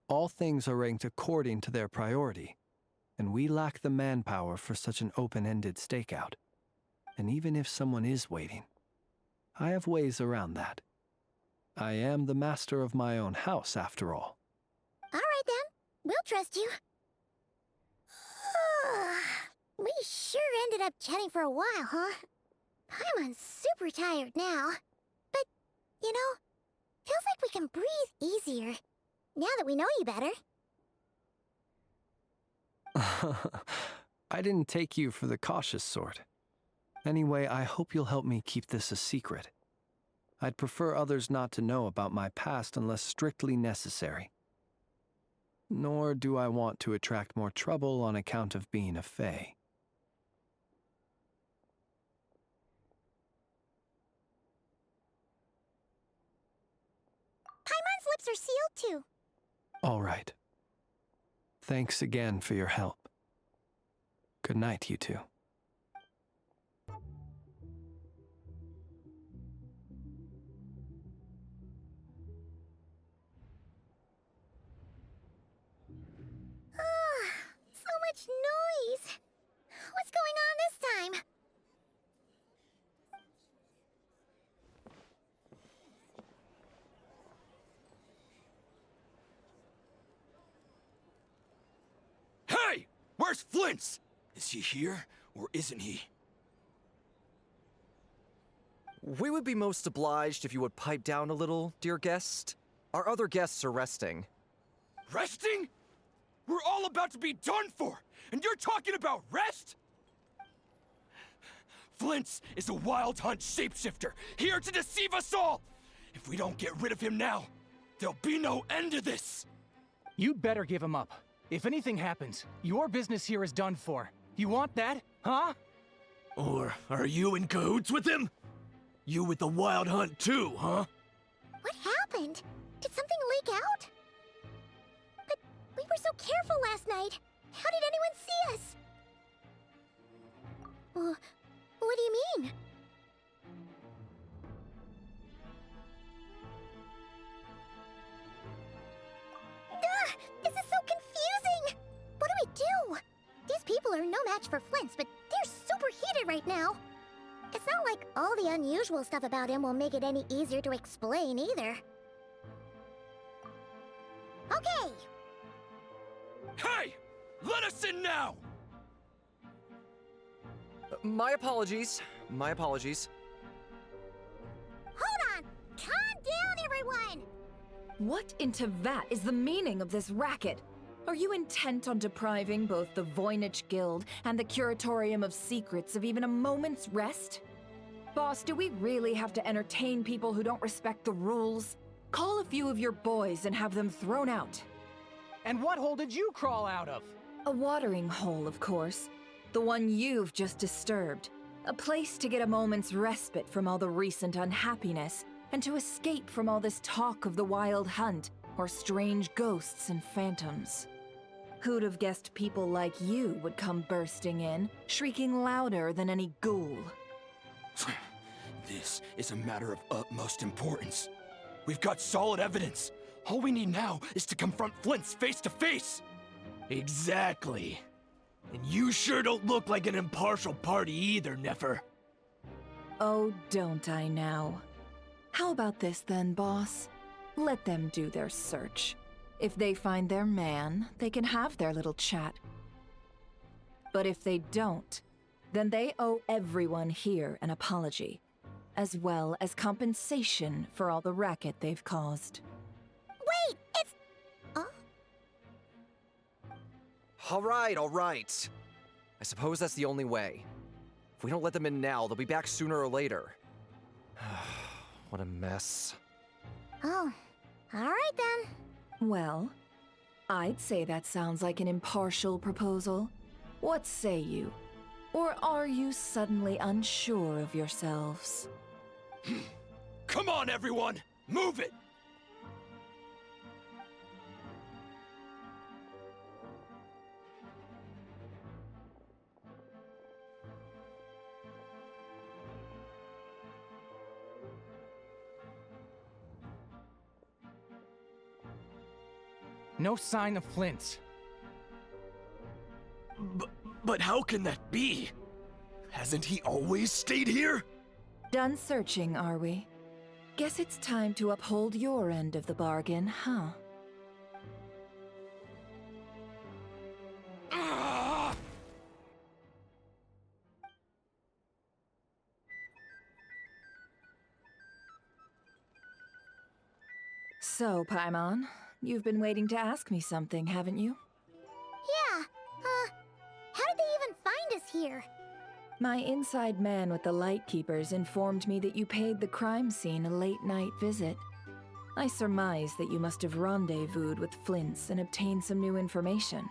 Speaker 10: All things are ranked according to their priority, and we lack the manpower for such an open-ended stakeout. And even if someone is waiting, I have ways around that. I am the master of my own house, after all.
Speaker 4: All right, then. We'll trust you. We sure ended up chatting for a while, huh? I'm super tired now. But, you know, feels like we can breathe easier, now that we know you better.
Speaker 10: I didn't take you for the cautious sort. Anyway, I hope you'll help me keep this a secret. I'd prefer others not to know about my past unless strictly necessary. Nor do I want to attract more trouble on account of being a fae.
Speaker 4: Paimon's lips are sealed too.
Speaker 10: All right. Thanks again for your help. Good night, you two.
Speaker 4: So much noise. What's going on this time?
Speaker 3: Hey! Where's Flint's? Is he here, or isn't he?
Speaker 12: We would be most obliged if you would pipe down a little, dear guest. Our other guests are resting.
Speaker 3: Resting? We're all about to be done for, and you're talking about rest? Flint's is a Wild Hunt shapeshifter, here to deceive us all! If we don't get rid of him now, there'll be no end to this!
Speaker 14: You'd better give him up. If anything happens, your business here is done for. You want that, huh?
Speaker 3: Or are you in cahoots with him? You with the Wild Hunt too, huh?
Speaker 4: What happened? Did something leak out? But we were so careful last night. How did anyone see us? What do you mean? Ugh, this is so confusing! What do we do? These people are no match for Flint's, but they're super heated right now. It's not like all the unusual stuff about him will make it any easier to explain either. Okay!
Speaker 3: Hey! Let us in now!
Speaker 12: My apologies. My apologies.
Speaker 4: Hold on! Calm down, everyone!
Speaker 11: What in Tevat is the meaning of this racket? Are you intent on depriving both the Voynich Guild and the Curatorium of Secrets of even a moment's rest? Boss, do we really have to entertain people who don't respect the rules? Call a few of your boys and have them thrown out.
Speaker 14: And what hole did you crawl out of?
Speaker 11: A watering hole, of course. The one you've just disturbed. A place to get a moment's respite from all the recent unhappiness, and to escape from all this talk of the Wild Hunt, or strange ghosts and phantoms. Who'd have guessed people like you would come bursting in, shrieking louder than any ghoul?
Speaker 3: This is a matter of utmost importance. We've got solid evidence. All we need now is to confront Flint's face to face. Exactly. And you sure don't look like an impartial party either, Nefer.
Speaker 11: Oh, don't I now? How about this then, boss? Let them do their search. If they find their man, they can have their little chat. But if they don't, then they owe everyone here an apology, as well as compensation for all the racket they've caused.
Speaker 4: Wait, it's...
Speaker 12: All right. I suppose that's the only way. If we don't let them in now, they'll be back sooner or later. What a mess.
Speaker 4: Oh, all right then.
Speaker 11: Well, I'd say that sounds like an impartial proposal. What say you? Or are you suddenly unsure of yourselves?
Speaker 3: Come on, everyone! Move it!
Speaker 14: No sign of Flint.
Speaker 3: But how can that be? Hasn't he always stayed here?
Speaker 11: Done searching, are we? Guess it's time to uphold your end of the bargain, huh? So, Paimon, you've been waiting to ask me something, haven't you?
Speaker 4: Yeah, how did they even find us here?
Speaker 11: My inside man with the Lightkeepers informed me that you paid the crime scene a late-night visit. I surmise that you must have rendezvoused with Flint's and obtained some new information.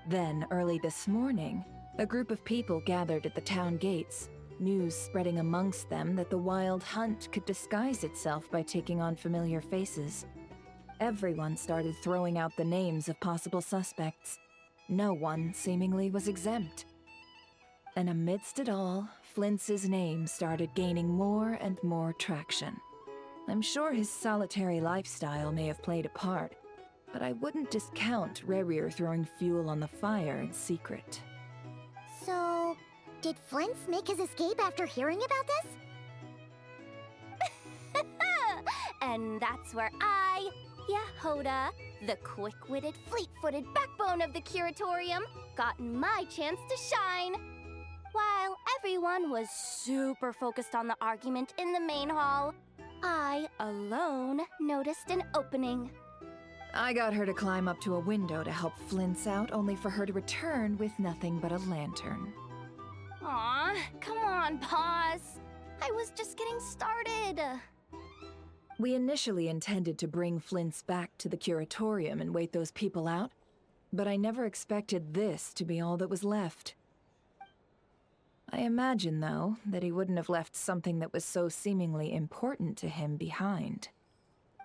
Speaker 11: Then, early this morning, a group of people gathered at the town gates, news spreading amongst them that the Wild Hunt could disguise itself by taking on familiar faces. Everyone started throwing out the names of possible suspects. No one, seemingly, was exempt. And amidst it all, Flint's name started gaining more and more traction. I'm sure his solitary lifestyle may have played a part, but I wouldn't discount Rerir throwing fuel on the fire in secret.
Speaker 4: So, did Flint's make his escape after hearing about this?
Speaker 7: And that's where I, Yehoda, the quick-witted, fleet-footed backbone of the Curatorium, got my chance to shine. While everyone was super focused on the argument in the main hall, I alone noticed an opening.
Speaker 11: I got her to climb up to a window to help Flint's out, only for her to return with nothing but a lantern.
Speaker 7: Aw, come on, boss. I was just getting started.
Speaker 11: We initially intended to bring Flint's back to the Curatorium and wait those people out, but I never expected this to be all that was left. I imagine, though, that he wouldn't have left something that was so seemingly important to him behind.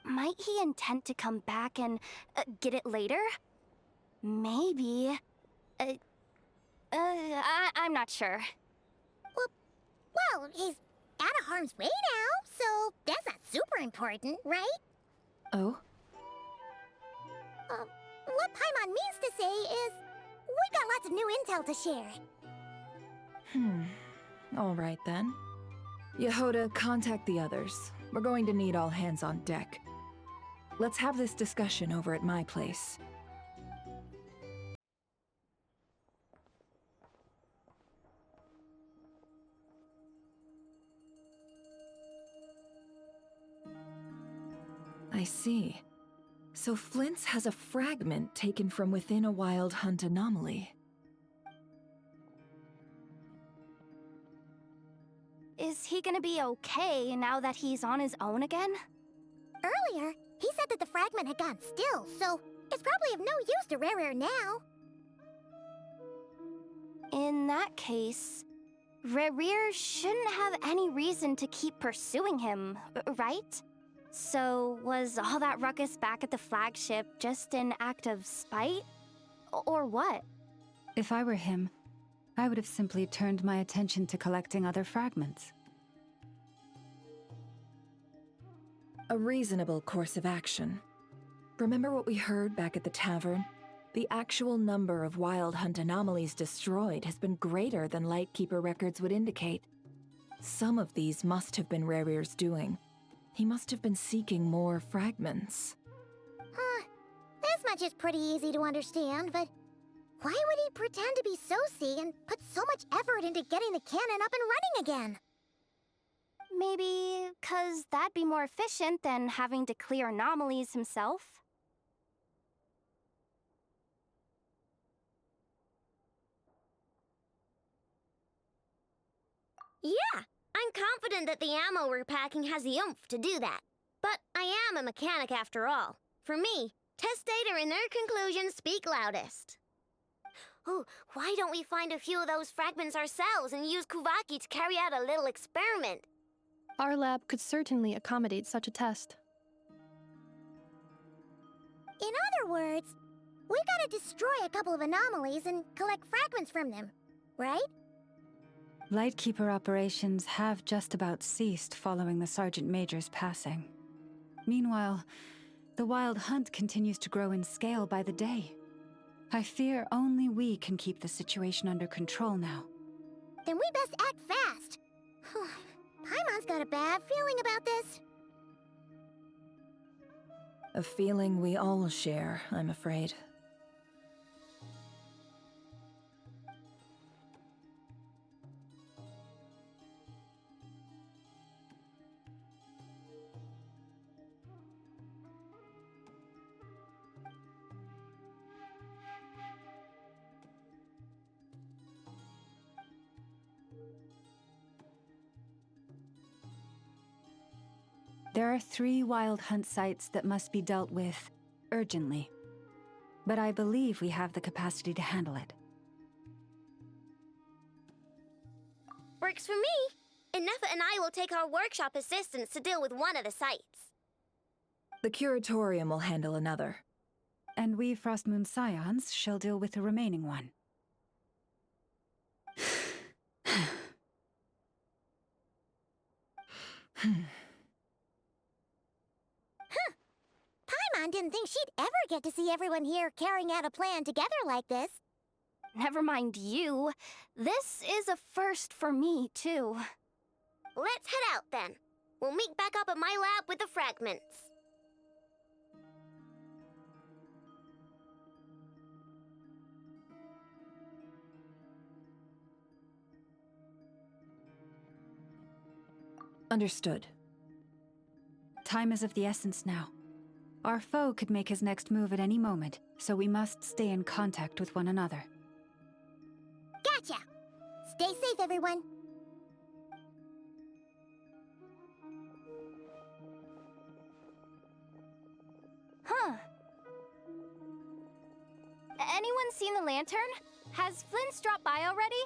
Speaker 7: Might he intend to come back and get it later? Maybe.
Speaker 19: I'm not sure.
Speaker 4: Well, he's out of harm's way now, so that's not super important, right?
Speaker 11: Oh?
Speaker 4: What Paimon means to say is, we've got lots of new intel to share.
Speaker 11: All right then. Yehoda, contact the others. We're going to need all hands on deck. Let's have this discussion over at my place. I see. So Flint's has a fragment taken from within a Wild Hunt anomaly.
Speaker 19: Is he gonna be okay now that he's on his own again?
Speaker 4: Earlier, he said that the fragment had gone still, so it's probably of no use to Rare now.
Speaker 19: In that case, Rare shouldn't have any reason to keep pursuing him, right? So, was all that ruckus back at the flagship just an act of spite? Or what?
Speaker 18: If I were him, I would have simply turned my attention to collecting other fragments.
Speaker 11: A reasonable course of action. Remember what we heard back at the tavern? The actual number of Wild Hunt anomalies destroyed has been greater than Lightkeeper records would indicate. Some of these must have been Rare's doing. He must have been seeking more fragments.
Speaker 4: This much is pretty easy to understand, but why would he pretend to be Soci and put so much effort into getting the cannon up and running again?
Speaker 19: Maybe 'cause that'd be more efficient than having to clear anomalies himself.
Speaker 7: Yeah, I'm confident that the ammo we're packing has the oomph to do that. But I am a mechanic after all. For me, test data and their conclusions speak loudest. Oh, why don't we find a few of those fragments ourselves and use Kuvaki to carry out a little experiment?
Speaker 5: Our lab could certainly accommodate such a test.
Speaker 4: In other words, we gotta destroy a couple of anomalies and collect fragments from them, right?
Speaker 18: Lightkeeper operations have just about ceased following the Sergeant Major's passing. Meanwhile, the Wild Hunt continues to grow in scale by the day. I fear only we can keep the situation under control now.
Speaker 4: Then we best act fast. Paimon's got a bad feeling about this.
Speaker 11: A feeling we all share, I'm afraid.
Speaker 18: There are 3 Wild Hunt sites that must be dealt with urgently. But I believe we have the capacity to handle it.
Speaker 7: Works for me. Ineffa and I will take our workshop assistants to deal with one of the sites.
Speaker 11: The Curatorium will handle another.
Speaker 18: And we Frostmoon Scions shall deal with the remaining one.
Speaker 4: Paimon didn't think she'd ever get to see everyone here carrying out a plan together like this.
Speaker 19: Never mind you. This is a first for me, too.
Speaker 7: Let's head out then. We'll meet back up at my lab with the fragments.
Speaker 11: Understood.
Speaker 18: Time is of the essence now. Our foe could make his next move at any moment, so we must stay in contact with one another.
Speaker 4: Gotcha! Stay safe, everyone.
Speaker 19: Huh. Anyone seen the lantern? Has Flint's dropped by already?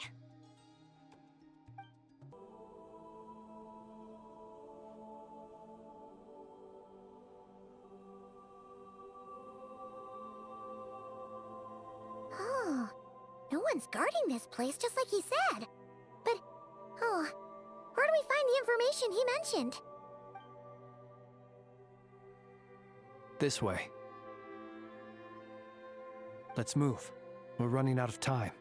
Speaker 4: Someone's guarding this place just like he said. But, oh, where do we find the information he mentioned?
Speaker 10: This way. Let's move. We're running out of time.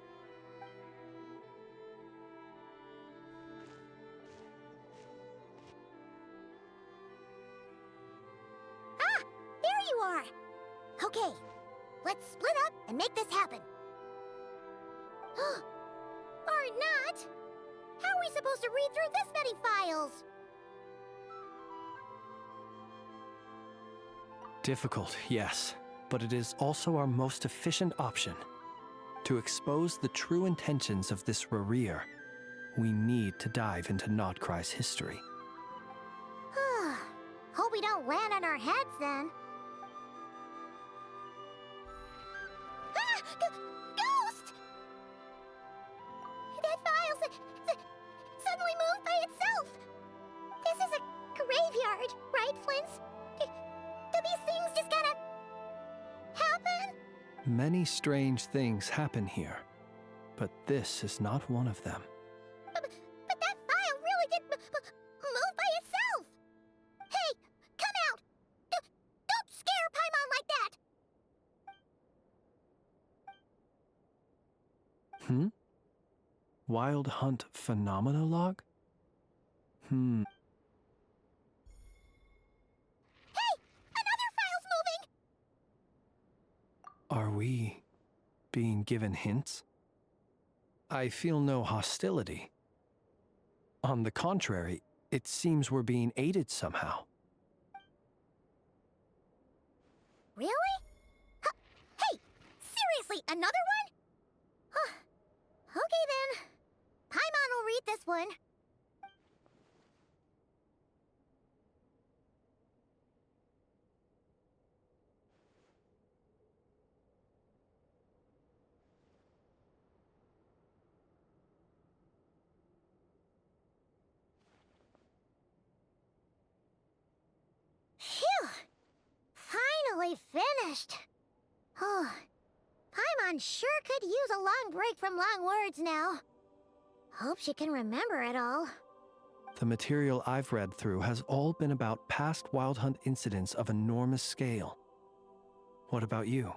Speaker 4: Ah! There you are! Okay, let's split up and make this happen. Or not! How are we supposed to read through this many files?
Speaker 10: Difficult, yes, but it is also our most efficient option. To expose the true intentions of this Rereer, we need to dive into Notcry's history.
Speaker 4: Hope we don't land on our heads then. Ah! Ghost! That file suddenly moved by itself. This is a graveyard, right, Flint's? Do these things just gotta happen?
Speaker 10: Many strange things happen here, but this is not one of them.
Speaker 4: But that file really did move by itself. Hey, come out! Don't scare Paimon like that!
Speaker 10: Hmm? Wild Hunt Phenomenologue?
Speaker 4: Hey! Another file's moving!
Speaker 10: Are we being given hints? I feel no hostility. On the contrary, it seems we're being aided somehow.
Speaker 4: Really? Hey! Seriously, another one? Okay then. Paimon will read this one. Phew! Finally finished. Oh, Paimon sure could use a long break from long words now. Hope she can remember it all.
Speaker 10: The material I've read through has all been about past Wild Hunt incidents of enormous scale. What about you?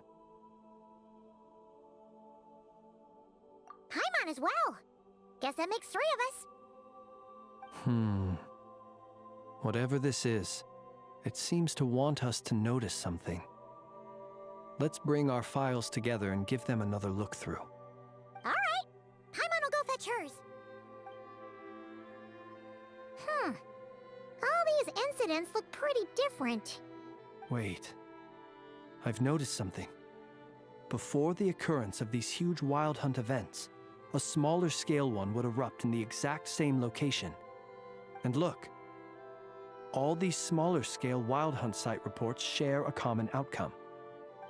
Speaker 4: Paimon as well. Guess that makes 3 of us.
Speaker 10: Whatever this is, it seems to want us to notice something. Let's bring our files together and give them another look through.
Speaker 4: All right. Paimon will go fetch hers. All these incidents look pretty different.
Speaker 10: Wait. I've noticed something. Before the occurrence of these huge Wild Hunt events, a smaller scale one would erupt in the exact same location. And look, all these smaller scale Wild Hunt site reports share a common outcome.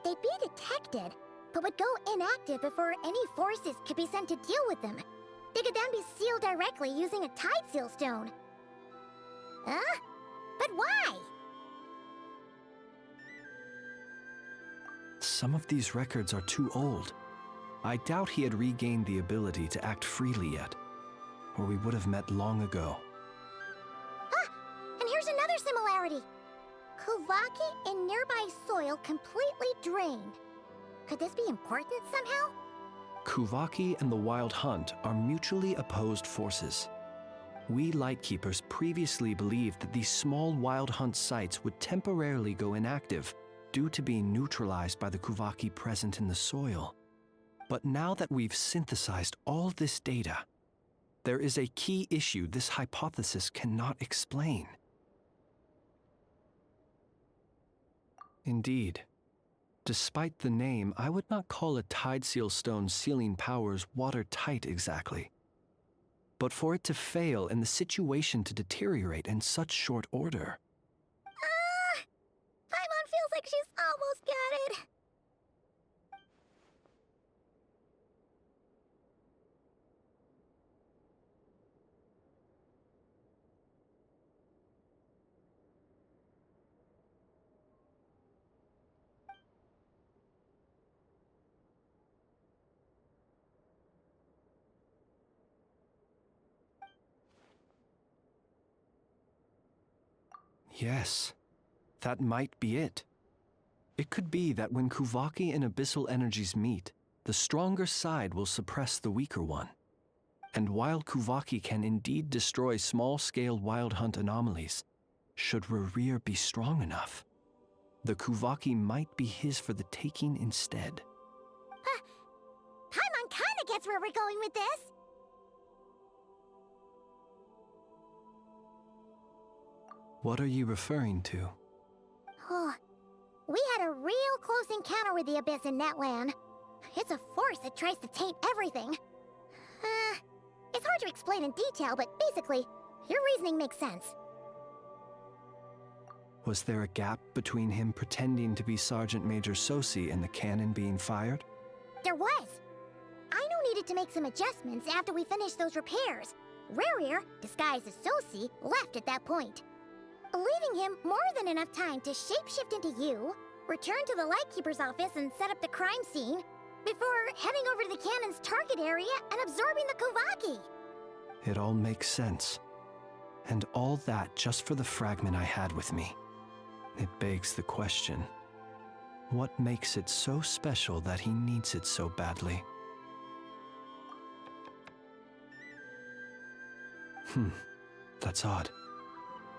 Speaker 4: They'd be detected, but would go inactive before any forces could be sent to deal with them. They could then be sealed directly using a tide seal stone. Huh? But why?
Speaker 10: Some of these records are too old. I doubt he had regained the ability to act freely yet, or we would have met long ago.
Speaker 4: And here's another similarity. Kuvaki and nearby soil completely drained. Could this be important somehow?
Speaker 10: Kuvaki and the Wild Hunt are mutually opposed forces. We Lightkeepers previously believed that these small Wild Hunt sites would temporarily go inactive due to being neutralized by the Kuvaki present in the soil. But now that we've synthesized all this data, there is a key issue this hypothesis cannot explain. Indeed. Despite the name, I would not call a tide seal stone's sealing powers watertight exactly. But for it to fail and the situation to deteriorate in such short order...
Speaker 4: Paimon feels like she's almost got it.
Speaker 10: Yes, that might be it. It could be that when Kuvaki and abyssal energies meet, the stronger side will suppress the weaker one. And while Kuvaki can indeed destroy small-scale Wild Hunt anomalies, should Rerir be strong enough, the Kuvaki might be his for the taking instead.
Speaker 4: Paimon kinda gets where we're going with this.
Speaker 10: What are you referring to?
Speaker 4: Oh, we had a real close encounter with the Abyss in Netland. It's a force that tries to taint everything. It's hard to explain in detail, but basically, your reasoning makes sense.
Speaker 10: Was there a gap between him pretending to be Sergeant Major Sosi and the cannon being fired?
Speaker 4: There was. Aino needed to make some adjustments after we finished those repairs. Rerir, disguised as Sosi, left at that point, leaving him more than enough time to shapeshift into you, return to the Lightkeeper's office and set up the crime scene, before heading over to the cannon's target area and absorbing the Kuvaki.
Speaker 10: It all makes sense. And all that just for the fragment I had with me. It begs the question, what makes it so special that he needs it so badly? That's odd.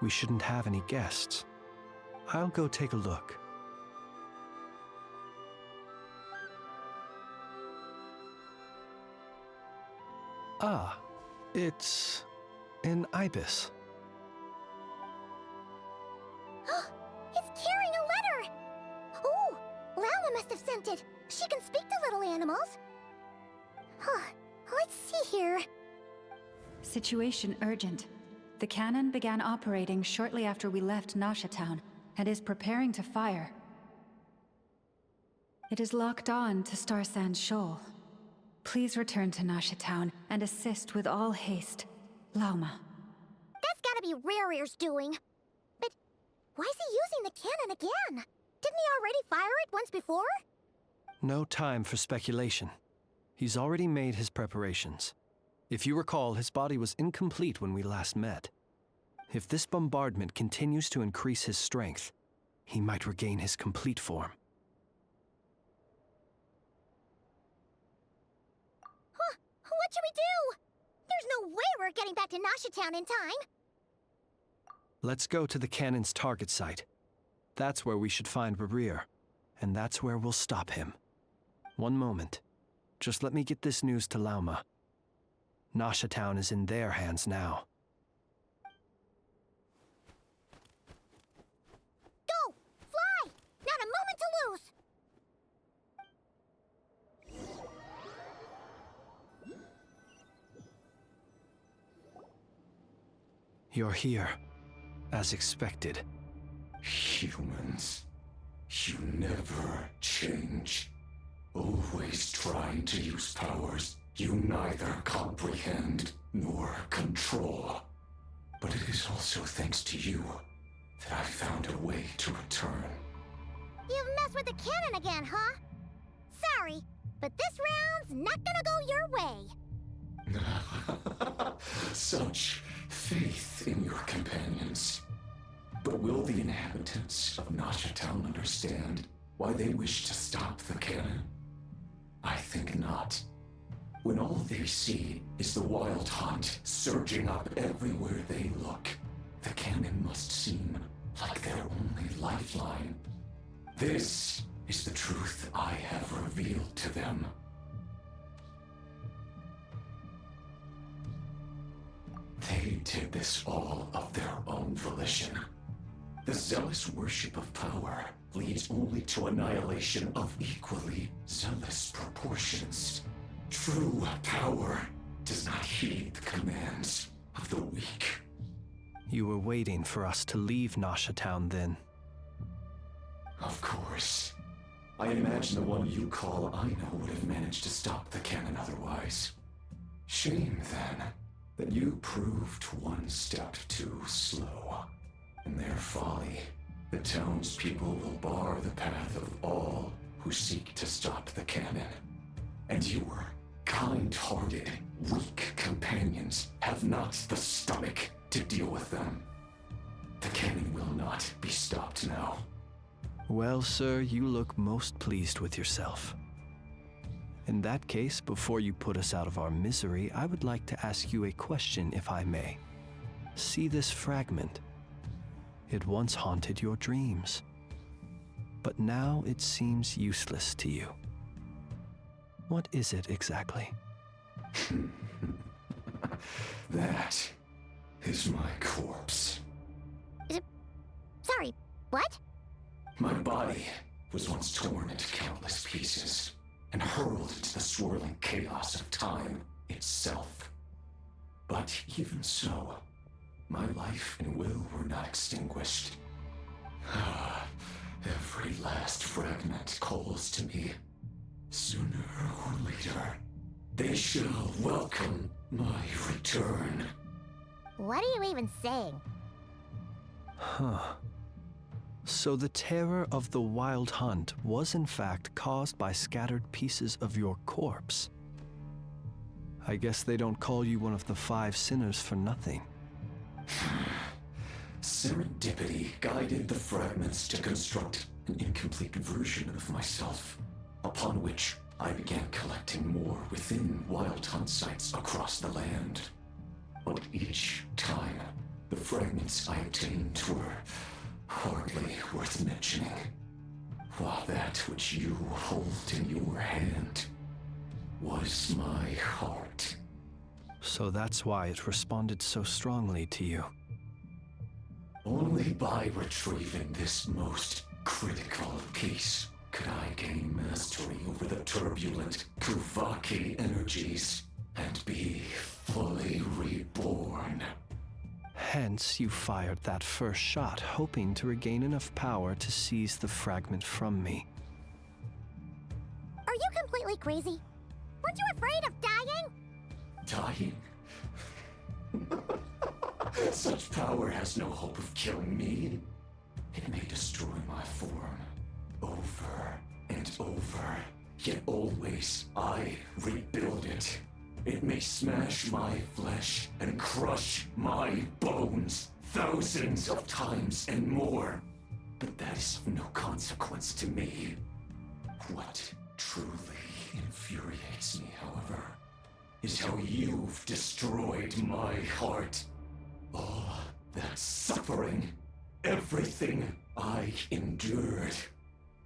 Speaker 10: We shouldn't have any guests. I'll go take a look. Ah, it's an ibis.
Speaker 4: It's carrying a letter! Ooh, Lala must have sent it. She can speak to little animals. Let's see here.
Speaker 18: Situation urgent. The cannon began operating shortly after we left Nasha Town and is preparing to fire. It is locked on to Star Sand Shoal. Please return to Nasha Town and assist with all haste. Lauma.
Speaker 4: That's gotta be Rerir's doing. But why is he using the cannon again? Didn't he already fire it once before?
Speaker 10: No time for speculation. He's already made his preparations. If you recall, his body was incomplete when we last met. If this bombardment continues to increase his strength, he might regain his complete form.
Speaker 4: What should we do? There's no way we're getting back to Nasha Town in time.
Speaker 10: Let's go to the cannon's target site. That's where we should find Rerir, and that's where we'll stop him. One moment. Just let me get this news to Lauma. Nasha Town is in their hands now.
Speaker 4: Go! Fly! Not a moment to lose!
Speaker 10: You're here, as expected.
Speaker 1: Humans, you never change. Always trying to use powers you neither comprehend nor control. But it is also thanks to you that I found a way to return.
Speaker 4: You've messed with the cannon again, huh? Sorry, but this round's not gonna go your way.
Speaker 1: Such faith in your companions. But will the inhabitants of Nasha Town understand why they wish to stop the cannon? I think not. When all they see is the Wild Hunt surging up everywhere they look, the cannon must seem like their only lifeline. This is the truth I have revealed to them. They did this all of their own volition. The zealous worship of power leads only to annihilation of equally zealous proportions. True power does not heed the commands of the weak.
Speaker 10: You were waiting for us to leave Nasha Town then.
Speaker 1: Of course. I imagine the one you call Aino would have managed to stop the cannon otherwise. Shame, then, that you proved one step too slow. In their folly, the townspeople will bar the path of all who seek to stop the cannon. And your kind-hearted, weak companions have not the stomach to deal with them. The cannon will not be stopped now.
Speaker 10: Well, sir, you look most pleased with yourself. In that case, before you put us out of our misery, I would like to ask you a question, if I may. See this fragment? It once haunted your dreams, but now it seems useless to you. What is it exactly?
Speaker 1: That is my corpse.
Speaker 4: Sorry, what?
Speaker 1: My body was once torn into countless pieces and hurled into the swirling chaos of time itself. But even so, my life and will were not extinguished. Every last fragment calls to me. Sooner or later, they shall welcome my return.
Speaker 4: What are you even saying?
Speaker 10: Huh. So the terror of the Wild Hunt was in fact caused by scattered pieces of your corpse. I guess they don't call you one of the 5 sinners for nothing.
Speaker 1: Serendipity guided the fragments to construct an incomplete version of myself, upon which I began collecting more within Wild Hunt sites across the land. But each time, the fragments I obtained were hardly worth mentioning, while that which you hold in your hand was my heart.
Speaker 10: So that's why it responded so strongly to you.
Speaker 1: Only by retrieving this most critical piece could I gain mastery over the turbulent Kuvaki energies and be fully reborn.
Speaker 10: Hence, you fired that first shot, hoping to regain enough power to seize the fragment from me.
Speaker 4: Are you completely crazy? Weren't you afraid of dying?
Speaker 1: Dying? Such power has no hope of killing me. It may destroy my form over and over, yet always I rebuild it. It may smash my flesh and crush my bones thousands of times and more, but that is of no consequence to me. What truly infuriates me, however, is how you've destroyed my heart. All that suffering, everything I endured,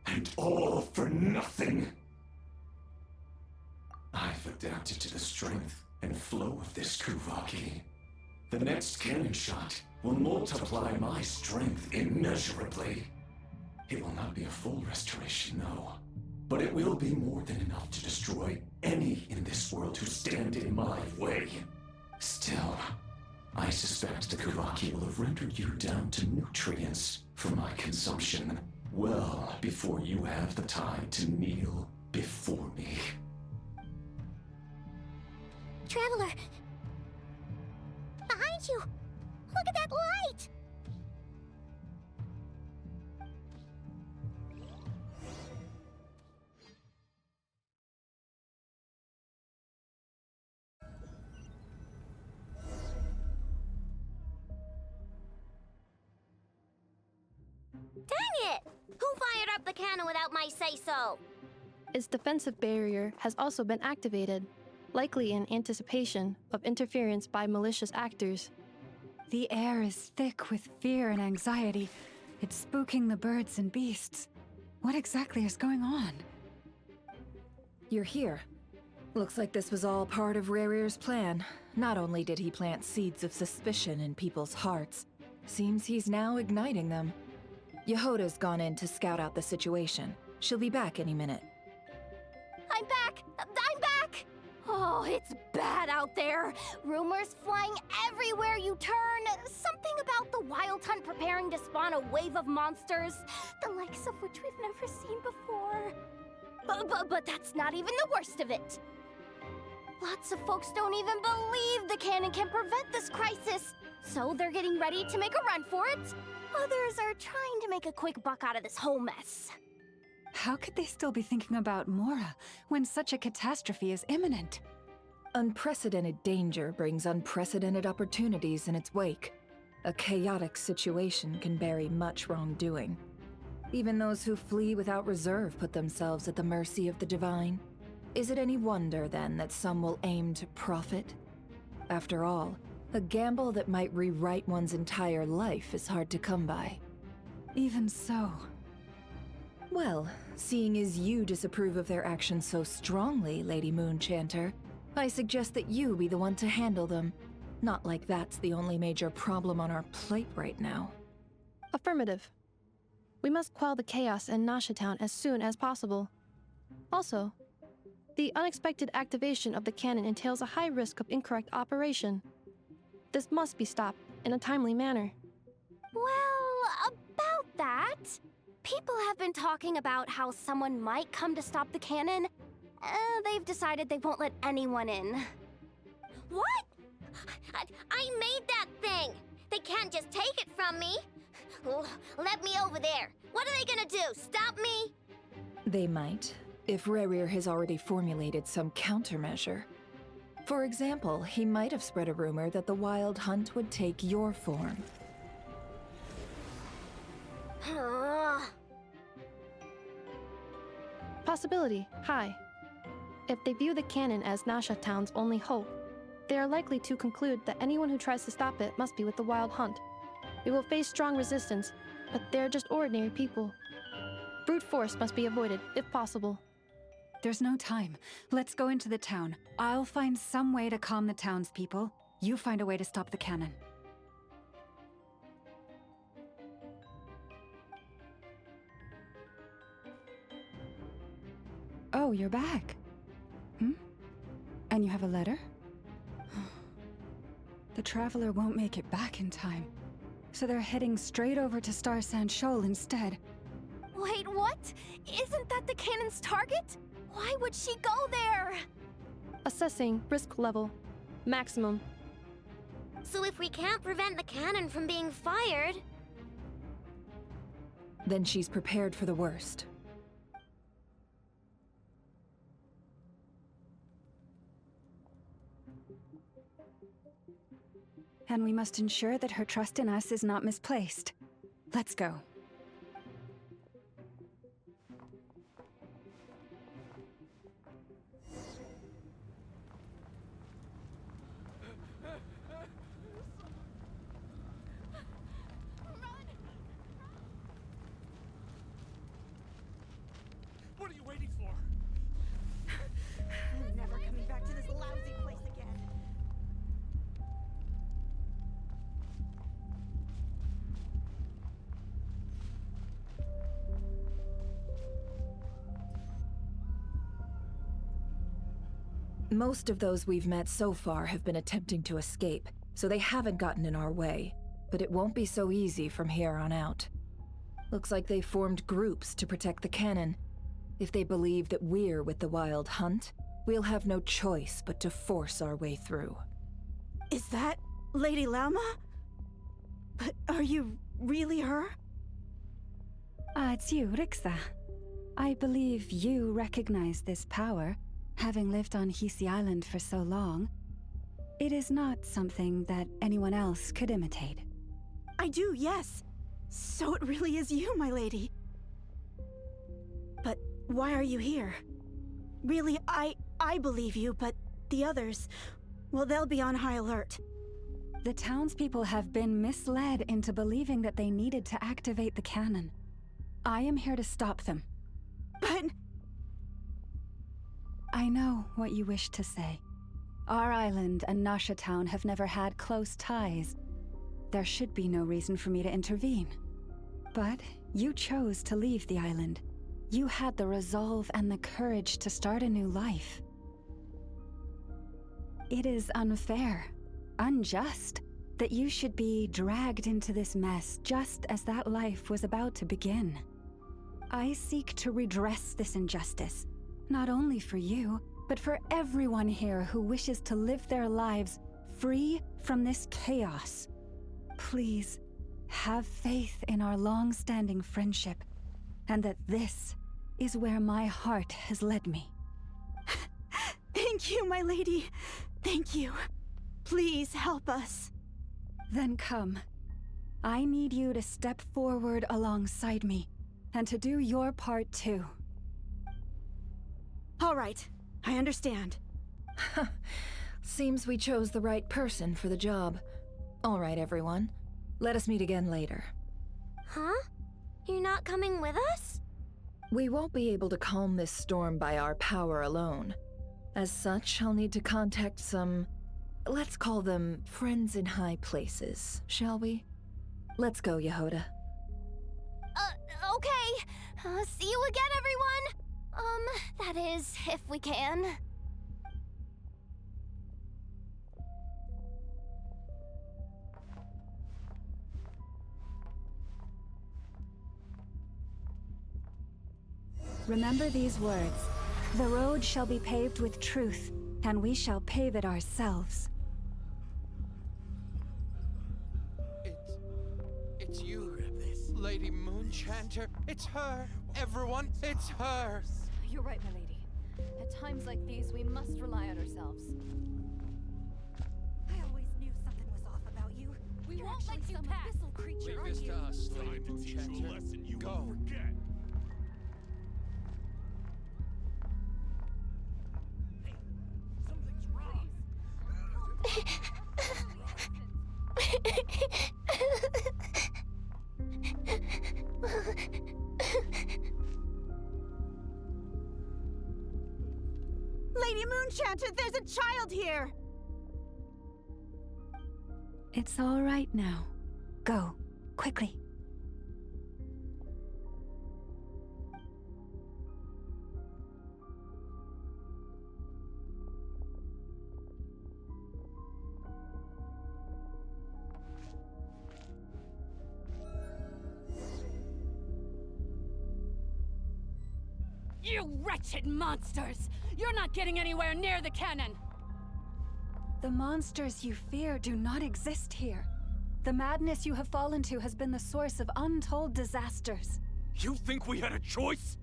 Speaker 1: and all for nothing. I've adapted to the strength and flow of this Kuvaki. The next cannon shot will multiply my strength immeasurably. It will not be a full restoration, no, but it will be more than enough to destroy any in this world who stand in my way. Still, I suspect the Kuvaki will have rendered you down to nutrients for my consumption well before you have the time to kneel before me.
Speaker 4: Traveler! Behind you! Look at that light!
Speaker 7: Dang it! Who fired up the cannon without my say-so?
Speaker 5: Its defensive barrier has also been activated, likely in anticipation of interference by malicious actors.
Speaker 18: The air is thick with fear and anxiety. It's spooking the birds and beasts. What exactly is going on?
Speaker 11: You're here. Looks like this was all part of Rerir's plan. Not only did he plant seeds of suspicion in people's hearts, seems he's now igniting them. Yehoda's gone in to scout out the situation. She'll be back any minute.
Speaker 7: I'm back! I'm back! Oh, it's bad out there. Rumors flying everywhere you turn. Something about the Wild Hunt preparing to spawn a wave of monsters, the likes of which we've never seen before. But that's not even the worst of it. Lots of folks don't even believe the cannon can prevent this crisis, so they're getting ready to make a run for it. Others are trying to make a quick buck out of this whole mess.
Speaker 18: How could they still be thinking about Mora when such a catastrophe is imminent?
Speaker 11: Unprecedented danger brings unprecedented opportunities in its wake. A chaotic situation can bury much wrongdoing. Even those who flee without reserve put themselves at the mercy of the divine. Is it any wonder, then, that some will aim to profit? After all, a gamble that might rewrite one's entire life is hard to come by.
Speaker 18: Even so.
Speaker 11: Well, seeing as you disapprove of their actions so strongly, Lady Moonchanter, I suggest that you be the one to handle them. Not like that's the only major problem on our plate right now.
Speaker 5: Affirmative. We must quell the chaos in Nasha Town as soon as possible. Also, the unexpected activation of the cannon entails a high risk of incorrect operation. This must be stopped in a timely manner.
Speaker 7: Well, about that, people have been talking about how someone might come to stop the cannon. They've decided they won't let anyone in. What? I made that thing! They can't just take it from me! Oh, let me over there! What are they gonna do, stop me?
Speaker 11: They might, if Rerir has already formulated some countermeasure. For example, he might have spread a rumor that the Wild Hunt would take your form.
Speaker 5: Possibility high. If they view the cannon as Nasha Town's only hope, they are likely to conclude that anyone who tries to stop it must be with the Wild Hunt. We will face strong resistance, but they're just ordinary people. Brute force must be avoided, if possible.
Speaker 18: There's no time. Let's go into the town. I'll find some way to calm the townspeople. You find a way to stop the cannon. Oh, you're back. And you have a letter? The Traveler won't make it back in time, so they're heading straight over to Star Sand Shoal instead.
Speaker 7: Wait, what? Isn't that the cannon's target? Why would she go there?
Speaker 5: Assessing risk level. Maximum.
Speaker 7: So if we can't prevent the cannon from being fired...
Speaker 11: Then she's prepared for the worst.
Speaker 18: And we must ensure that her trust in us is not misplaced. Let's go.
Speaker 3: What are you waiting for?
Speaker 2: I'm never coming back to this lousy place again.
Speaker 11: Most of those we've met so far have been attempting to escape, so they haven't gotten in our way. But it won't be so easy from here on out. Looks like they formed groups to protect the cannon. If they believe that we're with the Wild Hunt, we'll have no choice but to force our way through.
Speaker 2: Is that Lady Lauma? But are you really her?
Speaker 18: It's you, Rixa. I believe you recognize this power, having lived on Hisi Island for so long. It is not something that anyone else could imitate.
Speaker 2: I do, yes. So it really is you, my lady. But why are you here? Really, I believe you, but the others, well, they'll be on high alert.
Speaker 18: The townspeople have been misled into believing that they needed to activate the cannon. I am here to stop them.
Speaker 2: But...
Speaker 18: I know what you wish to say. Our island and Nasha Town have never had close ties. There should be no reason for me to intervene. But you chose to leave the island. You had the resolve and the courage to start a new life. It is unfair, unjust, that you should be dragged into this mess just as that life was about to begin. I seek to redress this injustice, not only for you, but for everyone here who wishes to live their lives free from this chaos. Please, have faith in our long-standing friendship, and that this is where my heart has led me.
Speaker 2: Thank you, my lady. Thank you. Please help us.
Speaker 18: Then come. I need you to step forward alongside me, and to do your part too.
Speaker 2: All right, I understand.
Speaker 11: Seems we chose the right person for the job. All right, everyone. Let us meet again later.
Speaker 7: Huh? You're not coming with us?
Speaker 11: We won't be able to calm this storm by our power alone. As such, I'll need to contact some... let's call them friends in high places, shall we? Let's go, Yehoda.
Speaker 19: Okay. See you again, everyone! That is, if we can.
Speaker 18: Remember these words. The road shall be paved with truth, and we shall pave it ourselves.
Speaker 3: It's you, Lady Moonchanter. It's her. Everyone, it's her.
Speaker 15: You're right, my lady. At times like these, we must rely on ourselves.
Speaker 2: I always knew something was off about you.
Speaker 15: We won't let you pass.
Speaker 2: Abyssal creature,
Speaker 3: Leave
Speaker 2: aren't
Speaker 3: this
Speaker 2: you?
Speaker 3: to us, Lady Moonchanter. Go.
Speaker 2: Lady Moonchanter, there's a child here!
Speaker 18: It's all right now. Go, quickly.
Speaker 15: You wretched monsters! You're not getting anywhere near the cannon!
Speaker 18: The monsters you fear do not exist here. The madness you have fallen to has been the source of untold disasters.
Speaker 3: You think we had a choice?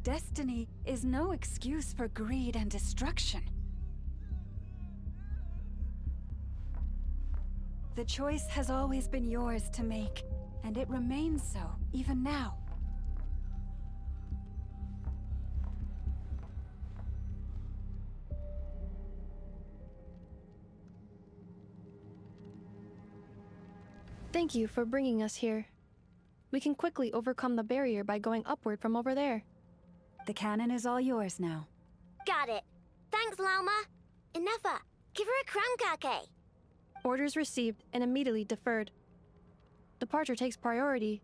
Speaker 18: Destiny is no excuse for greed and destruction. The choice has always been yours to make, and it remains so, even now.
Speaker 5: Thank you for bringing us here. We can quickly overcome the barrier by going upward from over there.
Speaker 18: The cannon is all yours now.
Speaker 7: Got it. Thanks, Lauma. Enougha, give her a crunkake.
Speaker 5: Orders received and immediately deferred. Departure takes priority.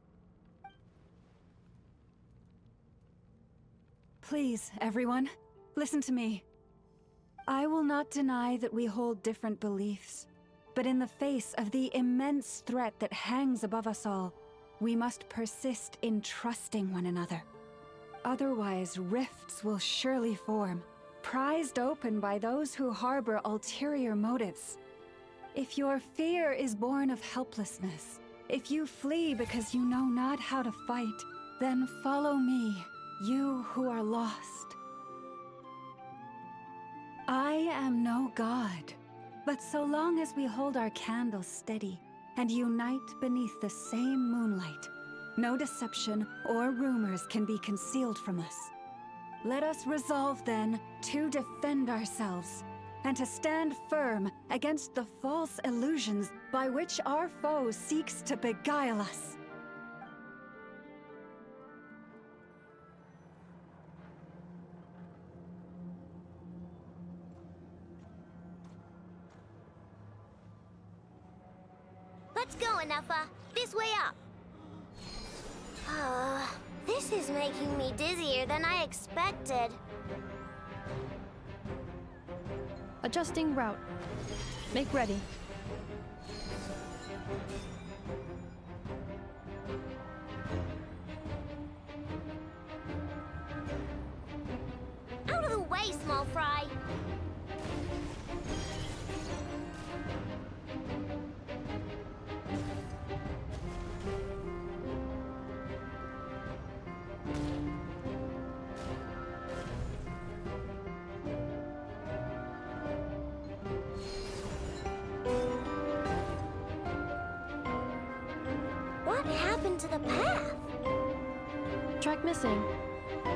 Speaker 18: Please, everyone, listen to me. I will not deny that we hold different beliefs, but in the face of the immense threat that hangs above us all, we must persist in trusting one another. Otherwise, rifts will surely form, prized open by those who harbor ulterior motives. If your fear is born of helplessness, if you flee because you know not how to fight, then follow me, you who are lost. I am no god, but so long as we hold our candles steady and unite beneath the same moonlight, no deception or rumors can be concealed from us. Let us resolve then to defend ourselves and to stand firm against the false illusions by which our foe seeks to beguile us.
Speaker 7: Let's go, Enougha. This way up. This is making me dizzier than I expected.
Speaker 5: Adjusting route. Make ready.
Speaker 7: Out of the way, small fry. into the path.
Speaker 5: Track missing.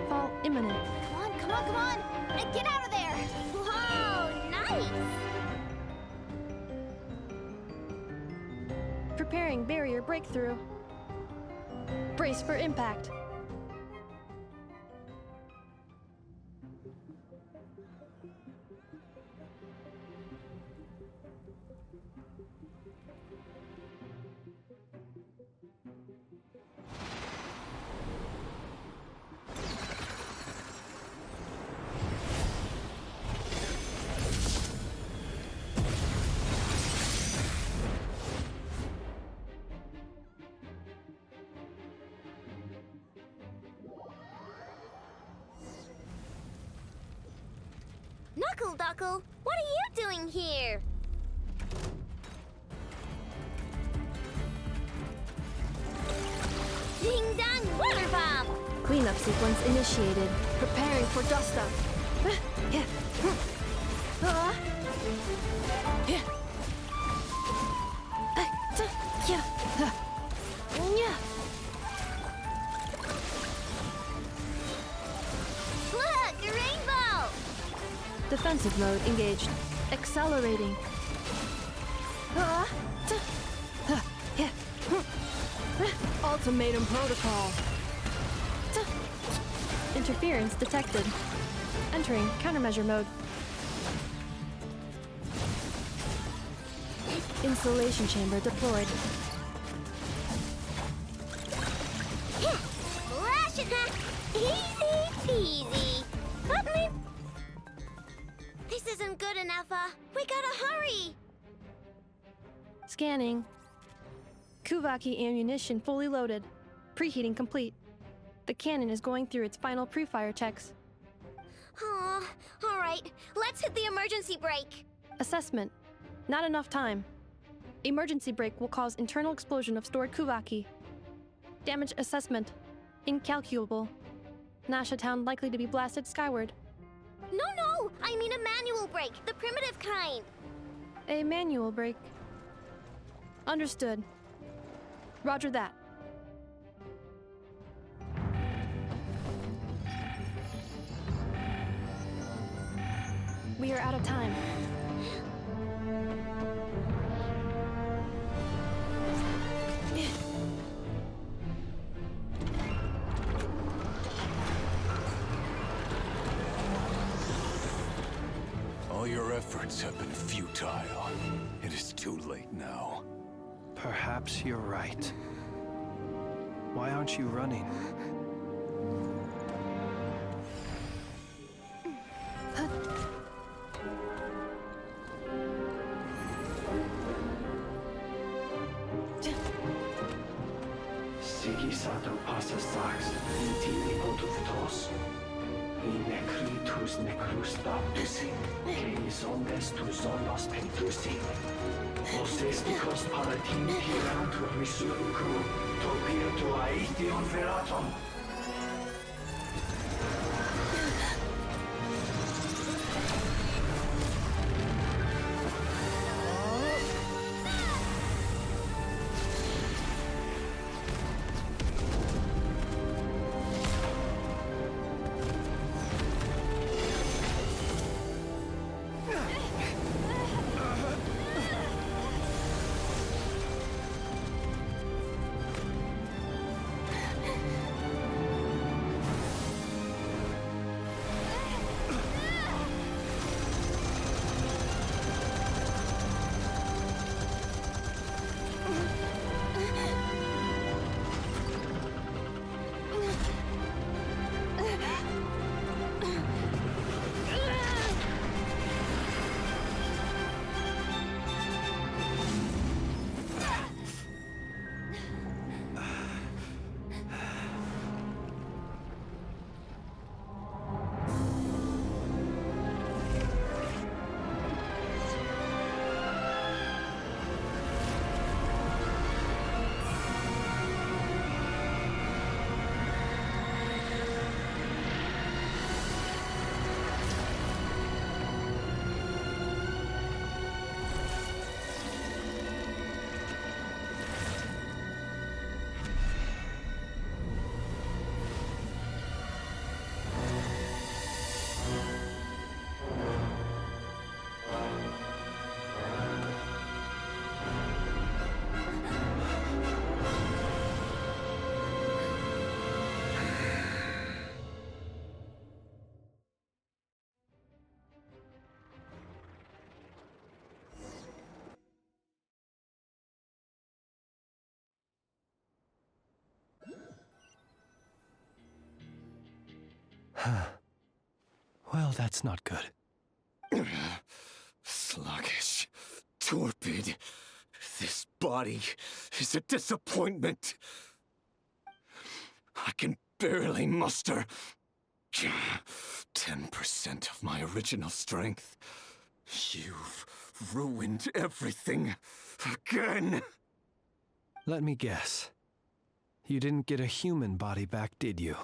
Speaker 5: Fall imminent.
Speaker 4: Come on, come on, come on! Get out of there!
Speaker 7: Whoa, nice!
Speaker 5: Preparing barrier breakthrough. Brace for impact.
Speaker 7: Knuckle-Duckle, what are you doing here? Ding-dong water bomb!
Speaker 5: Cleanup sequence initiated. Preparing for dust up.
Speaker 7: Look, a rainbow!
Speaker 5: Defensive mode engaged. Accelerating. Ultimatum protocol. Interference detected. Entering countermeasure mode. Insulation chamber deployed.
Speaker 7: Easy peasy. Button. This isn't good enough, we gotta hurry.
Speaker 5: Scanning. Kuvaki ammunition fully loaded. Preheating complete. The cannon is going through its final pre-fire checks.
Speaker 7: Aw, all right, let's hit the emergency brake.
Speaker 5: Assessment. Not enough time. Emergency brake will cause internal explosion of stored Kuvaki. Damage assessment. Incalculable. Nasha Town likely to be blasted skyward.
Speaker 7: No, I mean a manual brake, the primitive kind.
Speaker 5: A manual brake. Understood. Roger that. We are out of time.
Speaker 9: All your efforts have been futile. It is too late now.
Speaker 10: Perhaps you're right. Why aren't you running?
Speaker 16: Sigisato passa sax, intini potuftos. Inekritus necrus baptusi, kenis omnes tu zonos pentusi. Osestikos palatin pirantur risuricum, topirtu aetion veratum.
Speaker 10: Well, that's not good.
Speaker 3: Sluggish. Torpid. This body is a disappointment. I can barely muster 10% of my original strength. You've ruined everything again.
Speaker 10: Let me guess. You didn't get a human body back, did you?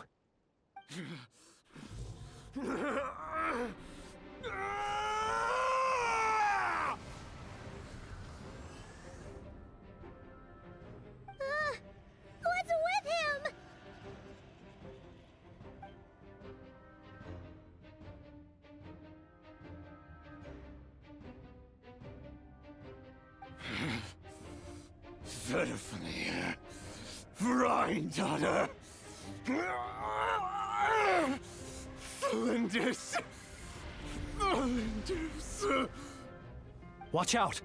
Speaker 4: What's with him?
Speaker 3: Verfnir. Rhine-daughter. Flinders. Flinders.
Speaker 10: Watch out!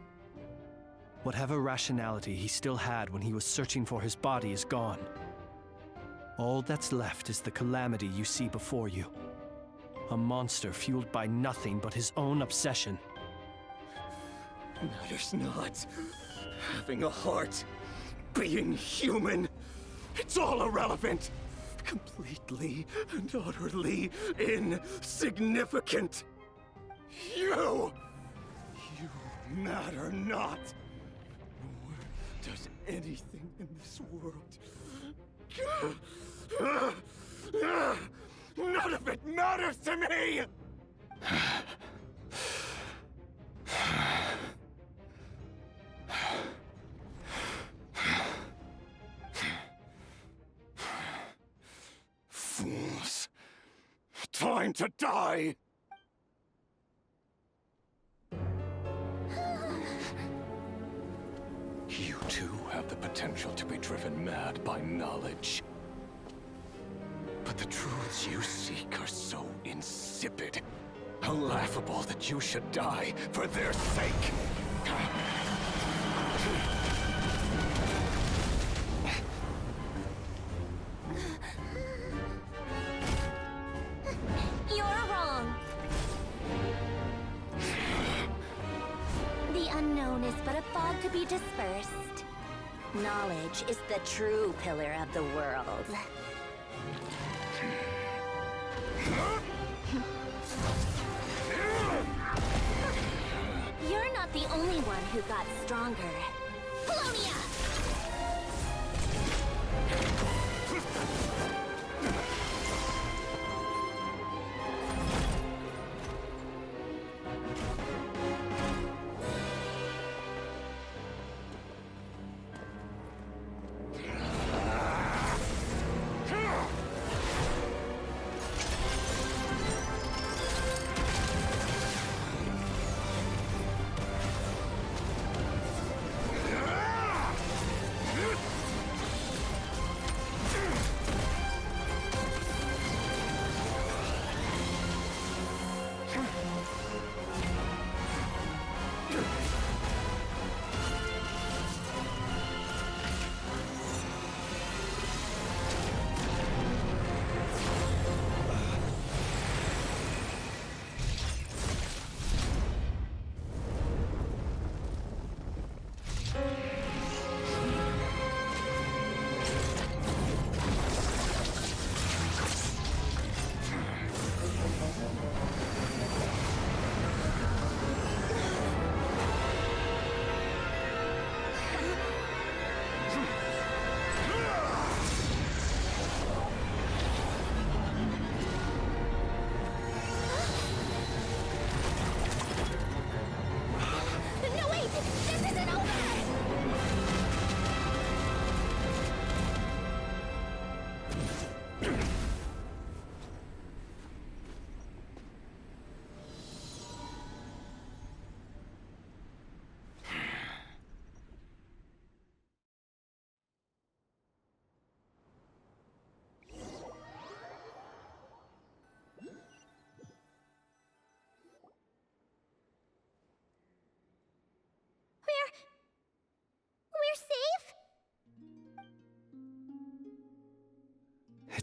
Speaker 10: Whatever rationality he still had when he was searching for his body is gone. All that's left is the calamity you see before you. A monster fueled by nothing but his own obsession.
Speaker 3: Matters not. Having a heart. Being human. It's all irrelevant. Completely and utterly insignificant. You matter not. Nor does anything in this world. None of it matters to me! Fools. Time to die!
Speaker 9: You too have the potential to be driven mad by knowledge.
Speaker 3: But the truths you seek are so insipid. How laughable that you should die for their sake.
Speaker 7: You're wrong. The unknown is but a fog to be dispersed. Knowledge is the true pillar of the world. You're not the only one who got stronger. Polonia!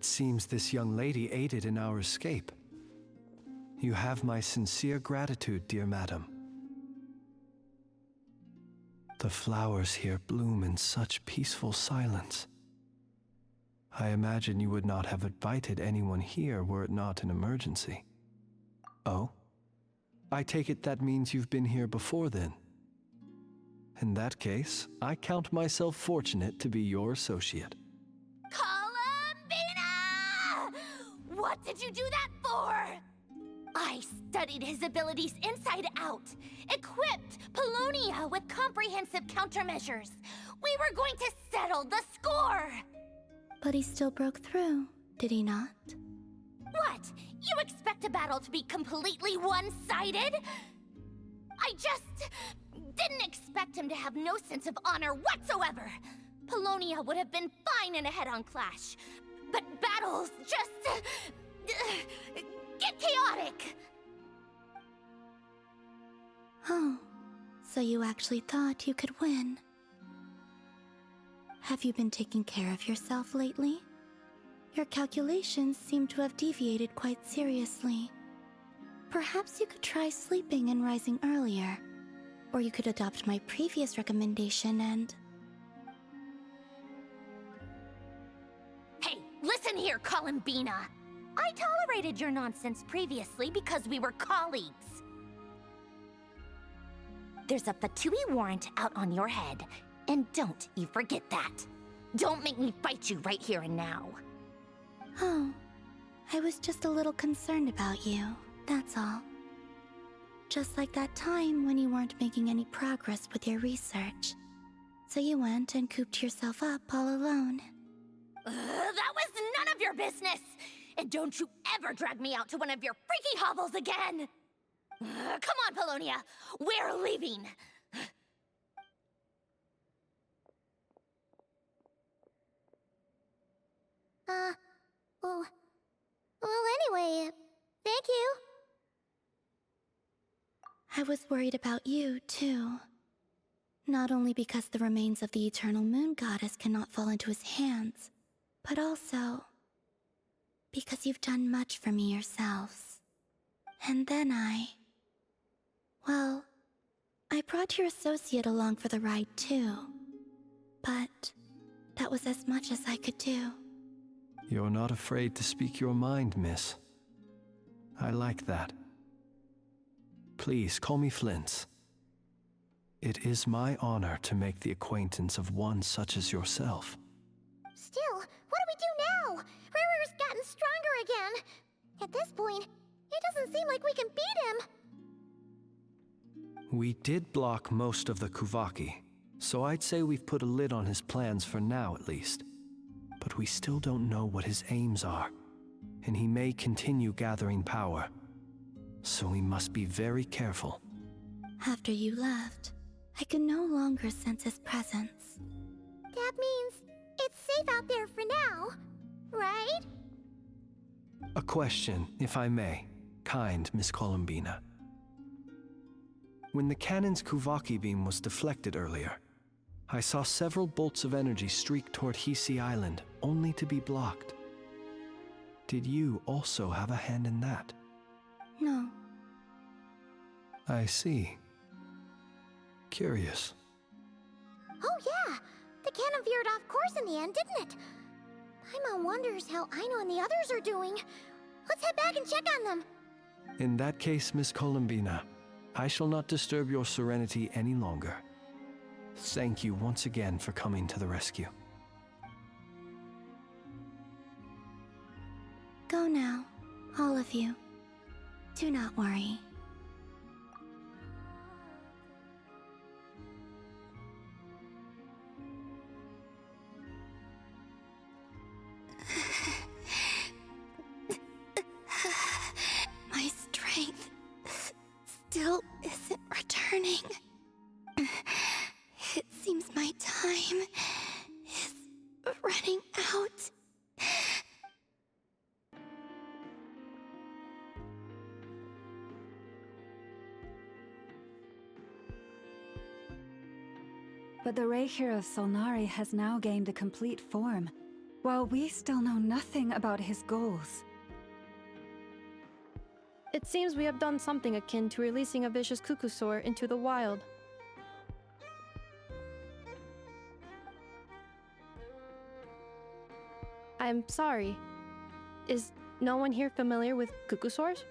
Speaker 10: It seems this young lady aided in our escape. You have my sincere gratitude, dear madam. The flowers here bloom in such peaceful silence. I imagine you would not have invited anyone here were it not an emergency. Oh? I take it that means you've been here before then. In that case, I count myself fortunate to be your associate.
Speaker 7: Columbina! What did you do that for? I studied his abilities inside out, equipped Polonia with comprehensive countermeasures. We were going to settle the score!
Speaker 19: But he still broke through, did he not?
Speaker 7: What? You expect a battle to be completely one-sided? I just didn't expect him to have no sense of honor whatsoever. Polonia would have been fine in a head-on clash, but battles just get chaotic.
Speaker 19: Oh, so you actually thought you could win. Have you been taking care of yourself lately? Your calculations seem to have deviated quite seriously. Perhaps you could try sleeping and rising earlier. Or you could adopt my previous recommendation and...
Speaker 7: Hey, listen here, Columbina. I tolerated your nonsense previously because we were colleagues. There's a Fatui warrant out on your head, and don't you forget that. Don't make me fight you right here and now.
Speaker 19: Oh, I was just a little concerned about you, that's all. Just like that time when you weren't making any progress with your research. So you went and cooped yourself up all alone.
Speaker 7: That was none of your business! And don't you ever drag me out to one of your freaky hovels again! Come on, Polonia! We're leaving!
Speaker 4: Well, anyway, thank you.
Speaker 19: I was worried about you, too. Not only because the remains of the Eternal Moon Goddess cannot fall into his hands, but also because you've done much for me yourselves. And then well, I brought your associate along for the ride, too. But that was as much as I could do.
Speaker 10: You're not afraid to speak your mind, miss. I like that. Please, call me Flint's. It is my honor to make the acquaintance of one such as yourself.
Speaker 4: Still, what do we do now? Riri's gotten stronger again. At this point, it doesn't seem like we can beat him.
Speaker 10: We did block most of the Kuvaki, so I'd say we've put a lid on his plans for now at least. But we still don't know what his aims are, and he may continue gathering power. So we must be very careful.
Speaker 19: After you left, I could no longer sense his presence.
Speaker 4: That means it's safe out there for now, right?
Speaker 10: A question, if I may, kind Miss Columbina. When the cannon's Kuvaki beam was deflected earlier, I saw several bolts of energy streak toward Hisi Island, only to be blocked. Did you also have a hand in that?
Speaker 19: No.
Speaker 10: I see. Curious.
Speaker 4: Oh yeah, the cannon veered off course in the end, didn't it? Paimon wonders how Aino and the others are doing. Let's head back and check on them.
Speaker 10: In that case, Miss Columbina, I shall not disturb your serenity any longer. Thank you once again for coming to the rescue.
Speaker 19: Go now, all of you. Do not worry. My strength still isn't returning. It seems my time is running out.
Speaker 18: But the Reikir of Solnari has now gained a complete form. while we still know nothing about his goals.
Speaker 5: It seems we have done something akin to releasing a vicious Kukusaur into the wild. I'm sorry. Is no one here familiar with Kukusaurs?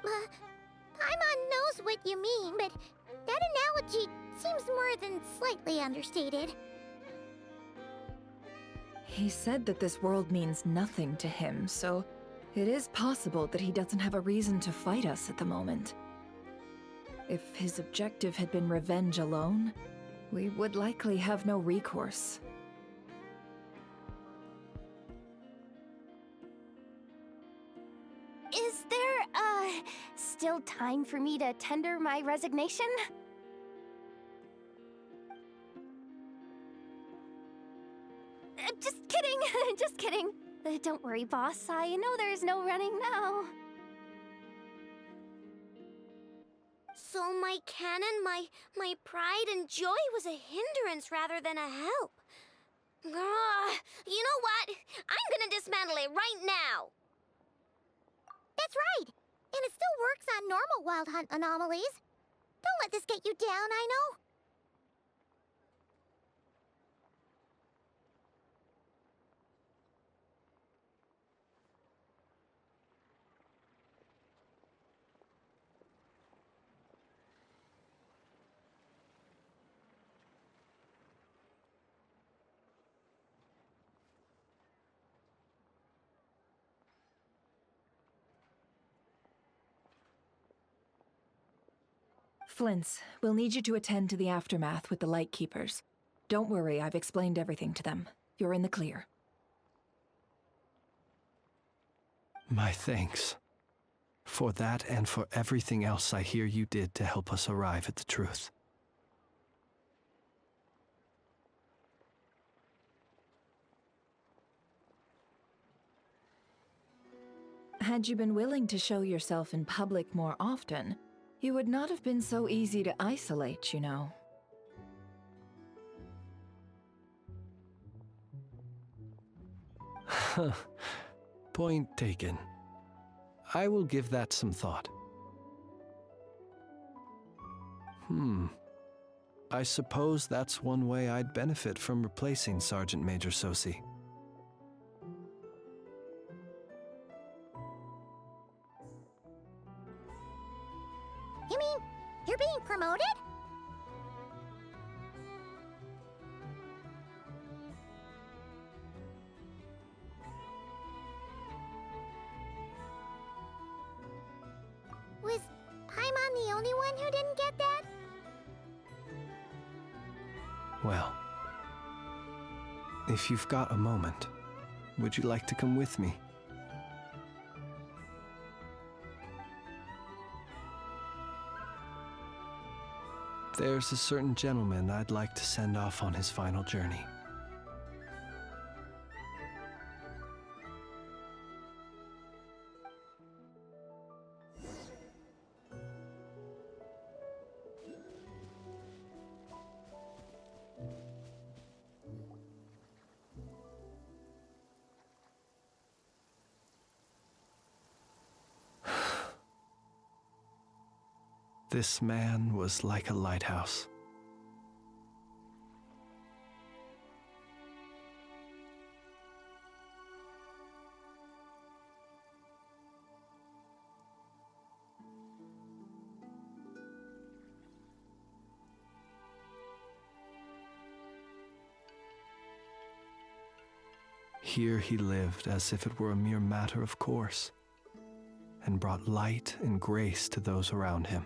Speaker 4: Paimon knows what you mean, but that analogy seems more than slightly understated.
Speaker 11: He said that this world means nothing to him, so it is possible that he doesn't have a reason to fight us at the moment. If his objective had been revenge alone, we would likely have no recourse.
Speaker 19: Is there, still time for me to tender my resignation? Just kidding, just kidding. Don't worry, boss. I know there's no running now.
Speaker 7: So my cannon, my pride and joy was a hindrance rather than a help. You know what? I'm gonna dismantle it right now.
Speaker 4: That's right. And it still works on normal Wild Hunt anomalies. Don't let this get you down, I know.
Speaker 11: Flint's, we'll need you to attend to the aftermath with the Lightkeepers. Don't worry, I've explained everything to them. You're in the clear.
Speaker 10: My thanks. For that and for everything else I hear you did to help us arrive at the truth.
Speaker 11: Had you been willing to show yourself in public more often, you would not have been so easy to isolate, you know.
Speaker 10: Point taken. I will give that some thought. I suppose that's one way I'd benefit from replacing Sergeant Major Sosi.
Speaker 4: You mean, you're being promoted? Was Paimon the only one who didn't get that?
Speaker 10: Well, if you've got a moment, would you like to come with me? There's a certain gentleman I'd like to send off on his final journey. This man was like a lighthouse. Here he lived as if it were a mere matter of course, and brought light and grace to those around him.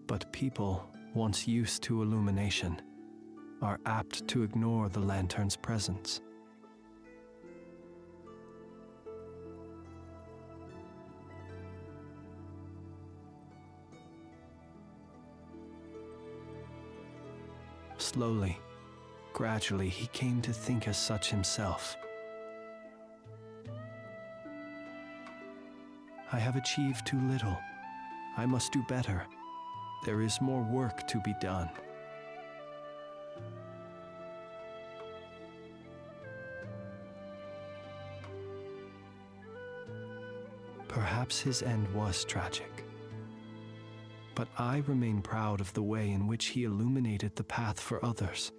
Speaker 10: But people, once used to illumination, are apt to ignore the lantern's presence. Slowly, gradually, he came to think as such himself. I have achieved too little. I must do better. There is more work to be done. Perhaps his end was tragic. But I remain proud of the way in which he illuminated the path for others.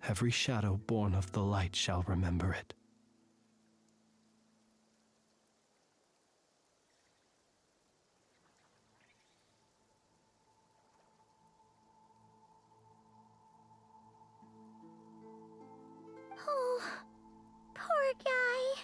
Speaker 10: Every shadow born of the light shall remember it.
Speaker 4: Oh, poor guy.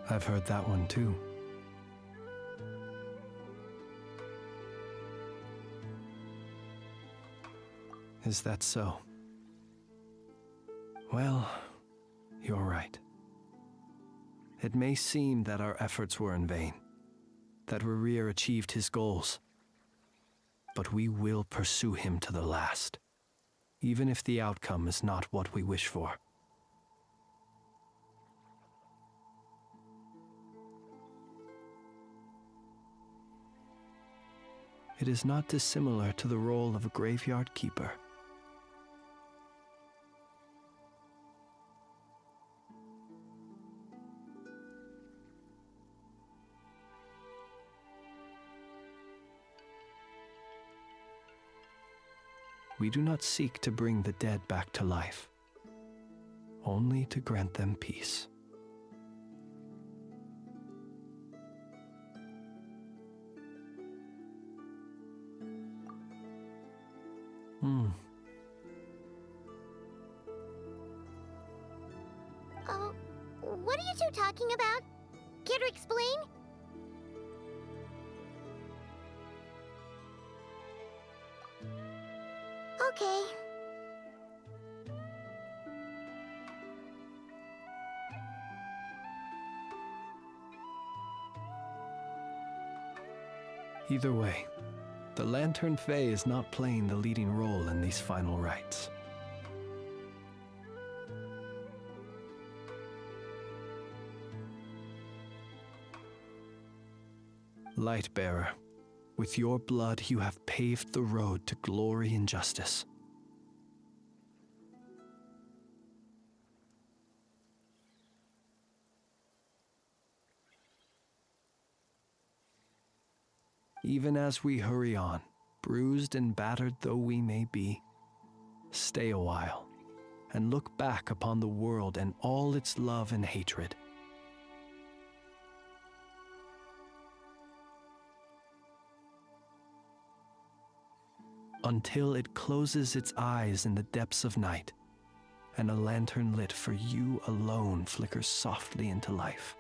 Speaker 10: I've heard that one too. Is that so? Well, you're right. It may seem that our efforts were in vain, that Rerir achieved his goals, but we will pursue him to the last, even if the outcome is not what we wish for. It is not dissimilar to the role of a graveyard keeper. We do not seek to bring the dead back to life, only to grant them peace.
Speaker 4: Oh, what are you two talking about? Care to explain? Okay.
Speaker 10: Either way, the Lantern Fae is not playing the leading role in these final rites. Lightbearer, with your blood you have paved the road to glory and justice. Even as we hurry on, bruised and battered though we may be, stay a while and look back upon the world and all its love and hatred. Until it closes its eyes in the depths of night, and a lantern lit for you alone flickers softly into life.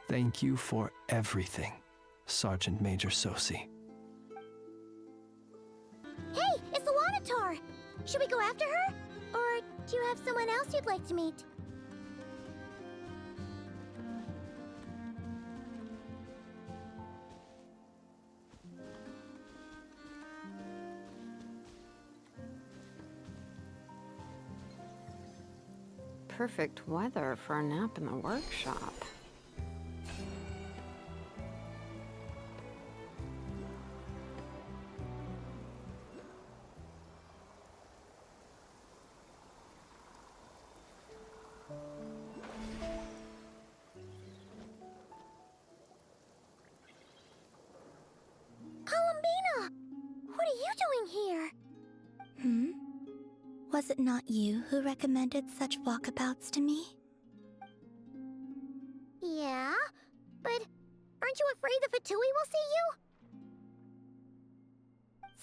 Speaker 10: Thank you for everything, Sergeant Major Sosi.
Speaker 4: Hey, it's the Wanatar! Should we go after her? Or do you have someone else you'd like to meet?
Speaker 17: Perfect weather for a nap in the workshop.
Speaker 4: Columbina! What are you doing here?
Speaker 20: Was it not you who recommended such walkabouts to me?
Speaker 4: Yeah, but aren't you afraid the Fatui will see you?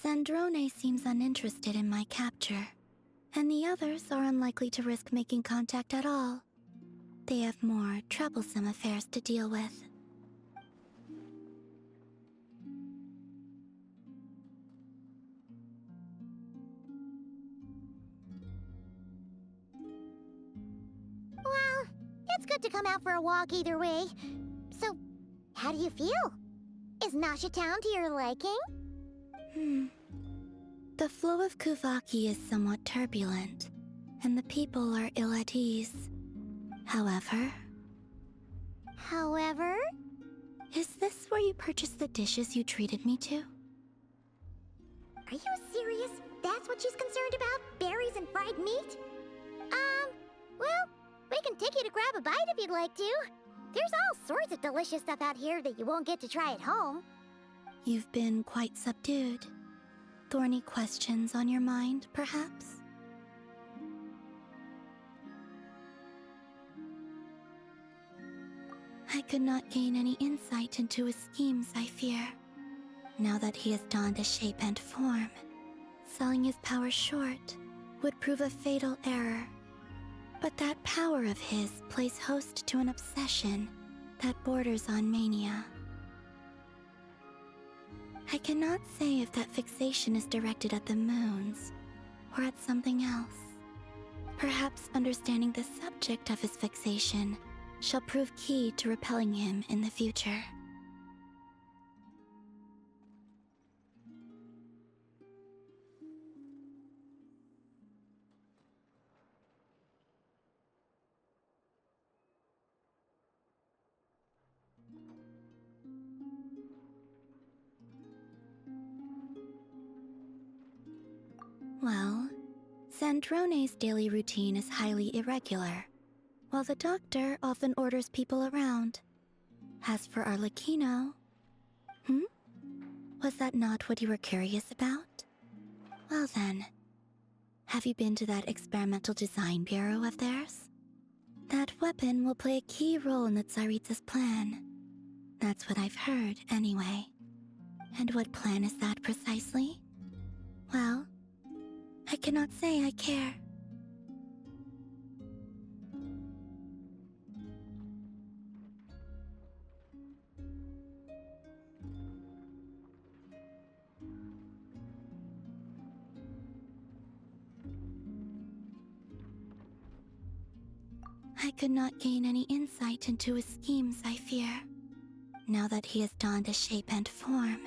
Speaker 20: Zandrone seems uninterested in my capture, and the others are unlikely to risk making contact at all. They have more troublesome affairs to deal with.
Speaker 4: Well, it's good to come out for a walk either way. So, how do you feel? Is Nasha Town to your liking?
Speaker 20: The flow of Kuvaki is somewhat turbulent, and the people are ill at ease. However... Is this where you purchased the dishes you treated me to?
Speaker 4: Are you serious? That's what she's concerned about? Berries and fried meat? Well, we can take you to grab a bite if you'd like to. There's all sorts of delicious stuff out here that you won't get to try at home.
Speaker 20: You've been quite subdued. Thorny questions on your mind, perhaps? I could not gain any insight into his schemes, I fear. Now that he has donned a shape and form, selling his power short would prove a fatal error. But that power of his plays host to an obsession that borders on mania. I cannot say if that fixation is directed at the moons or at something else. Perhaps understanding the subject of his fixation shall prove key to repelling him in the future. Well, Zandrone's daily routine is highly irregular, while the doctor often orders people around. As for Arlecchino... Was that not what you were curious about? Well then, have you been to that experimental design bureau of theirs? That weapon will play a key role in the Tsaritsa's plan. That's what I've heard, anyway. And what plan is that precisely? Well, I cannot say I care. I could not gain any insight into his schemes, I fear. Now that he has donned a shape and form,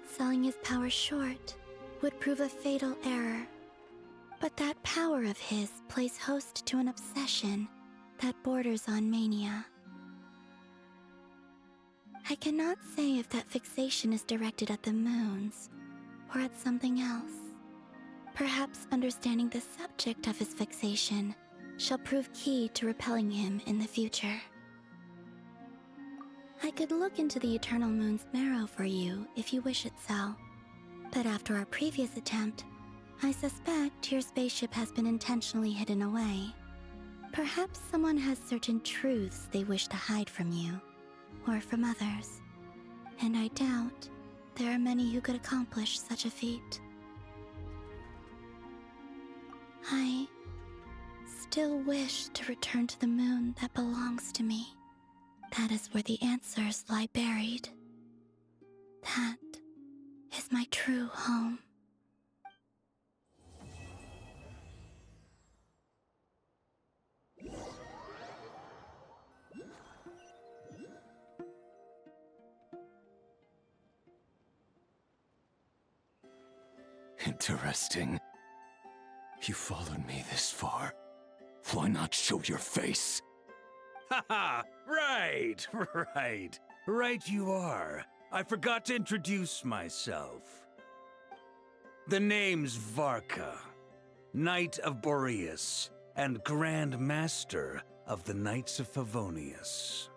Speaker 20: selling his power short would prove a fatal error. But that power of his plays host to an obsession that borders on mania. I cannot say if that fixation is directed at the moons or at something else. Perhaps understanding the subject of his fixation shall prove key to repelling him in the future. I could look into the Eternal Moon's marrow for you if you wish it so. But after our previous attempt, I suspect your spaceship has been intentionally hidden away. Perhaps someone has certain truths they wish to hide from you, or from others. And I doubt there are many who could accomplish such a feat. I still wish to return to the moon that belongs to me. That is where the answers lie buried. That is my true home.
Speaker 9: Interesting. You followed me this far. Why not show your face?
Speaker 22: Haha! Right, right. Right you are. I forgot to introduce myself. The name's Varka, Knight of Boreas, and Grand Master of the Knights of Favonius.